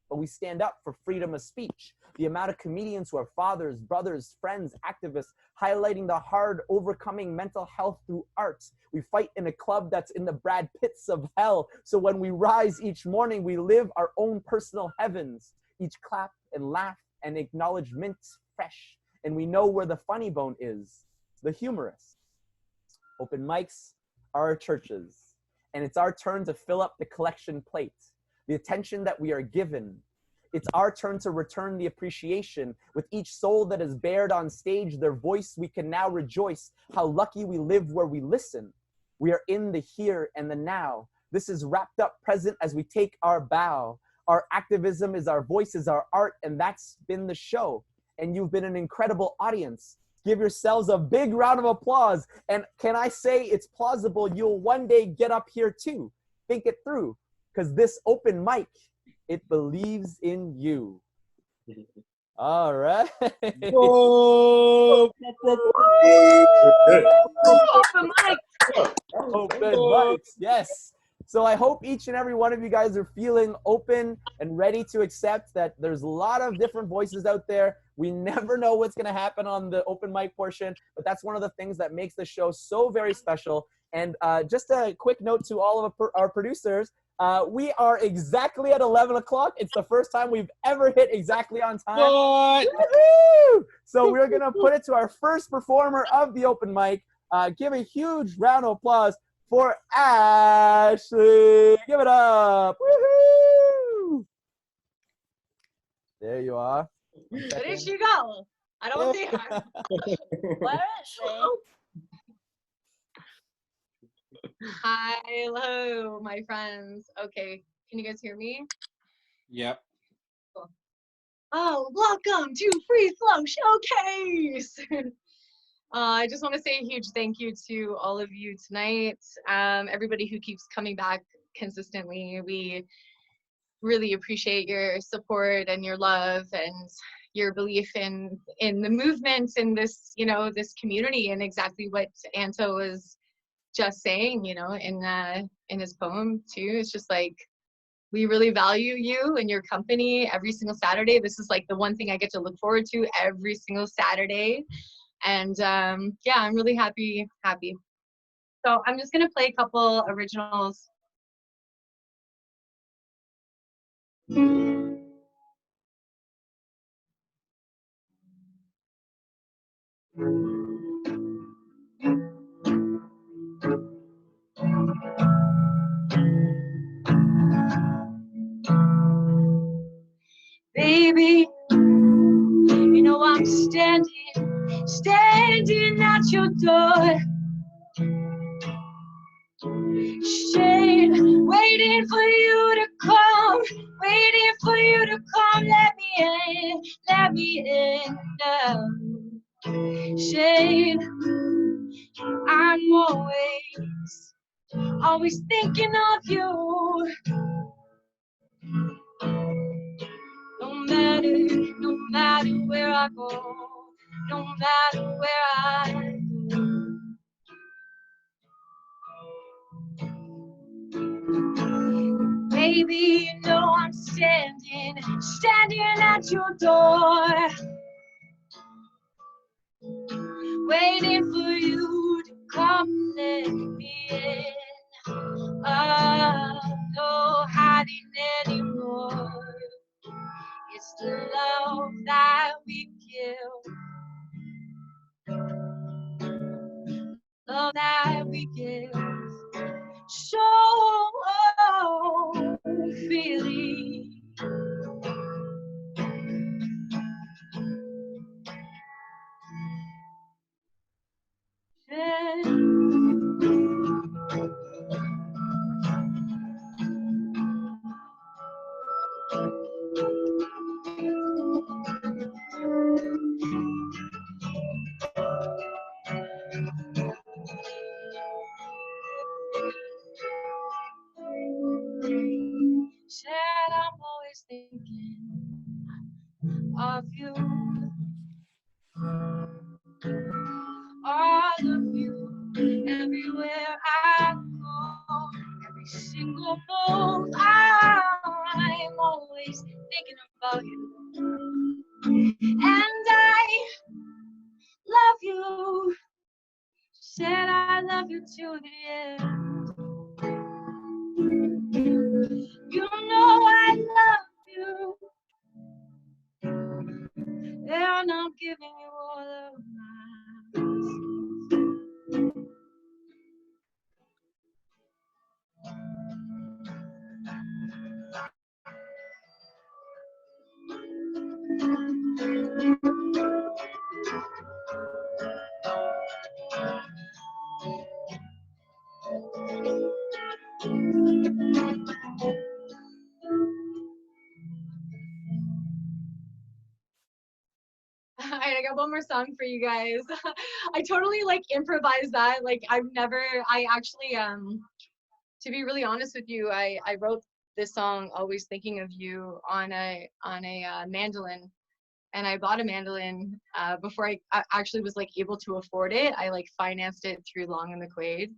But we stand up for freedom of speech. The amount of comedians who are fathers, brothers, friends, activists, highlighting the hard overcoming mental health through arts. We fight in a club that's in the Brad Pitts of hell. So when we rise each morning, we live our own personal heavens. Each clap and laugh and acknowledgement fresh. And we know where the funny bone is, the humorous. Open mics are our churches. And it's our turn to fill up the collection plate. The attention that we are given. It's our turn to return the appreciation. With each soul that is bared on stage, their voice, we can now rejoice. How lucky we live where we listen. We are in the here and the now. This is wrapped up present as we take our bow. Our activism is our voice, is our art, and that's been the show. And you've been an incredible audience. Give yourselves a big round of applause. And can I say it's plausible you'll one day get up here too. Think it through. Because this open mic, it believes in you. All right. Whoa. Open mic. Open mics, yes. So I hope each and every one of you guys are feeling open and ready to accept that there's a lot of different voices out there. We never know what's going to happen on the open mic portion, but that's one of the things that makes the show so very special. And just a quick note to all of our producers. We are exactly at 11 o'clock. It's the first time we've ever hit exactly on time. What? Woo-hoo! So we're going to put it to our first performer of the open mic. Give a huge round of applause for Ashley. Give it up. Woohoo! There you are. Where did she go? I don't see her. Where is she? Hi, hello, my friends. Okay, can you guys hear me? Yep. Cool. Oh, welcome to FreeFlow Showcase. I just want to say a huge thank you to all of you tonight. Everybody who keeps coming back consistently. We really appreciate your support and your love and your belief in the movement in this, you know, this community, and exactly what Anto was just saying, you know, in his poem too. It's just like, we really value you and your company every single Saturday. This is like the one thing I get to look forward to every single Saturday. And yeah, I'm really happy. So I'm just gonna play a couple originals. Baby, you know I'm standing at your door. Shade, waiting for you to come, waiting for you to come. Let me in now. Shade, I'm always thinking of you. No matter where I go, no matter where I go. Baby, you know I'm standing at your door, waiting for you to come let me in. No hiding anymore. It's the love that we give, so freely. Said I'm always thinking of you, all of you, everywhere I go, every single move. I'm always thinking about you, and I love you. Said I love you to the end. You know I love you, and I'm giving you all of Alright, I got one more song for you guys. I totally like improvised that. Like I actually to be really honest with you, I wrote this song always thinking of you on a mandolin, and I bought a mandolin before I actually was like able to afford it. I like financed it through Long and McQuaid,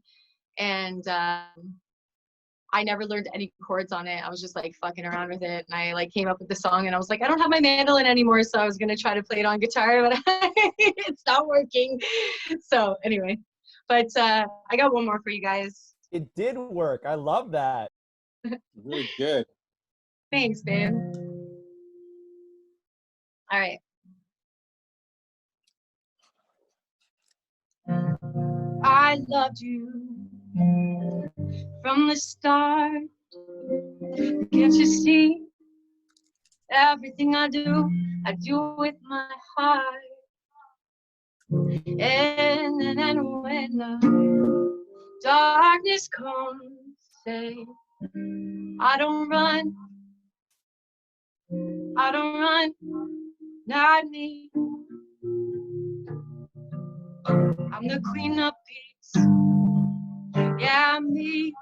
and I never learned any chords on it. I was just like fucking around with it, and I like came up with the song, and I was like, I don't have my mandolin anymore, so I was gonna try to play it on guitar, but it's not working. So anyway, but I got one more for you guys. It did work. I love that. Really good. Thanks, babe. All right. I loved you from the start. Can't you see? Everything I do with my heart. And then when the darkness comes, say, I don't run, not me. I'm the cleanup piece, yeah, me.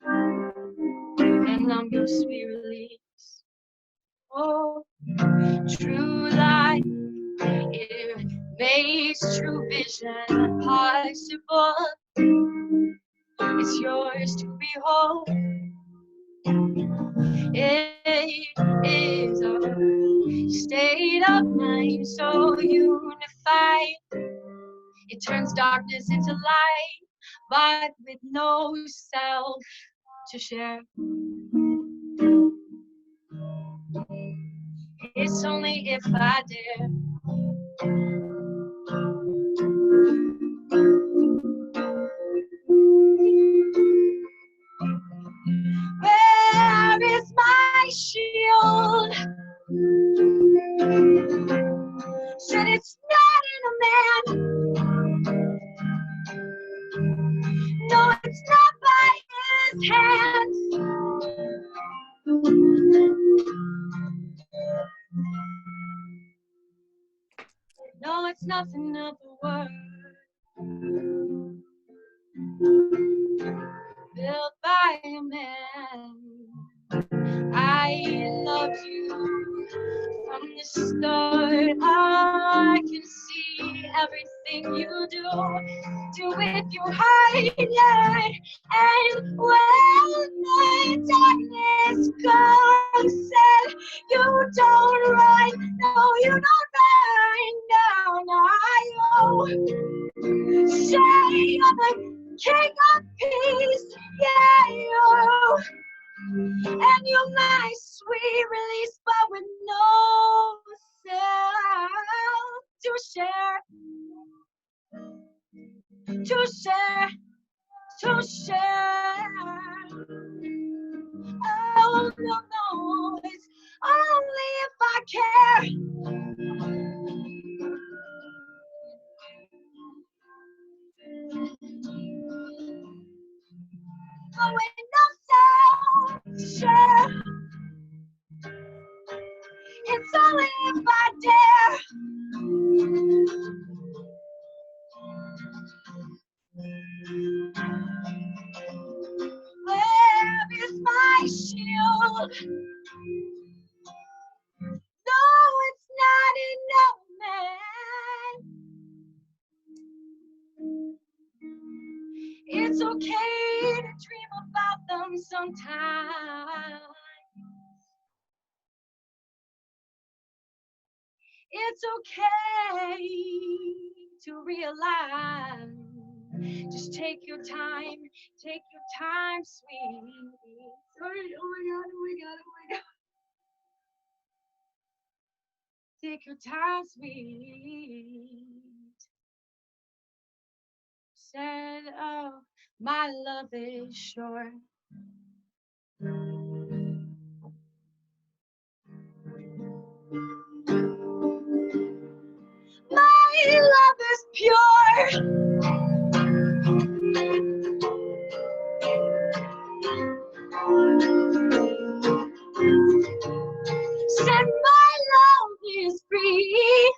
And I'm your sweet release. Oh, true light, it makes true vision possible. It's yours to behold. It is a state of mind so unified. It turns darkness into light, but with no self to share. It's only if I dare. Where is my shield? Said it's not in a man. No, it's not by his hands. No, it's nothing of the world built by a man. I loved you from the start. I can see everything you do with your heart, yeah. And when the darkness comes, said you don't run, no, you don't run down. Say you're the king of peace, yeah, you. And you're my sweet release, but with no self to share, to share, to share. Oh, no, no, it's only if I care. But with no self to share. It's only if I dare. Where is my shield? No, it's not in no man. It's okay to dream about them sometimes. It's okay to realize. Just take your time, sweet. Sorry, oh my god, oh my god, oh my god. Take your time, sweet. Said, oh, my love is short. My love is pure. Said my love is free.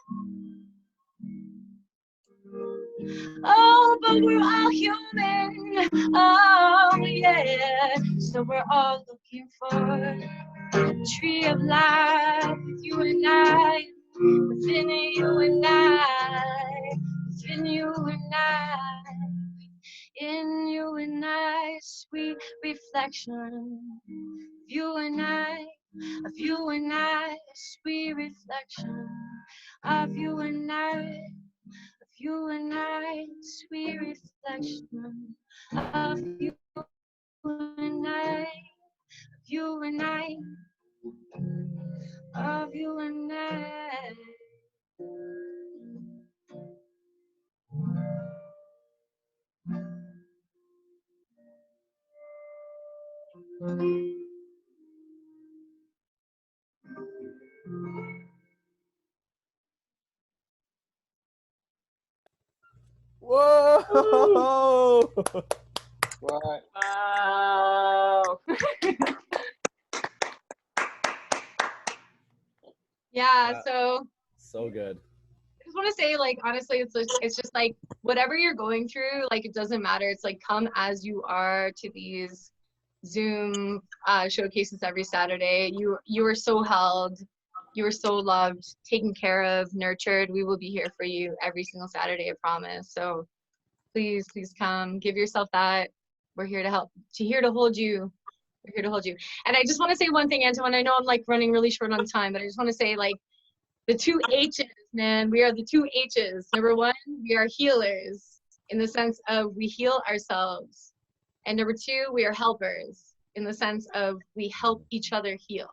Oh, but we're all human. Oh, yeah. So we're all looking for a tree of life with you and I. Within you and I. Within you and I. In you and I. Sweet reflection. You and I. Of you and I. Sweet reflection. Of you and I. You and I, sweet reflection of you and I, you and I, of you and I. Whoa! What? Wow. Yeah, so So good. I just want to say, like, honestly, it's just like whatever you're going through, like, it doesn't matter. It's like come as you are to these Zoom showcases every Saturday. You are so held, you are so loved, taken care of, nurtured. We will be here for you every single Saturday, I promise. So please, please come. Give yourself that. We're here to help. Here to hold you. We're here to hold you. And I just want to say one thing, Antoine. I know I'm like running really short on time, but I just want to say, like, the 2 H's, man. We are the 2 H's. Number one, we are healers in the sense of we heal ourselves. And number two, we are helpers in the sense of we help each other heal.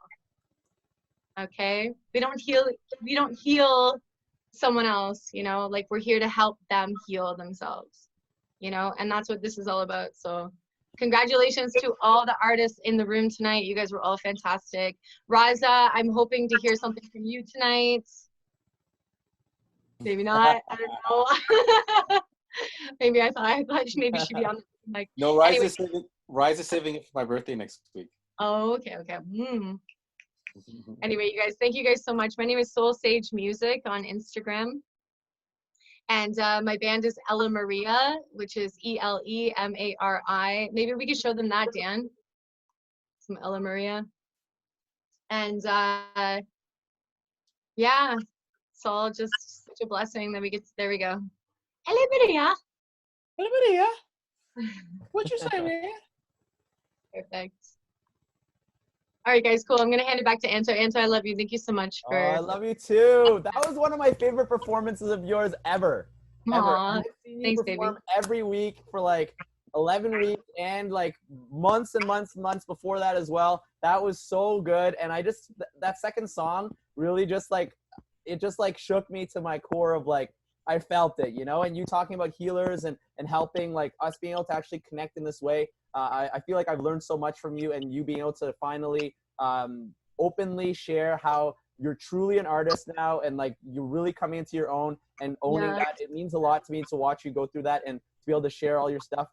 Okay? We don't heal someone else, you know, like we're here to help them heal themselves, you know, and that's what this is all about. So congratulations to all the artists in the room tonight. You guys were all fantastic. Raza, I'm hoping to hear something from you tonight. Maybe not. I don't know. Maybe I thought maybe she'd be on the mic. No, Rise Anyway. is saving it for my birthday next week. Oh, okay. Anyway, you guys, thank you guys so much. My name is Soul Sage Music on Instagram. And my band is Ella Maria, which is ELEMARI. Maybe we could show them that, Dan. Some Ella Maria. And yeah, it's all just such a blessing that we get to, there we go. Ella Maria. Ella Maria. What you say, man? Perfect. All right, guys, cool. I'm gonna hand it back to Anto. Anto, I love you. Thank you so much for. I love you too. That was one of my favorite performances of yours ever. Aw, I've seen you thanks, perform baby. every week for like 11 weeks and like months and months and months before that as well. That was so good. And I just, that second song really just like, it just like shook me to my core of like, I felt it, you know, and you talking about healers and helping like us being able to actually connect in this way. I feel like I've learned so much from you and you being able to finally openly share how you're truly an artist now and like you're really coming into your own and owning that. It means a lot to me to watch you go through that and to be able to share all your stuff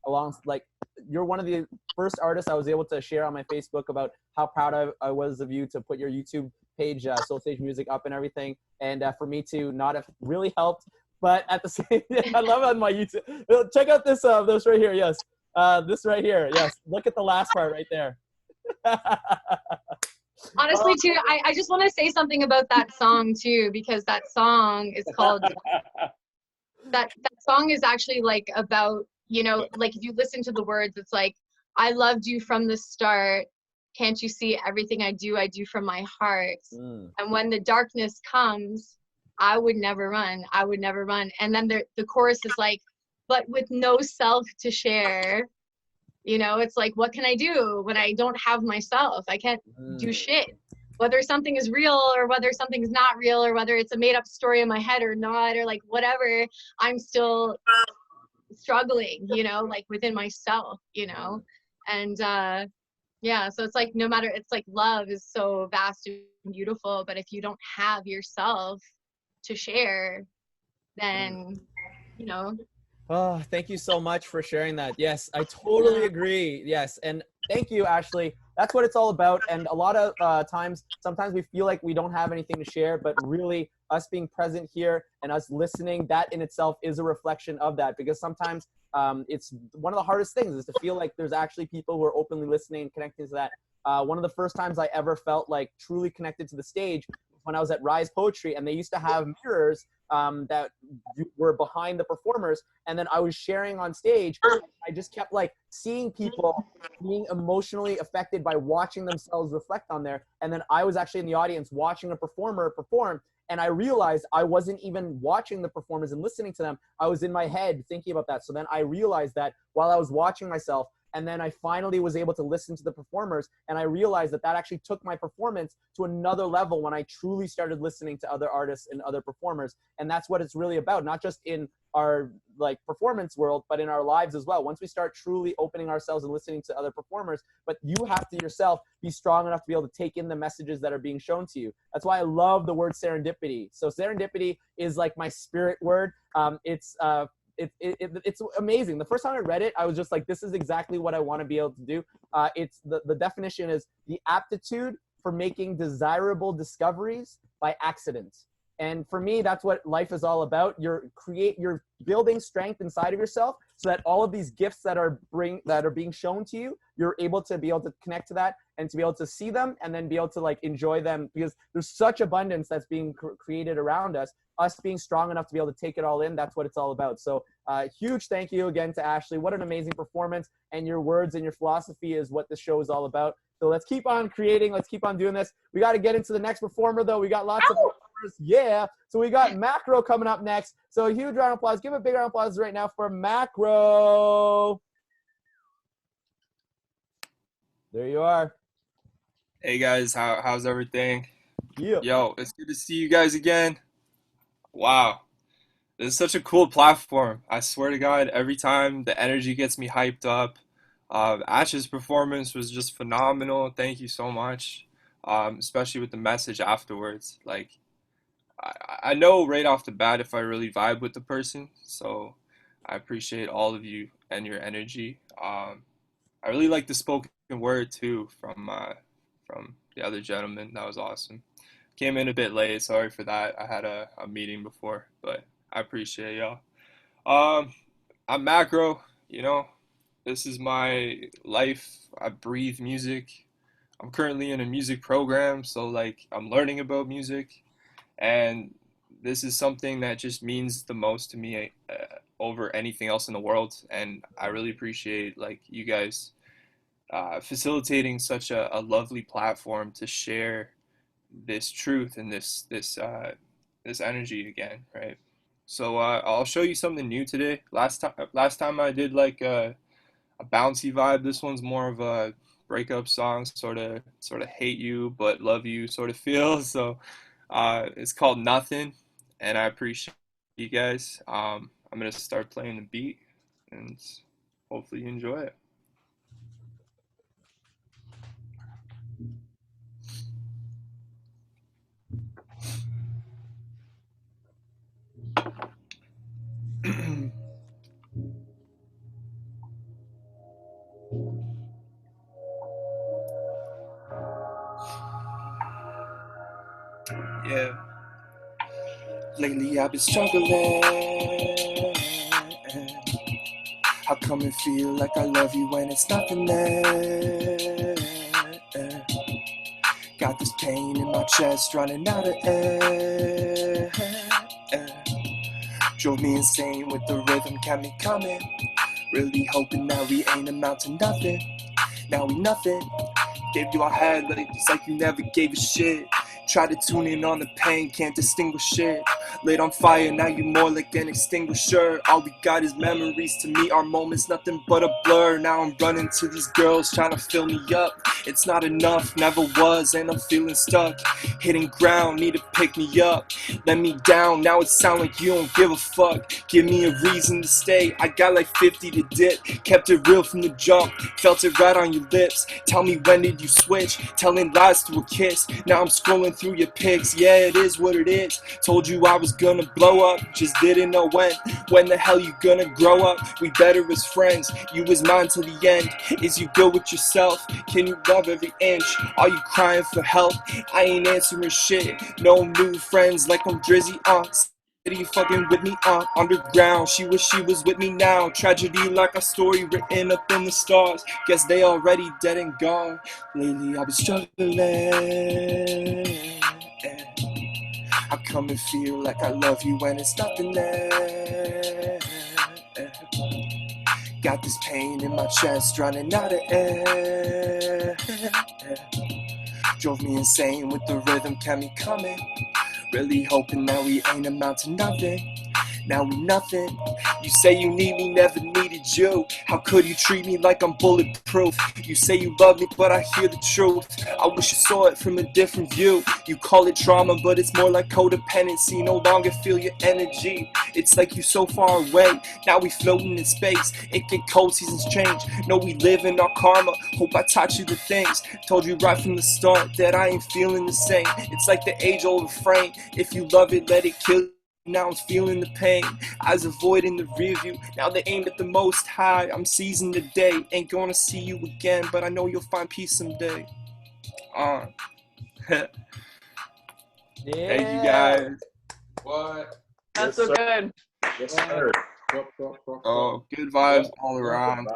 along. Like you're one of the first artists I was able to share on my Facebook about how proud I was of you to put your YouTube page, Soul Stage Music, up and everything. And for me to not have really helped, but at the same time, I love it on my YouTube. Check out this right here. Yes. This right here. Yes. Look at the last part right there. Honestly, too, I just want to say something about that song too, because that song is called that song is actually like about, you know, like if you listen to the words, it's like, I loved you from the start. Can't you see everything I do from my heart? And when the darkness comes, I would never run. I would never run. And then the chorus is like, but with no self to share. You know, it's like, what can I do when I don't have myself? I can't do shit. Whether something is real or whether something is not real or whether it's a made up story in my head or not, or like whatever, I'm still struggling, you know, like within myself, you know? And yeah, so it's like no matter, it's like love is so vast and beautiful, but if you don't have yourself to share, then, you know. Oh, thank you so much for sharing that. Yes, I totally agree. Yes, and thank you, Ashley. That's what it's all about. And a lot of times, sometimes we feel like we don't have anything to share, but really us being present here and us listening, that in itself is a reflection of that. Because sometimes it's one of the hardest things is to feel like there's actually people who are openly listening and connecting to that. One of the first times I ever felt like truly connected to the stage was when I was at Rise Poetry, and they used to have mirrors that were behind the performers, and then I was sharing on stage. I just kept like seeing people being emotionally affected by watching themselves reflect on there, and then I was actually in the audience watching a performer perform, and I realized I wasn't even watching the performers and listening to them. I was in my head thinking about that. So then I realized that while I was watching myself, and then I finally was able to listen to the performers, and I realized that that actually took my performance to another level when I truly started listening to other artists and other performers. And that's what it's really about, not just in our like performance world, but in our lives as well. Once we start truly opening ourselves and listening to other performers, but you have to yourself be strong enough to be able to take in the messages that are being shown to you. That's why I love the word serendipity. So serendipity is like my spirit word. It's amazing. The first time I read it, I was just like, this is exactly what I want to be able to do. It's the definition is the aptitude for making desirable discoveries by accident. And for me, that's what life is all about. You're building strength inside of yourself so that all of these gifts that are being shown to you, you're able to connect to that and to be able to see them and then be able to like enjoy them, because there's such abundance that's being created around us. Us being strong enough to be able to take it all in, that's what it's all about. So huge thank you again to Ashley. What an amazing performance, and your words and your philosophy is what this show is all about. So let's keep on creating. Let's keep on doing this. We got to get into the next performer, though. We got lots of performers. Yeah. So we got Macro coming up next. So a huge round of applause. Give a big round of applause right now for Macro. There you are. Hey guys, how's everything? Yeah. Yo, it's good to see you guys again. Wow. This is such a cool platform. I swear to God, every time the energy gets me hyped up. Ash's performance was just phenomenal. Thank you so much. Especially with the message afterwards. Like, I know right off the bat if I really vibe with the person. So I appreciate all of you and your energy. I really like the spoken word too from the other gentleman. That was awesome. Came in a bit late. Sorry for that. I had a meeting before, but I appreciate y'all. I'm Macro, you know. This is my life. I breathe music. I'm currently in a music program, so like I'm learning about music, and this is something that just means the most to me over anything else in the world. And I really appreciate like you guys facilitating such a lovely platform to share this truth and this energy again, right? So I'll show you something new today. Last time I did like a bouncy vibe. This one's more of a breakup song, sort of hate you but love you sort of feel. So it's called Nothing, and I appreciate you guys. I'm gonna start playing the beat, and hopefully you enjoy it. Yeah. Lately I've been struggling. How come it feel like I love you when it's nothing there? Got this pain in my chest running out of air. Drove me insane with the rhythm, kept me coming. Really hoping that we ain't amount to nothing. Now we nothing. Gave you our head, like it's like you never gave a shit. Tried to tune in on the pain, can't distinguish it. Lit on fire, now you more like an extinguisher. All we got is memories, to me our moments nothing but a blur. Now I'm running to these girls trying to fill me up. It's not enough, never was, and I'm feeling stuck. Hitting ground, need to pick me up. Let me down, now it sound like you don't give a fuck. Give me a reason to stay, I got like 50 to dip. Kept it real from the jump, felt it right on your lips. Tell me when did you switch, telling lies to a kiss. Now I'm scrolling through your pics, yeah it is what it is. Told you I was gonna blow up, just didn't know when. When the hell you gonna grow up? We better as friends, you was mine till the end. Is you good with yourself? Can you love every inch? Are you crying for help? I ain't answering shit, no new friends like I'm Drizzy, you fucking with me, underground. She wish she was with me now. Tragedy like a story written up in the stars. Guess they already dead and gone. Lately I've been struggling. How come it feel like I love you when it's nothing there? Got this pain in my chest running out of air. Drove me insane with the rhythm, kept me coming. Really hoping that we ain't amount to nothing. now we're nothing. You say you need me, never needed you. How could you treat me like I'm bulletproof? You say you love me, but I hear the truth. I wish you saw it from a different view. You call it trauma, but it's more like codependency. No longer feel your energy. It's like you so far away. Now we floating in space. It get cold, seasons change. No, we live in our karma. Hope I taught you the things. Told you right from the start that I ain't feeling the same. It's like the age-old refrain. If you love it, let it kill you. Now I'm feeling the pain. Eyes avoiding the rear view. Now they aim at the most high. I'm seizing the day. Ain't gonna see you again, but I know you'll find peace someday. Thank you guys. What? That's so good. Yes, sir. Oh, good vibes all around.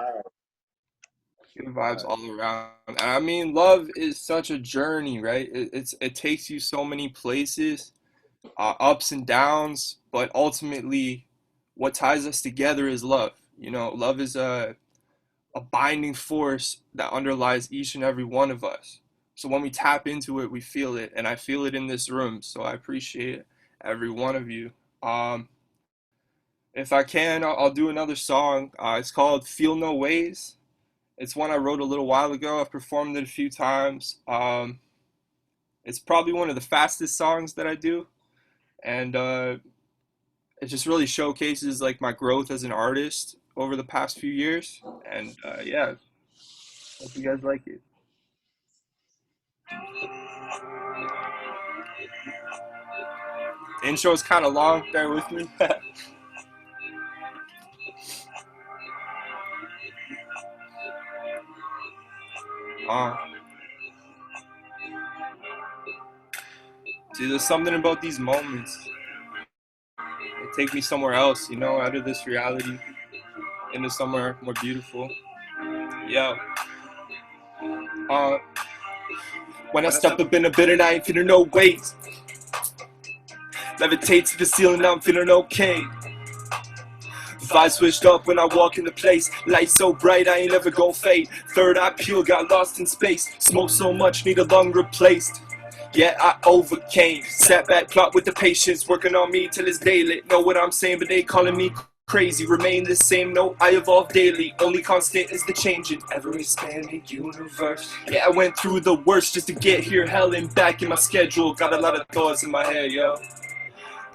Good vibes all around. And I mean, love is such a journey, right? It takes you so many places, ups and downs, but ultimately, what ties us together is love. You know, love is a binding force that underlies each and every one of us. So when we tap into it, we feel it, and I feel it in this room. So I appreciate every one of you. If I can, I'll do another song. It's called "Feel No Ways." It's one I wrote a little while ago. I've performed it a few times. It's probably one of the fastest songs that I do, and it just really showcases like my growth as an artist over the past few years. And yeah, hope you guys like it. The intro is kind of long. Bear with me. See, there's something about these moments. They take me somewhere else, you know, out of this reality, into somewhere more beautiful. Yeah. When I step up in a bit and I ain't feeling no weight. Levitate to the ceiling, now I'm feeling okay. Vibe switched up when I walk in the place. Light so bright, I ain't ever gon' fade. Third eye peeled, got lost in space. Smoke so much, need a lung replaced. Yeah, I overcame. Sat back, plot with the patience, working on me till it's daily. Know what I'm saying, but they calling me crazy. Remain the same, no, I evolve daily. Only constant is the changing, ever-expanding universe. Yeah, I went through the worst just to get here. Hell and back in my schedule. Got a lot of thoughts in my head, yo.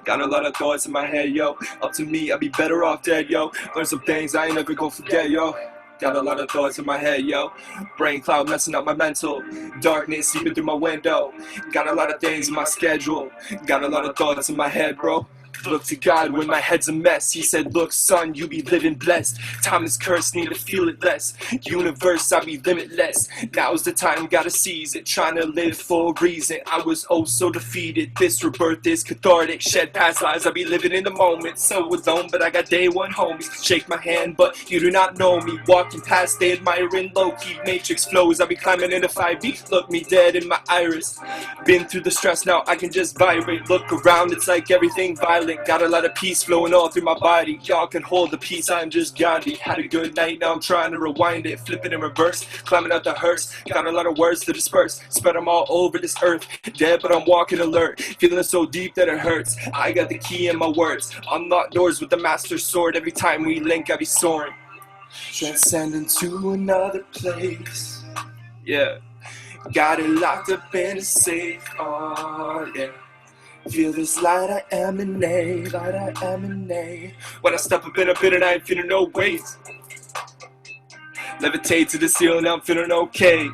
Got a lot of thoughts in my head, yo. Up to me, I'd be better off dead, yo. Learn some things I ain't never gonna forget, yo. Got a lot of thoughts in my head, yo. Brain cloud messing up my mental. Darkness seeping through my window. Got a lot of things in my schedule. Got a lot of thoughts in my head, bro. Look to God when my head's a mess. He said, look, son, you be living blessed. Time is cursed, need to feel it less. Universe, I be limitless. Now's the time, gotta seize it. Trying to live for a reason. I was oh so defeated. This rebirth is cathartic. Shed past lies, I be living in the moment. So alone, but I got day one homies. Shake my hand, but you do not know me. Walking past, they admiring low-key. Matrix flows, I be climbing into 5D. Look me dead in my iris. Been through the stress, now I can just vibrate. Look around, it's like everything violent. Got a lot of peace flowing all through my body. Y'all can hold the peace, I'm just Gandhi. Had a good night, now I'm trying to rewind it. Flip it in reverse, climbing out the hearse. Got a lot of words to disperse. Spread them all over this earth. Dead, but I'm walking alert. Feeling so deep that it hurts. I got the key in my words. Unlock doors with the master sword. Every time we link, I be soaring. Transcending to another place. Yeah. Got it locked up in a safe. Oh, yeah. Feel this light I emanate, light I emanate. When I step up in a bit and I ain't feeling no weight. Levitate to the ceiling, I'm feeling okay.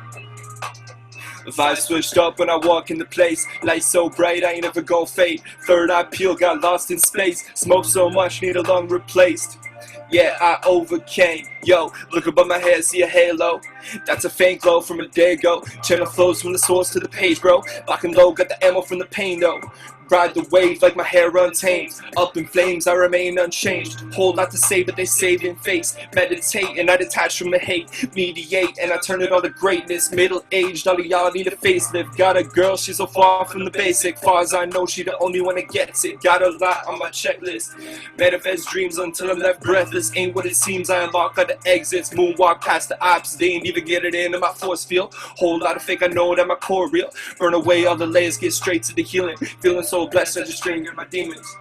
The vibe switched up when I walk in the place. Light so bright, I ain't ever gon' fade. Third eye peeled, got lost in space. Smoke so much, need a lung replaced. Yeah, I overcame. Yo, look above my head, see a halo. That's a faint glow from a day ago. Channel flows from the source to the page, bro. Lock and low, got the ammo from the pain, though. Ride the wave like my hair untamed. Up in flames, I remain unchanged. Whole lot to say, but they save in face. Meditate and I detach from the hate. Mediate and I turn it all to greatness. Middle-aged, all of y'all need a facelift. Got a girl, she's so far from the basic. Far as I know, she the only one that gets it. Got a lot on my checklist. Manifest dreams until I'm left breathless. Ain't what it seems, I unlock all the exits. Moonwalk past the ops, they ain't even get it into my force field. Whole lot of fake, I know that my core real. Burn away all the layers, get straight to the healing. Feeling so blessed, I just strain my demons.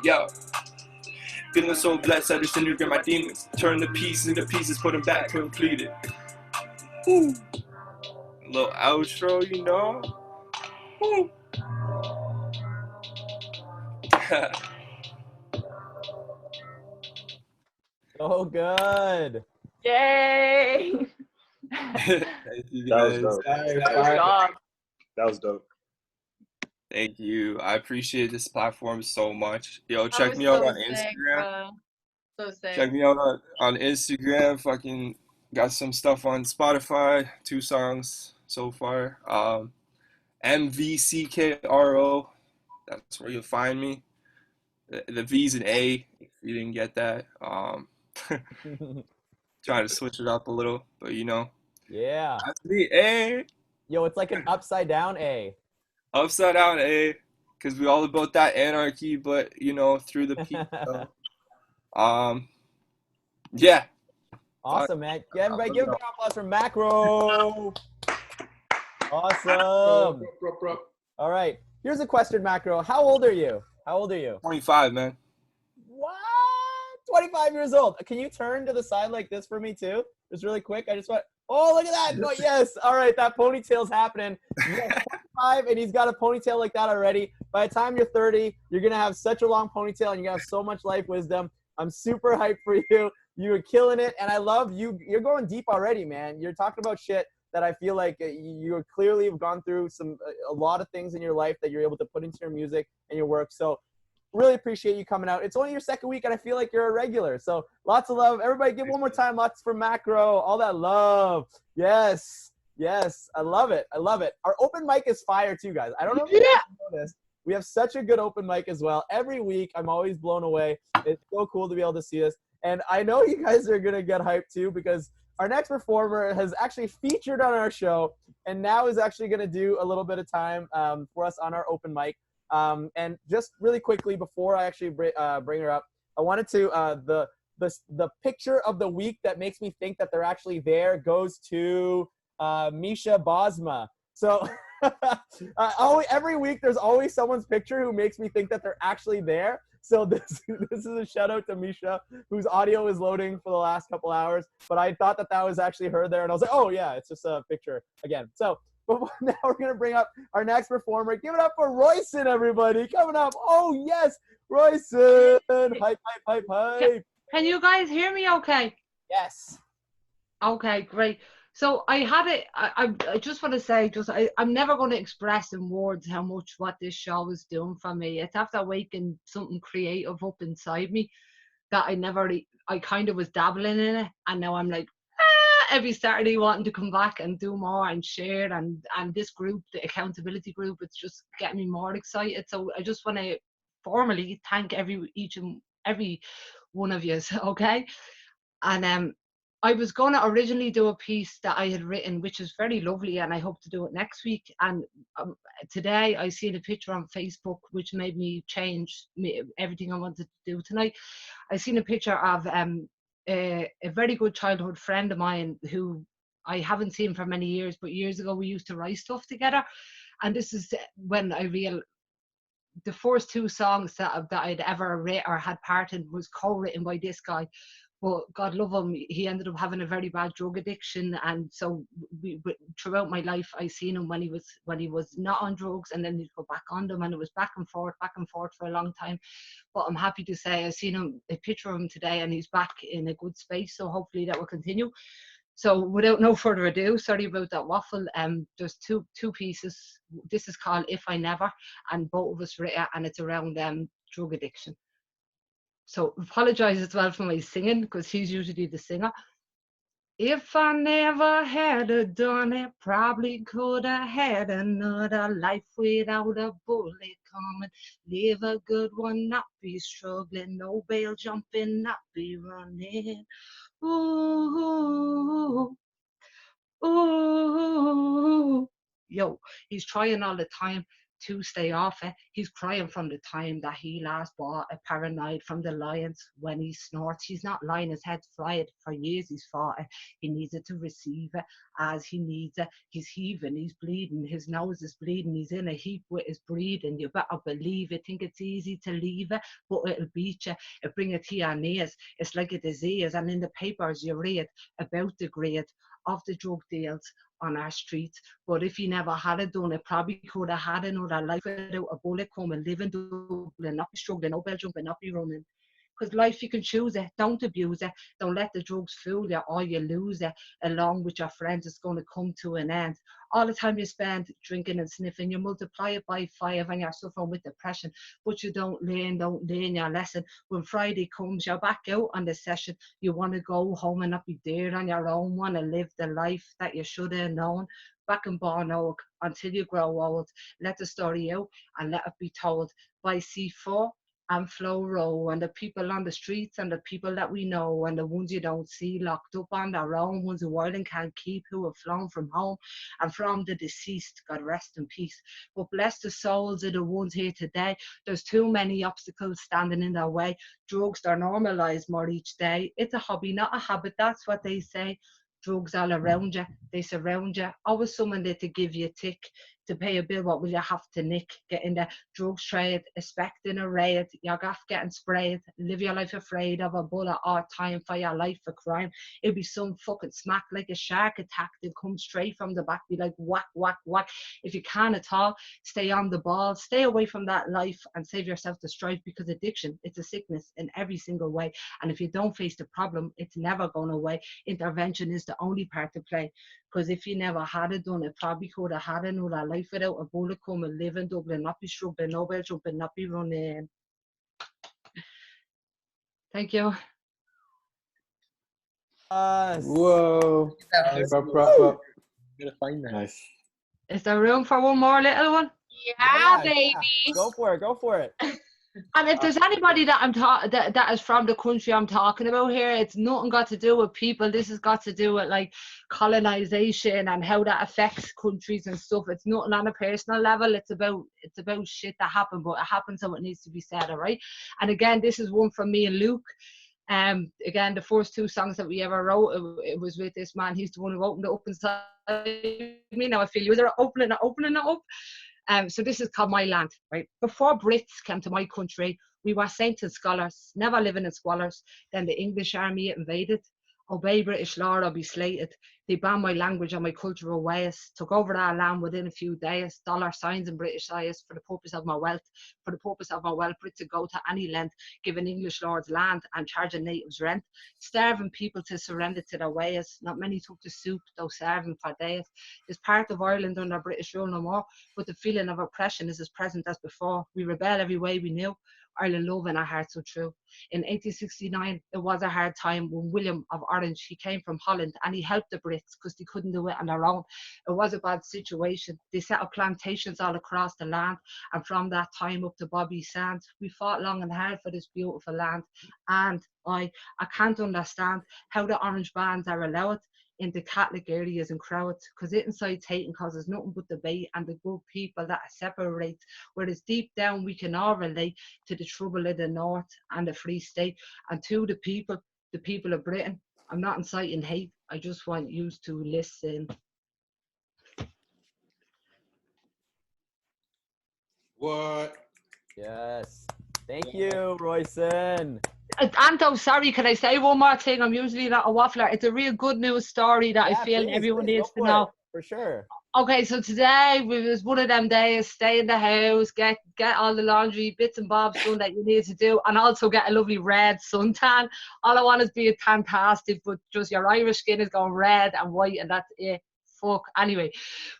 Yo. Feeling so blessed, I just integrate my demons. Turn the pieces into pieces, put them back completed. Woo. A little outro, you know. Woo. So good. Yay! Thank you That was guys. dope. Good job. That was dope. Thank you. I appreciate this platform so much. Yo, That check was me out so on sick, Instagram. bro. So sick. Check me out on Instagram. Fucking got some stuff on Spotify. 2 songs so far. MVCKRO. That's where you'll find me. The V's an A if you didn't get that. Trying to switch it up a little, but you know. Yeah. That's me, A. Yo, it's like an upside down A. Upside down A. Because we all about that anarchy, but you know, through the peace. Yeah. Awesome, man. Yeah, everybody give a big applause for Macro. Awesome. All right. Here's a question, Macro. How old are you? How old are you? 25, man. What? 25 years old. Can you turn to the side like this for me too? Just really quick. I just want. Oh, look at that. Oh, yes. All right. That ponytail's happening. He's 25 and he's got a ponytail like that already. By the time you're 30, you're going to have such a long ponytail and you're going to have so much life wisdom. I'm super hyped for you. You are killing it. And I love you. You're going deep already, man. You're talking about shit that I feel like you clearly have gone through a lot of things in your life that you're able to put into your music and your work. So really appreciate you coming out. It's only your second week, and I feel like you're a regular. So lots of love. Everybody give one more time. Lots for Macro. All that love. Yes. Yes. I love it. I love it. Our open mic is fire too, guys. I don't know if you guys know this. We have such a good open mic as well. Every week, I'm always blown away. It's so cool to be able to see this. And I know you guys are going to get hyped too because our next performer has actually featured on our show and now is actually going to do a little bit of time for us on our open mic. And just really quickly before I actually bring her up, I wanted to the picture of the week that makes me think that they're actually there goes to Misha Bosma. So every week there's always someone's picture who makes me think that they're actually there. So this is a shout out to Misha, whose audio is loading for the last couple hours. But I thought that was actually her there, and I was like, oh yeah, it's just a picture again. So. But now we're going to bring up our next performer. Give it up for Royson, everybody. Coming up. Oh, yes. Royson. Hype, hype, hype, hype. Can you guys hear me okay? Yes. Okay, great. So I had it. I just want to say, I'm never going to express in words how much what this show is doing for me. It's after waking something creative up inside me that I kind of was dabbling in it. And now I'm like, every Saturday wanting to come back and do more and share and this group, the accountability group, it's just getting me more excited. So I just want to formally thank each and every one of you, okay? And I was going to originally do a piece that I had written, which is very lovely, and I hope to do it next week. And today I seen a picture on Facebook which made me change everything I wanted to do tonight. I seen a picture of a very good childhood friend of mine who I haven't seen for many years, but years ago we used to write stuff together. And this is when I realized the first 2 songs that I'd ever written or had part in was co-written by this guy. But God love him, he ended up having a very bad drug addiction, and so throughout my life I seen him when he was not on drugs, and then he'd go back on them, and it was back and forth for a long time. But I'm happy to say I seen a picture of him today, and he's back in a good space. So hopefully that will continue. So without no further ado, sorry about that waffle. There's two pieces. This is called If I Never, and both of us written, and it's around drug addiction. So apologize as well for my singing, because he's usually the singer. If I never had done it, probably could have had another life without a bullet coming. Live a good one, not be struggling. No bail jumping, not be running. Ooh, ooh. Yo, he's trying all the time. to stay off it. He's crying from the time that he last bought a paranoid from the Lions when he snorts. He's not lying, his head's fried. For years he's fought it. He needs it to receive it as he needs it. He's heaving, he's bleeding, his nose is bleeding, he's in a heap with his breathing. You better believe it. Think it's easy to leave it, but it'll beat you. It bring it to your knees. It's like a disease, and in the papers you read about the grade of the drug deals on our streets. But if he never had it done, it probably could have had another life without a bullet coming, living Dublin, not be struggling, no bell jumping, not be running. Because life, you can choose it. Don't abuse it. Don't let the drugs fool you or you lose it. Along with your friends, it's going to come to an end. All the time you spend drinking and sniffing, you multiply it by 5 and you're suffering with depression. But you don't learn your lesson. When Friday comes, you're back out on the session. You want to go home and not be there on your own. Want to live the life that you should have known. Back in Born Oak until you grow old. Let the story out and let it be told by C4 and Flow Row, and the people on the streets and the people that we know, and the ones you don't see locked up on their own, ones who Ireland can't keep, who have flown from home, and from the deceased, God rest in peace. But bless the souls of the ones here today. There's too many obstacles standing in their way. Drugs are normalised more each day. It's a hobby, not a habit, that's what they say. Drugs all around you, they surround you. Always someone there to give you a tick. To pay a bill, what will you have to nick? Get in the drugs trade, expecting a raid, you're off getting sprayed. Live your life afraid of a bullet or time for your life for crime. It'll be some fucking smack like a shark attack. They'll come straight from the back, be like whack, whack, whack. If you can at all, stay on the ball, stay away from that life and save yourself the strife, because addiction, it's a sickness in every single way. And if you don't face the problem, it's never going away. Intervention is the only part to play. Because if you never had it done, it probably could have had another life without a bullet coming, live in Dublin, not be struggling, no bell jumping, not be running. Thank you. Whoa. Nice. Proper. Gotta find that. Nice. Is there room for one more little one? Yeah, baby. Go for it. Go for it. And if there's anybody that is from the country I'm talking about here, it's nothing got to do with people. This has got to do with like colonization and how that affects countries and stuff. It's nothing on a personal level. It's about shit that happened, but it happened, so it needs to be said, all right? And again, this is one from me and Luke. Again, the first 2 songs that we ever wrote, it was with this man. He's the one who opened it up inside me. Now I feel you're opening it up. So this is called My Land, right? Before Brits came to my country, we were saints and scholars, never living in squalors. Then the English army invaded. Obey British law or be slated. They banned my language and my cultural ways. Took over our land within a few days. Dollar signs in British eyes for the purpose of my wealth. For the purpose of my wealth, Brits would go to any length, giving English lords land and charging natives rent. Starving people to surrender to their ways. Not many took the soup, though serving for days. Is part of Ireland under British rule no more, but the feeling of oppression is as present as before. We rebel every way we knew. Ireland love in our hearts so true. In 1869, it was a hard time when William of Orange, he came from Holland and he helped the Brits because they couldn't do it on their own. It was a bad situation. They set up plantations all across the land, and from that time up to Bobby Sands, we fought long and hard for this beautiful land. And I can't understand how the orange bands are allowed into Catholic areas and crowds, because it incites hate and causes nothing but debate and the good people that separate. Whereas deep down we can all relate to the trouble in the North and the Free State. And to the people of Britain, I'm not inciting hate, I just want you to listen. What? Yes. Thank you, Royson. Anto, sorry, can I say one more thing? I'm usually not a waffler. It's a real good news story that I feel everyone needs to know. For sure. Okay, so today was one of them days, stay in the house, get all the laundry, bits and bobs done that you need to do, and also get a lovely red suntan. All I want is be fantastic, but just your Irish skin is going red and white, and that's it. Fuck. Anyway,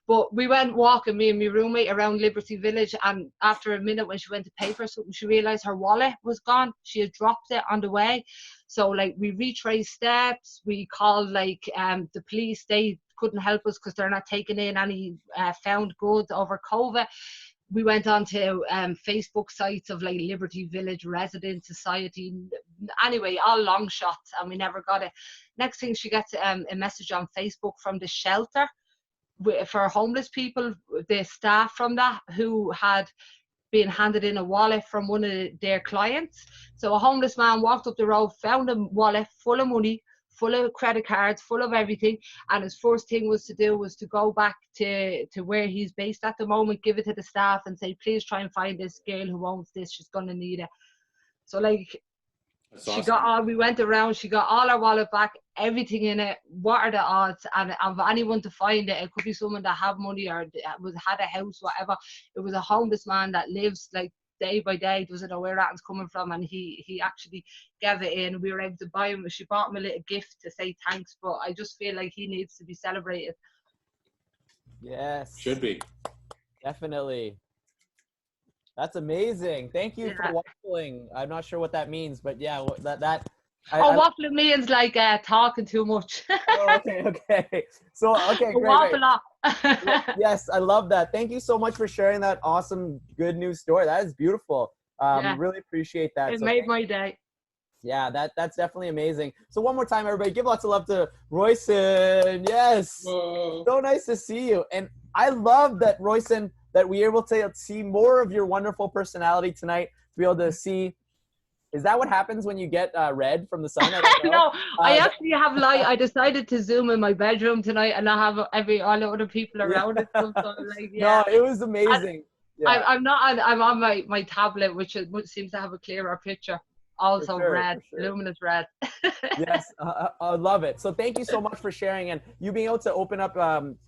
but we went walking, me and my roommate, around Liberty Village, and after a minute when she went to pay for something, she realised her wallet was gone. She had dropped it on the way. So like we retraced steps, we called like the police. They couldn't help us because they're not taking in any found goods over COVID. We went on to Facebook sites of like Liberty Village Resident Society. Anyway, all long shots, and we never got it. Next thing, she gets a message on Facebook from the shelter for homeless people, the staff from that who had been handed in a wallet from one of their clients. So a homeless man walked up the road, found a wallet full of money, full of credit cards, full of everything, and his first thing was to go back to where he's based at the moment, give it to the staff and say, please try and find this girl who owns this, she's gonna need it. So like, That's she awesome. got all, we went around, she got all her wallet back, everything in it. What are the odds? And of anyone to find it, it could be someone that have money or had a house, whatever. It was a homeless man that lives like day by day, doesn't know where that's coming from, and he actually gave it in. We were able to buy him, she bought him a little gift to say thanks, but I just feel like he needs to be celebrated. Yes. Should be. Definitely. That's amazing. Thank you for waffling. I'm not sure what that means, but yeah, Waffling means like talking too much. Oh, okay. So, okay, great. Waffle up. Yes, I love that. Thank you so much for sharing that awesome good news story. That is beautiful. Yeah. Really appreciate that. It So made my day. yeah, that's definitely amazing. So one more time, everybody, give lots of love to Royson. Yes. Whoa. So nice to see you. And I love that, Royson, that we were able to see more of your wonderful personality tonight, to be able to see. Is that what happens when you get red from the sun? I don't know. No, I actually have light. I decided to Zoom in my bedroom tonight and not have all the other people around it. So like, yeah. No, it was amazing. Yeah. I'm on my tablet, which seems to have a clearer picture. Also red, luminous red. Yes, I love it. So thank you so much for sharing and you being able to open up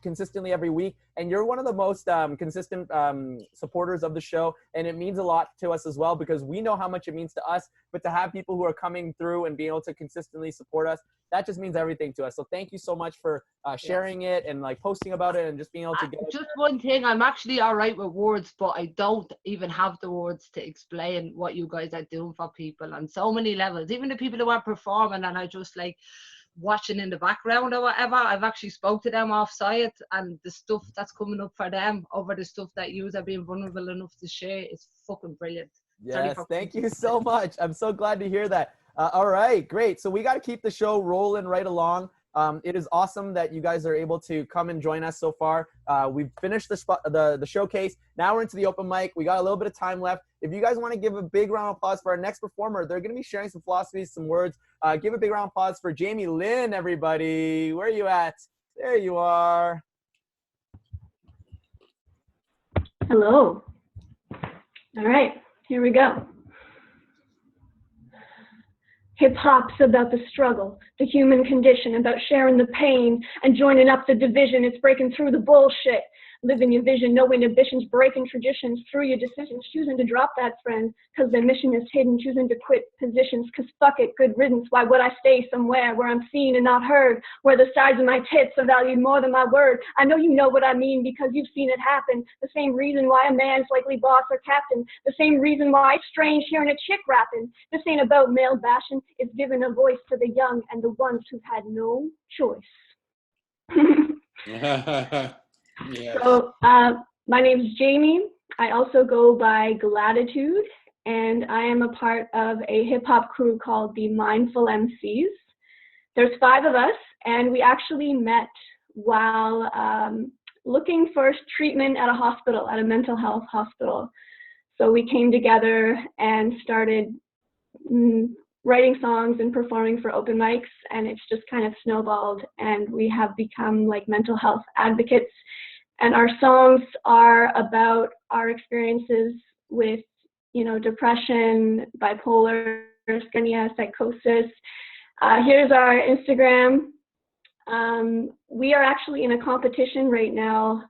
consistently every week. And you're one of the most consistent supporters of the show. And it means a lot to us as well because we know how much it means to us. But to have people who are coming through and being able to consistently support us, that just means everything to us. So thank you so much for sharing it and like posting about it and just being able to get just one thing, I'm actually all right with words, but I don't even have the words to explain what you guys are doing for people on so many levels. Even the people who are performing and I just like watching in the background or whatever, I've actually spoke to them off site, and the stuff that's coming up for them over the stuff that you are being vulnerable enough to share is fucking brilliant. Yes, thank you so much. I'm so glad to hear that. All right, great. So we got to keep the show rolling right along. It is awesome that you guys are able to come and join us so far. We've finished the showcase. Now we're into the open mic. We got a little bit of time left. If you guys want to give a big round of applause for our next performer, they're going to be sharing some philosophies, some words. Give a big round of applause for Jamie Lynn, everybody. Where are you at? There you are. Hello. All right, here we go. Hip hop's about the struggle, the human condition, about sharing the pain and joining up the division. It's breaking through the bullshit. Living your vision, no inhibitions, breaking traditions through your decisions, choosing to drop that friend because their mission is hidden, choosing to quit positions because fuck it, good riddance. Why would I stay somewhere where I'm seen and not heard, where the size of my tits are valued more than my word? I know you know what I mean because you've seen it happen. The same reason why a man's likely boss or captain, the same reason why it's strange hearing a chick rapping. This ain't about male bashing, it's giving a voice to the young and the ones who've had no choice. Yes. So my name is Jamie. I also go by Gratitude, and I am a part of a hip hop crew called the Mindful MCs. There's 5 of us, and we actually met while looking for treatment at a hospital, at a mental health hospital. So we came together and started writing songs and performing for open mics, and it's just kind of snowballed, and we have become like mental health advocates. And our songs are about our experiences with, you know, depression, bipolar, schizophrenia, psychosis. Here's our Instagram. We are actually in a competition right now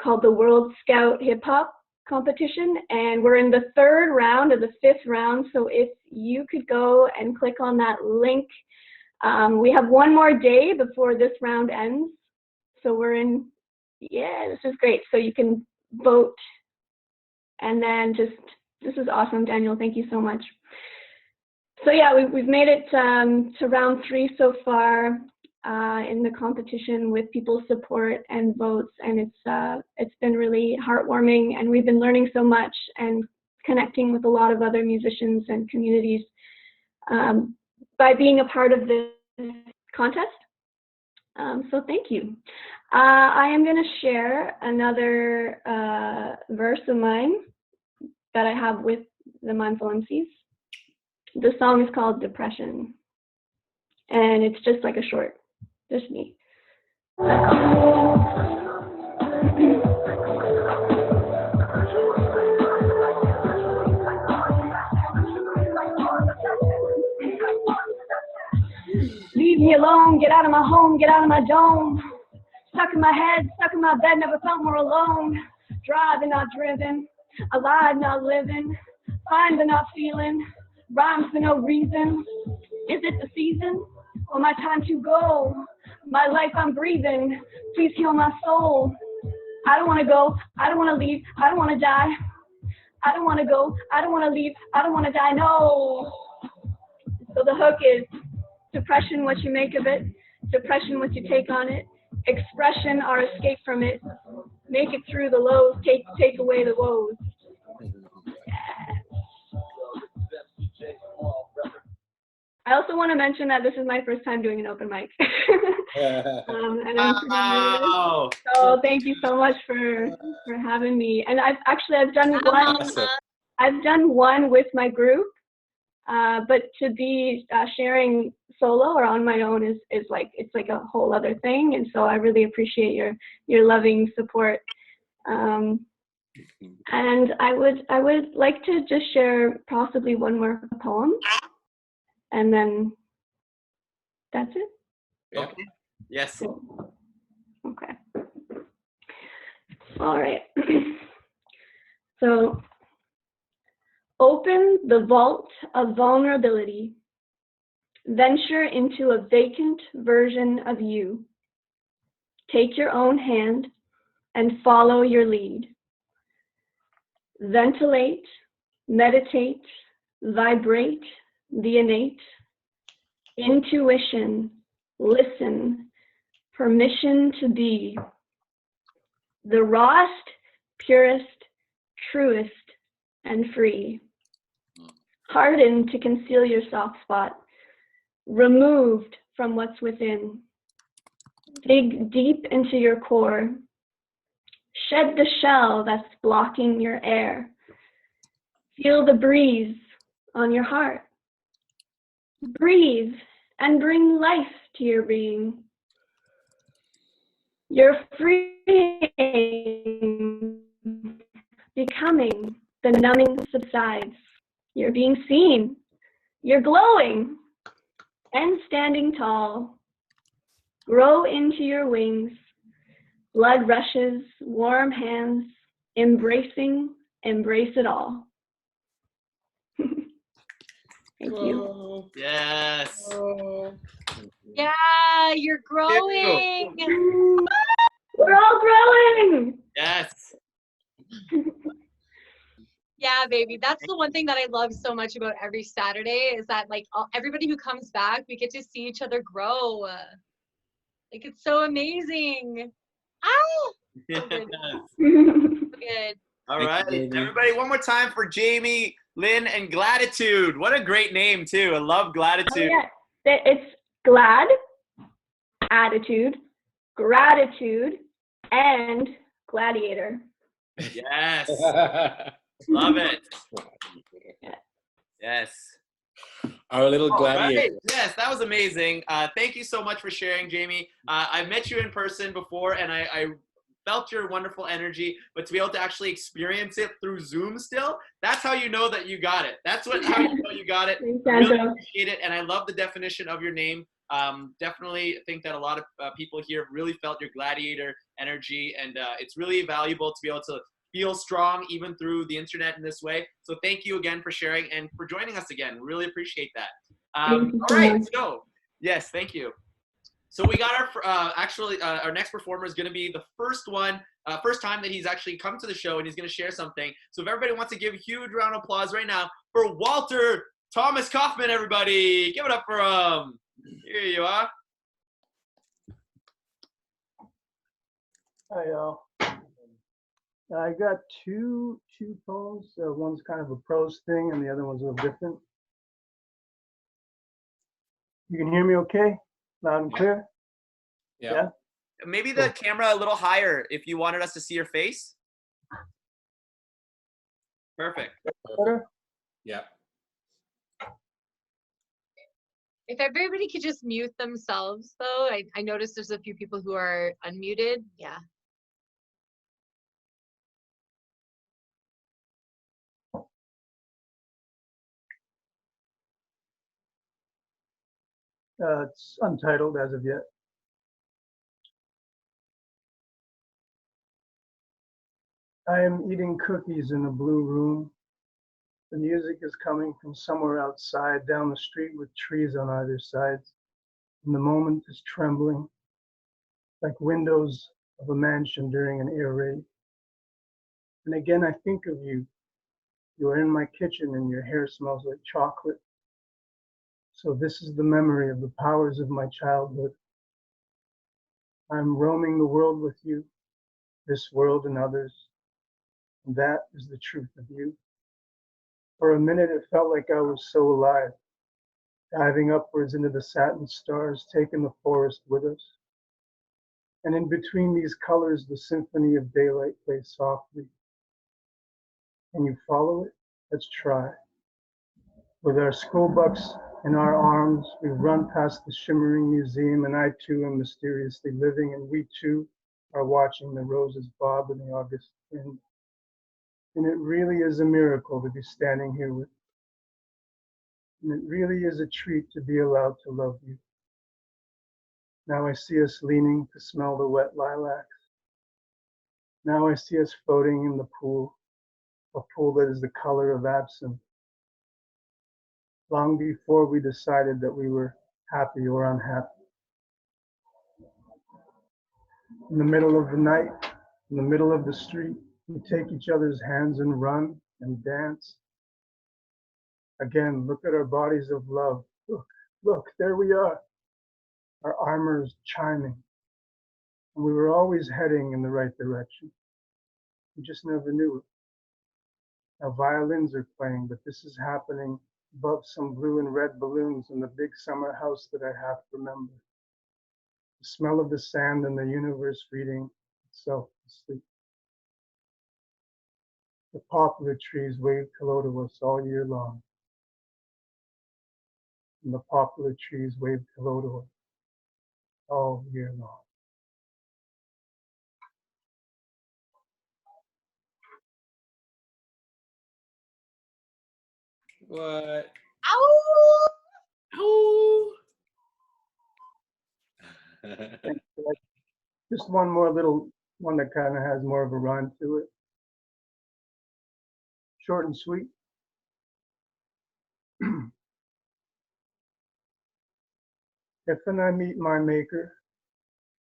called the World Scout Hip Hop Competition, and we're in the 3rd round of the 5th round. So if you could go and click on that link, we have one more day before this round ends. So we're in. Yeah, this is great. So you can vote, and then this is awesome, Daniel. Thank you so much. So yeah, we've made it to round 3 so far in the competition with people's support and votes, and it's been really heartwarming, and we've been learning so much and connecting with a lot of other musicians and communities by being a part of this contest. So thank you. I am going to share another verse of mine that I have with the Mindful MCs. The song is called Depression, and it's just like a short, just me. Leave me alone, get out of my home, get out of my dome. Stuck in my head, stuck in my bed, never felt more alone. Driving, not driven, alive, not living. Fine, but not feeling. Rhymes for no reason. Is it the season or my time to go? My life I'm breathing, please heal my soul. I don't want to go, I don't want to leave, I don't want to die. I don't want to go, I don't want to leave, I don't want to die, no. So the hook is depression, what you make of it. Depression, what you take on it. Expression, our escape from it. Make it through the lows, take away the woes. I also want to mention that this is my first time doing an open mic. And I'm pretty nervous. So thank you so much for having me. And I've done one with my group, but to be sharing solo or on my own is like, it's like a whole other thing. And so I really appreciate your loving support. And I would like to just share possibly one more poem. And then that's it. Okay. Yes. Cool. Okay. All right. So, open the vault of vulnerability. Venture into a vacant version of you. Take your own hand and follow your lead. Ventilate, meditate, vibrate the innate. Intuition, listen, permission to be the rawest, purest, truest, and free. Hardened to conceal your soft spot, removed from what's within. Dig deep into your core. Shed the shell that's blocking your air. Feel the breeze on your heart. Breathe and bring life to your being. You're freeing, becoming, the numbing subsides. You're being seen, you're glowing, and standing tall. Grow into your wings, blood rushes, warm hands, embracing, embrace it all. Thank you. Yes. Yeah, you're growing. We're all growing. Yes. Yeah, baby. That's the one thing that I love so much about every Saturday is that like everybody who comes back, we get to see each other grow. Like it's so amazing. Ah, so good. So good. All right, everybody, one more time for Jamie, Lynn, and Gratitude. What a great name, too. I love Gratitude. Oh, yeah. It's glad, attitude, gratitude, and gladiator. Yes. Love it. Yes. Our little gladiator. Right. Yes, that was amazing. Thank you so much for sharing, Jamie. I met you in person before, and I felt your wonderful energy, but to be able to actually experience it through Zoom still, that's how you know that you got it. That's how you know you got it. I really appreciate it, and I love the definition of your name. Definitely think that a lot of people here really felt your gladiator energy, and it's really valuable to be able to feel strong even through the internet in this way. So thank you again for sharing and for joining us again. Really appreciate that. All right, so yes, thank you. So we got our next performer is going to be the first time that he's actually come to the show, and he's going to share something. So if everybody wants to give a huge round of applause right now for Walter Thomas Kaufman, everybody, give it up for him. Here you are. Hi, y'all. I got two poems. One's kind of a prose thing, and the other one's a little different. You can hear me okay? Loud and clear? Yeah. Maybe the camera a little higher if you wanted us to see your face. Perfect. Yeah. If everybody could just mute themselves, though, I noticed there's a few people who are unmuted. Yeah. It's untitled as of yet. I am eating cookies in a blue room. The music is coming from somewhere outside, down the street with trees on either side. And the moment is trembling, like windows of a mansion during an air raid. And again, I think of you. You are in my kitchen and your hair smells like chocolate. So this is the memory of the powers of my childhood. I'm roaming the world with you, this world and others. And that is the truth of you. For a minute, it felt like I was so alive, diving upwards into the satin stars, taking the forest with us. And in between these colors, the symphony of daylight plays softly. Can you follow it? Let's try. With our school bucks in our arms, we run past the shimmering museum, and I too am mysteriously living, and we too are watching the roses bob in the August wind. And it really is a miracle to be standing here with you. And it really is a treat to be allowed to love you. Now I see us leaning to smell the wet lilacs. Now I see us floating in the pool, a pool that is the color of absinthe. Long before we decided that we were happy or unhappy. In the middle of the night, in the middle of the street, we take each other's hands and run and dance. Again, look at our bodies of love. Look, there we are. Our armor is chiming. And we were always heading in the right direction. We just never knew it. Now violins are playing, but this is happening above some blue and red balloons in the big summer house that I half remember. The smell of the sand and the universe reading itself to sleep. The poplar trees wave hello to us all year long. And the poplar trees wave hello to us all year long. What? Ow! Ow! Just one more little one that kind of has more of a rhyme to it. Short and sweet. If and I meet my maker,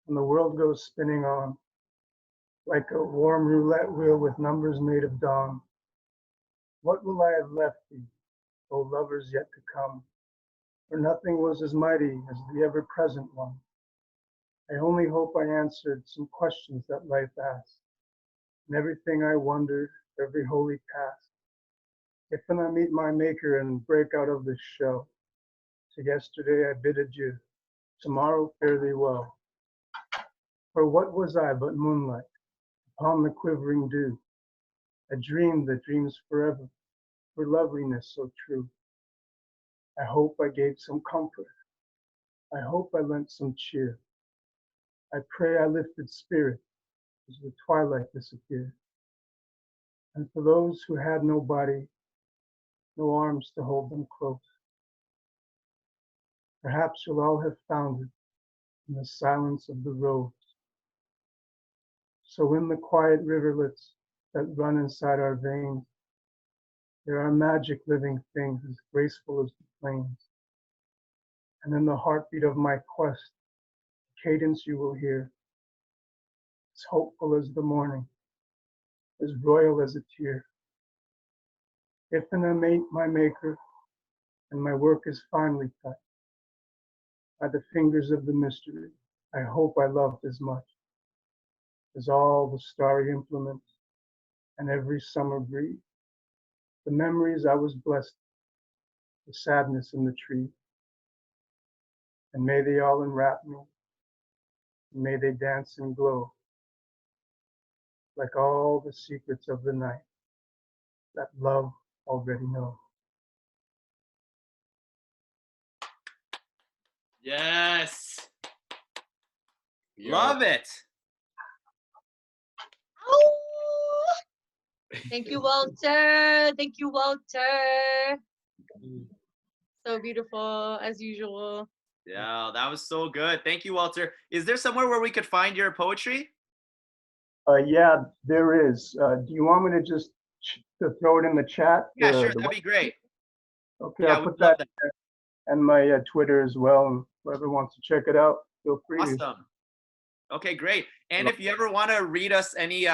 and the world goes spinning on, like a warm roulette wheel with numbers made of dawn, what will I have left thee, O lovers yet to come? For nothing was as mighty as the ever-present one. I only hope I answered some questions that life asked, and everything I wondered, every holy task. If and I meet my maker and break out of this shell, to yesterday I bid adieu, tomorrow fare thee well. For what was I but moonlight upon the quivering dew, a dream that dreams forever, for loveliness so true. I hope I gave some comfort, I hope I lent some cheer. I pray I lifted spirit as the twilight disappeared. And for those who had no body, no arms to hold them close, perhaps you'll all have found it in the silence of the rose. So in the quiet riverlets that run inside our veins, there are magic living things as graceful as the plains. And in the heartbeat of my quest, the cadence you will hear, as hopeful as the morning, as royal as a tear. If and I meet my maker, and my work is finely cut by the fingers of the mystery, I hope I loved as much as all the starry implements and every summer breeze. The memories I was blessed, the sadness in the tree, and may they all enwrap me May they dance and glow like all the secrets of the night that love already knows. Yes. Love it. Thank you, Walter. Thank you, Walter. So beautiful as usual. Yeah, that was so good. Thank you, Walter. Is there somewhere where we could find your poetry? Yeah, there is. Do you want me to just to throw it in the chat? Yeah, sure. That'd be great. Okay, Yeah, I'll we'd put love that there. And my Twitter as well. And whoever wants to check it out, feel free to. Awesome. Okay, great. And if you ever want to read us any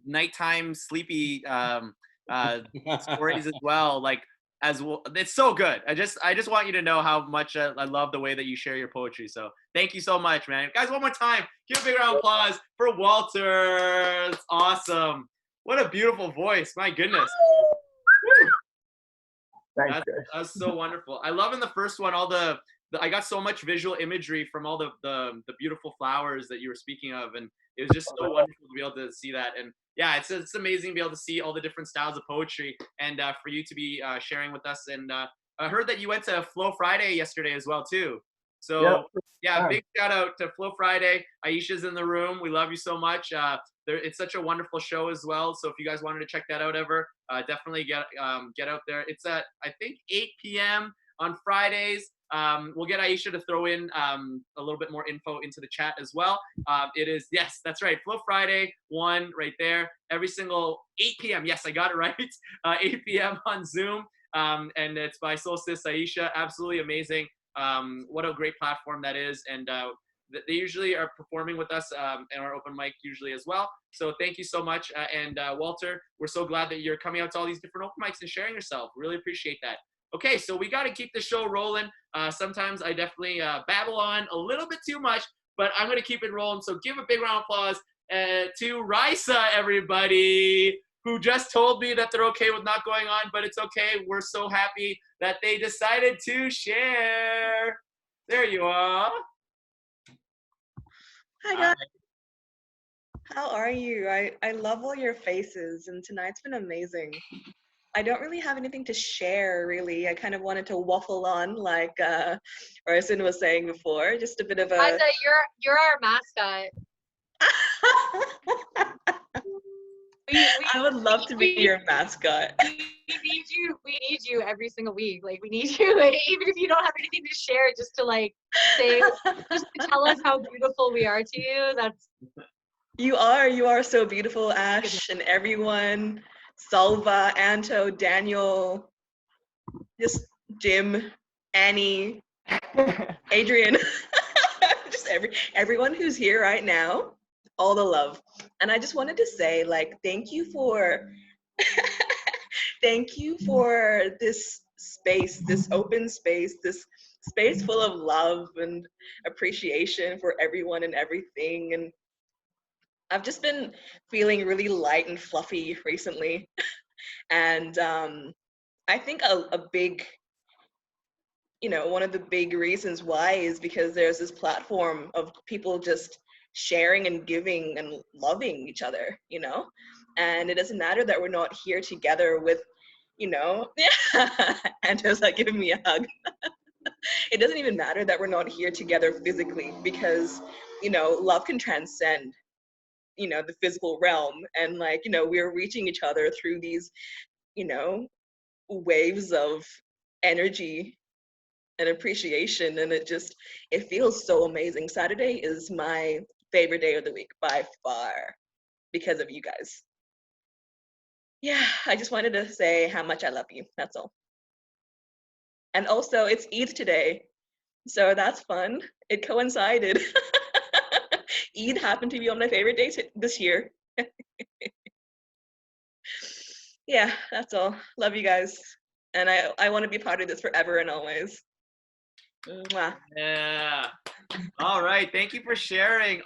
nighttime sleepy stories as well, it's so good. I just want you to know how much I love the way that you share your poetry. So thank you so much, man. Guys, one more time, give a big round of applause for Walter. It's awesome. What a beautiful voice. My goodness. Thanks, That's so wonderful. I love in the first one all the I got so much visual imagery from all the beautiful flowers that you were speaking of, and it was just so wonderful to be able to see that. And yeah, it's amazing to be able to see all the different styles of poetry, and for you to be sharing with us. And I heard that you went to Flow Friday yesterday as well too. So yeah, big shout out to Flow Friday. Aisha's in the room. We love you so much. It's such a wonderful show as well. So if you guys wanted to check that out ever, definitely get out there. It's at I think 8 p.m. on Fridays. We'll get Aisha to throw in a little bit more info into the chat as well. It is, yes, that's right, Flow Friday 1 right there. Every single 8 p.m. Yes, I got it right. 8 p.m. on Zoom. And it's by Solstice Aisha. Absolutely amazing. What a great platform that is. And they usually are performing with us in our open mic usually as well. So thank you so much. And Walter, we're so glad that you're coming out to all these different open mics and sharing yourself. Really appreciate that. Okay, so we got to keep the show rolling. Sometimes I definitely babble on a little bit too much, but I'm going to keep it rolling. So give a big round of applause to Risa, everybody, who just told me that they're okay with not going on, but it's okay. We're so happy that they decided to share. There you are. Hi guys. How are you? I love all your faces, and tonight's been amazing. I don't really have anything to share, really. I kind of wanted to waffle on, like Rosen was saying before, just a bit of a. Liza, you're our mascot. I would love to be your mascot. We need you every single week. Like we need you, even if you don't have anything to share, just to just to tell us how beautiful we are to you. You are so beautiful, Ash, and everyone. Salva, Anto, Daniel, just Jim, Annie, Adrian, just everyone who's here right now, all the love. And I just wanted to say, thank you for this space, this open space, this space full of love and appreciation for everyone and everything. And I've just been feeling really light and fluffy recently. And I think a big, one of the big reasons why is because there's this platform of people just sharing and giving and loving each other, and it doesn't matter that we're not here together with, Anto's like giving me a hug. It doesn't even matter that we're not here together physically, because, love can transcend the physical realm, and we're reaching each other through these waves of energy and appreciation, and it feels so amazing. Saturday is my favorite day of the week by far because of you guys. Yeah, I just wanted to say how much I love you, that's all. And also it's Eid today, so that's fun. It coincided. Eid happened to be on my favorite day this year. Yeah, that's all. Love you guys. And I want to be part of this forever and always. Mwah. Yeah. All right. Thank you for sharing.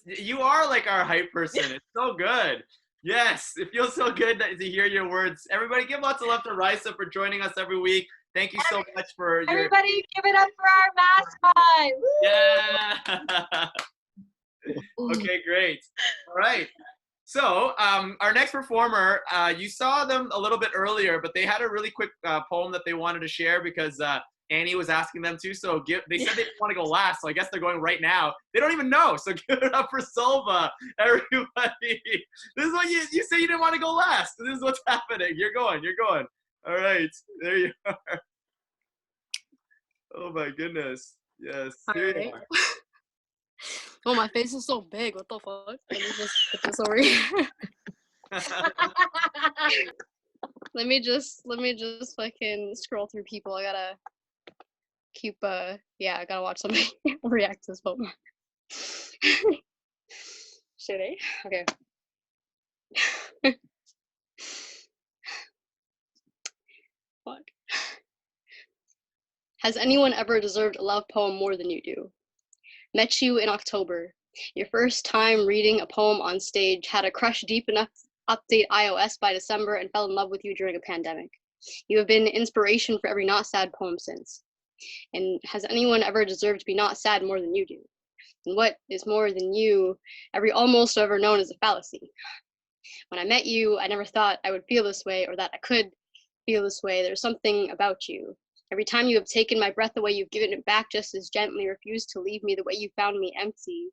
You are like our hype person. It's so good. Yes. It feels so good to hear your words. Everybody give lots of love to Risa for joining us every week. Thank you so much for Everybody give it up for our mascot. Woo! Okay, great. All right. So our next performer, you saw them a little bit earlier, but they had a really quick poem that they wanted to share because Annie was asking them to. So they said they didn't want to go last, so I guess they're going right now. They don't even know, so give it up for Silva, everybody. This is what you say you didn't want to go last. This is what's happening. You're going. All right, there you are. Oh my goodness. Yes. Here you are. Oh, my face is so big. What the fuck? Let me just put this over here. Let me just fucking scroll through people. I gotta keep yeah, I gotta watch somebody react to this poem. Should I? Okay. Fuck. Has anyone ever deserved a love poem more than you do? Met you in October. Your first time reading a poem on stage, had a crush deep enough to update iOS by December, and fell in love with you during a pandemic. You have been inspiration for every not sad poem since. And has anyone ever deserved to be not sad more than you do? And what is more than you, every almost ever known as a fallacy. When I met you, I never thought I would feel this way or that I could feel this way. There's something about you. Every time you have taken my breath away, you've given it back just as gently, refused to leave me the way you found me empty.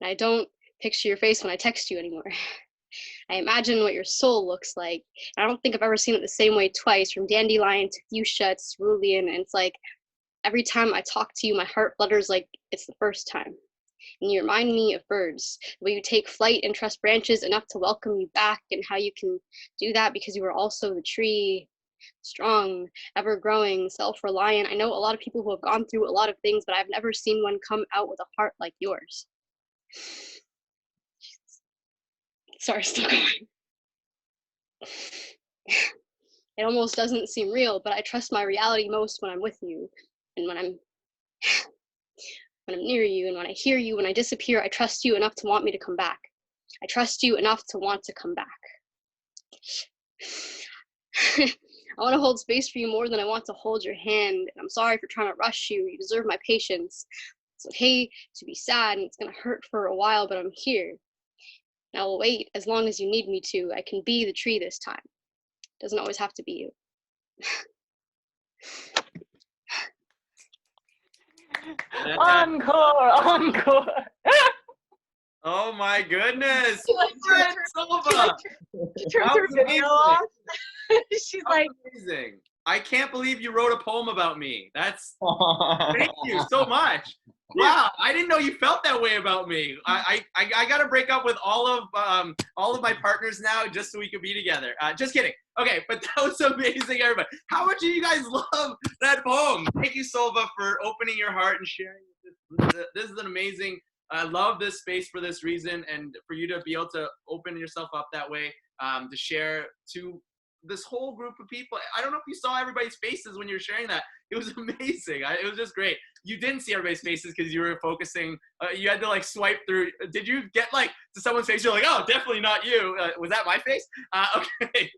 And I don't picture your face when I text you anymore. I imagine what your soul looks like. I don't think I've ever seen it the same way twice, from dandelion to fuchsia to cerulean, and it's like every time I talk to you, my heart flutters like it's the first time. And you remind me of birds, the way you take flight and trust branches enough to welcome you back, and how you can do that because you are also the tree, strong, ever-growing, self-reliant. I know a lot of people who have gone through a lot of things, but I've never seen one come out with a heart like yours. Sorry, still going. It almost doesn't seem real, but I trust my reality most when I'm with you, and when I'm near you, and when I hear you, when I disappear, I trust you enough to want me to come back. I trust you enough to want to come back. I want to hold space for you more than I want to hold your hand, and I'm sorry for trying to rush you. You deserve my patience. It's okay to be sad, and it's going to hurt for a while, but I'm here. And I will wait as long as you need me to. I can be the tree this time. It doesn't always have to be you. Encore. Oh my goodness. She turned her video off. She's like, amazing. I can't believe you wrote a poem about me. That's thank you so much. Wow, I didn't know you felt that way about me. I gotta break up with all of my partners now just so we could be together. Just kidding. Okay, but that was amazing, everybody. How much do you guys love that poem? Thank you, Silva, for opening your heart and sharing this. This is an amazing. I love this space for this reason, and for you to be able to open yourself up that way, to share to this whole group of people. I don't know if you saw everybody's faces when you were sharing that. It was amazing. It was just great. You didn't see everybody's faces because you were focusing. You had to like swipe through. Did you get like to someone's face? You're like, oh, definitely not you. Was that my face? Okay.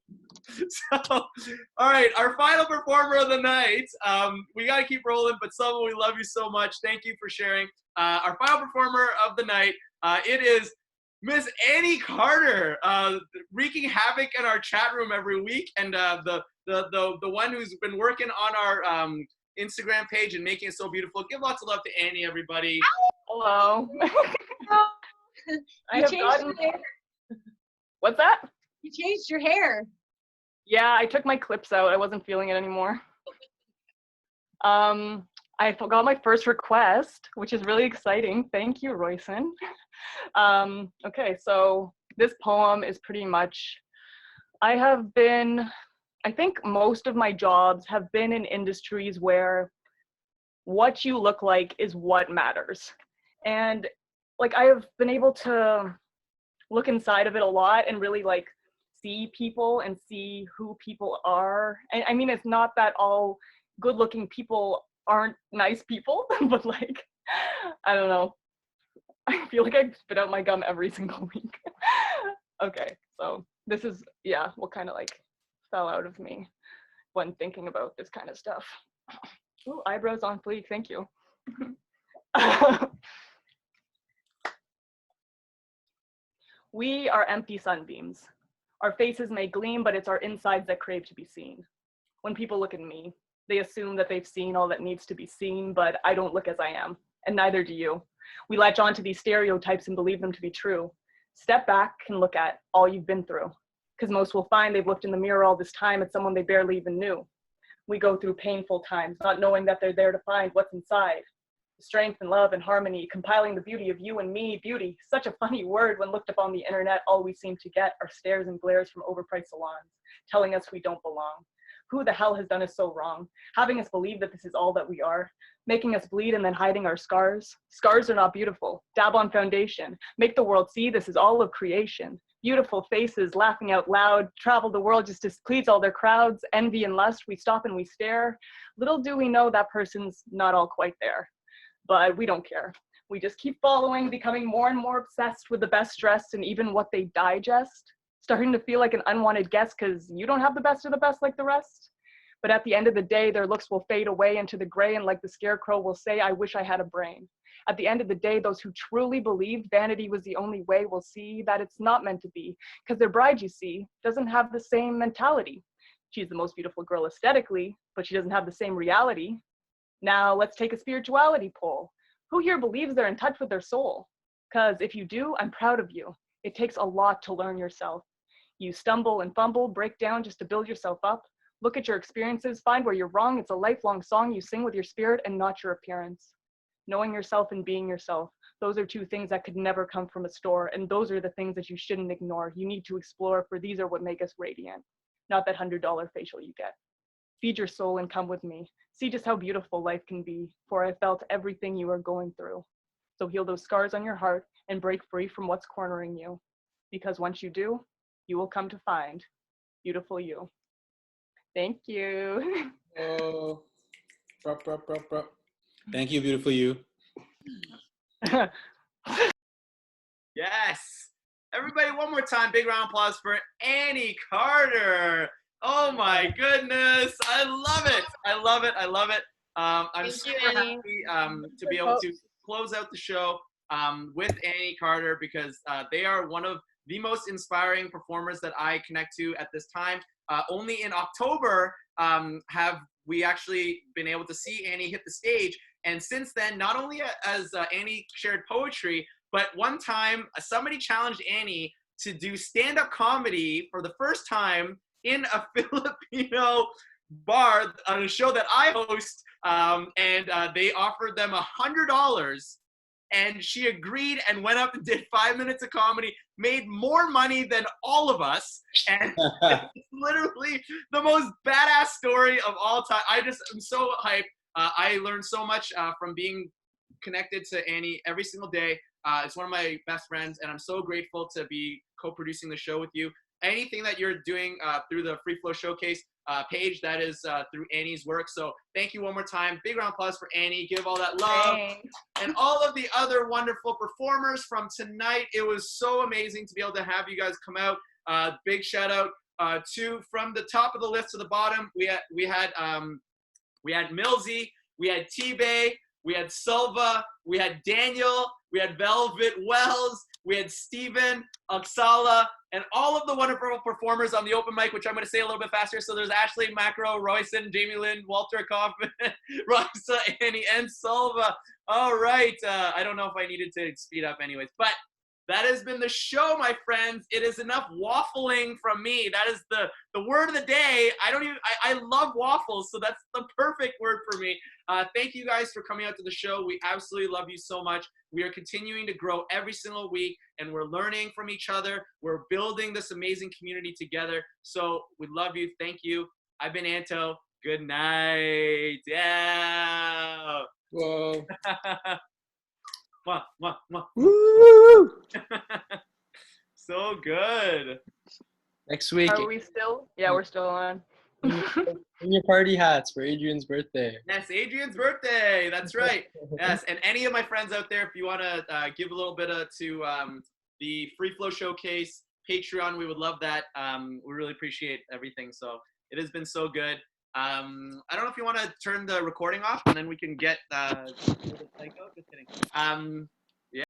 So, all right, our final performer of the night. We got to keep rolling, but Selma, we love you so much. Thank you for sharing. Our final performer of the night, it is Miss Annie Carter, wreaking havoc in our chat room every week, and the one who's been working on our Instagram page and making it so beautiful. Give lots of love to Annie, everybody. hello. You changed your hair. What's that? You changed your hair. Yeah, I took my clips out. I wasn't feeling it anymore. I got my first request, which is really exciting. Thank you, Royson. Okay, so this poem is pretty much, I think most of my jobs have been in industries where what you look like is what matters. And like I have been able to look inside of it a lot and really like see people and see who people are. And I mean, it's not that all good looking people aren't nice people, but like, I don't know. I feel like I spit out my gum every single week. Okay, so this is, yeah, what kind of like fell out of me when thinking about this kind of stuff. Ooh, eyebrows on fleek, thank you. We are empty sunbeams. Our faces may gleam, but it's our insides that crave to be seen. When people look at me, they assume that they've seen all that needs to be seen, but I don't look as I am, and neither do you. We latch onto these stereotypes and believe them to be true. Step back and look at all you've been through, because most will find they've looked in the mirror all this time at someone they barely even knew. We go through painful times, not knowing that they're there to find what's inside. Strength and love and harmony, compiling the beauty of you and me. Beauty, such a funny word when looked up on the internet. All we seem to get are stares and glares from overpriced salons, telling us we don't belong. Who the hell has done us so wrong? Having us believe that this is all that we are, making us bleed and then hiding our scars. Scars are not beautiful. Dab on foundation. Make the world see this is all of creation. Beautiful faces, laughing out loud, travel the world just to please all their crowds. Envy and lust, we stop and we stare. Little do we know that person's not all quite there. But we don't care. We just keep following, becoming more and more obsessed with the best dressed and even what they digest. Starting to feel like an unwanted guest because you don't have the best of the best like the rest. But at the end of the day, their looks will fade away into the gray, and like the scarecrow will say, I wish I had a brain. At the end of the day, those who truly believed vanity was the only way will see that it's not meant to be, because their bride, you see, doesn't have the same mentality. She's the most beautiful girl aesthetically, but she doesn't have the same reality. Now let's take a spirituality poll. Who here believes they're in touch with their soul? Because if you do, I'm proud of you. It takes a lot to learn yourself. You stumble and fumble, break down just to build yourself up. Look at your experiences, find where you're wrong. It's a lifelong song you sing with your spirit and not your appearance. Knowing yourself and being yourself, those are two things that could never come from a store, and those are the things that you shouldn't ignore. You need to explore, for these are what make us radiant, not that $100 facial you get. Feed your soul and come with me. See just how beautiful life can be, for I felt everything you are going through. So heal those scars on your heart and break free from what's cornering you. Because once you do, you will come to find beautiful you. Thank you. Oh, thank you, beautiful you. Yes. Everybody, one more time, big round of applause for Annie Carter. Oh my goodness. I love it. I love it. I love it. I'm super happy to be able to close out the show with Annie Carter because they are one of the most inspiring performers that I connect to at this time. Only in October have we actually been able to see Annie hit the stage. And since then, not only as Annie shared poetry, but one time somebody challenged Annie to do stand-up comedy for the first time in a Filipino bar on a show that I host. And they offered them $100. And she agreed and went up and did 5 minutes of comedy, made more money than all of us. And it's literally the most badass story of all time. I'm so hyped. I learned so much from being connected to Annie every single day. It's one of my best friends, and I'm so grateful to be co-producing the show with you. Anything that you're doing through the FreeFlow Showcase page, that is through Annie's work. So thank you one more time. Big round of applause for Annie. Give all that love. Thanks. And all of the other wonderful performers from tonight. It was so amazing to be able to have you guys come out. Big shout out to from the top of the list to the bottom. We had Millsy, we had T-Bay, we had Silva, we had Daniel, we had Velvet Wells, we had Steven, Oksala, and all of the wonderful performers on the open mic, which I'm going to say a little bit faster. So there's Ashley, Macro, Royson, Jamie Lynn, Walter Kaufman, Roxa, Annie, and Silva. All right. I don't know if I needed to speed up anyways, but that has been the show, my friends. It is enough waffling from me. That is the word of the day. I love waffles, so that's the perfect word for me. Thank you guys for coming out to the show. We absolutely love you so much. We are continuing to grow every single week, and we're learning from each other. We're building this amazing community together. So we love you. Thank you. I've been Anto. Good night. Yeah. Whoa. Woo! So good. Next week. Are we still? Yeah, we're still on. Bring your party hats for Adrian's birthday. Yes, Adrian's birthday. That's right. Yes, and any of my friends out there, if you want to give a little bit to the FreeFlow Showcase Patreon, we would love that. We really appreciate everything. So it has been so good. I don't know if you want to turn the recording off and then we can get Just kidding.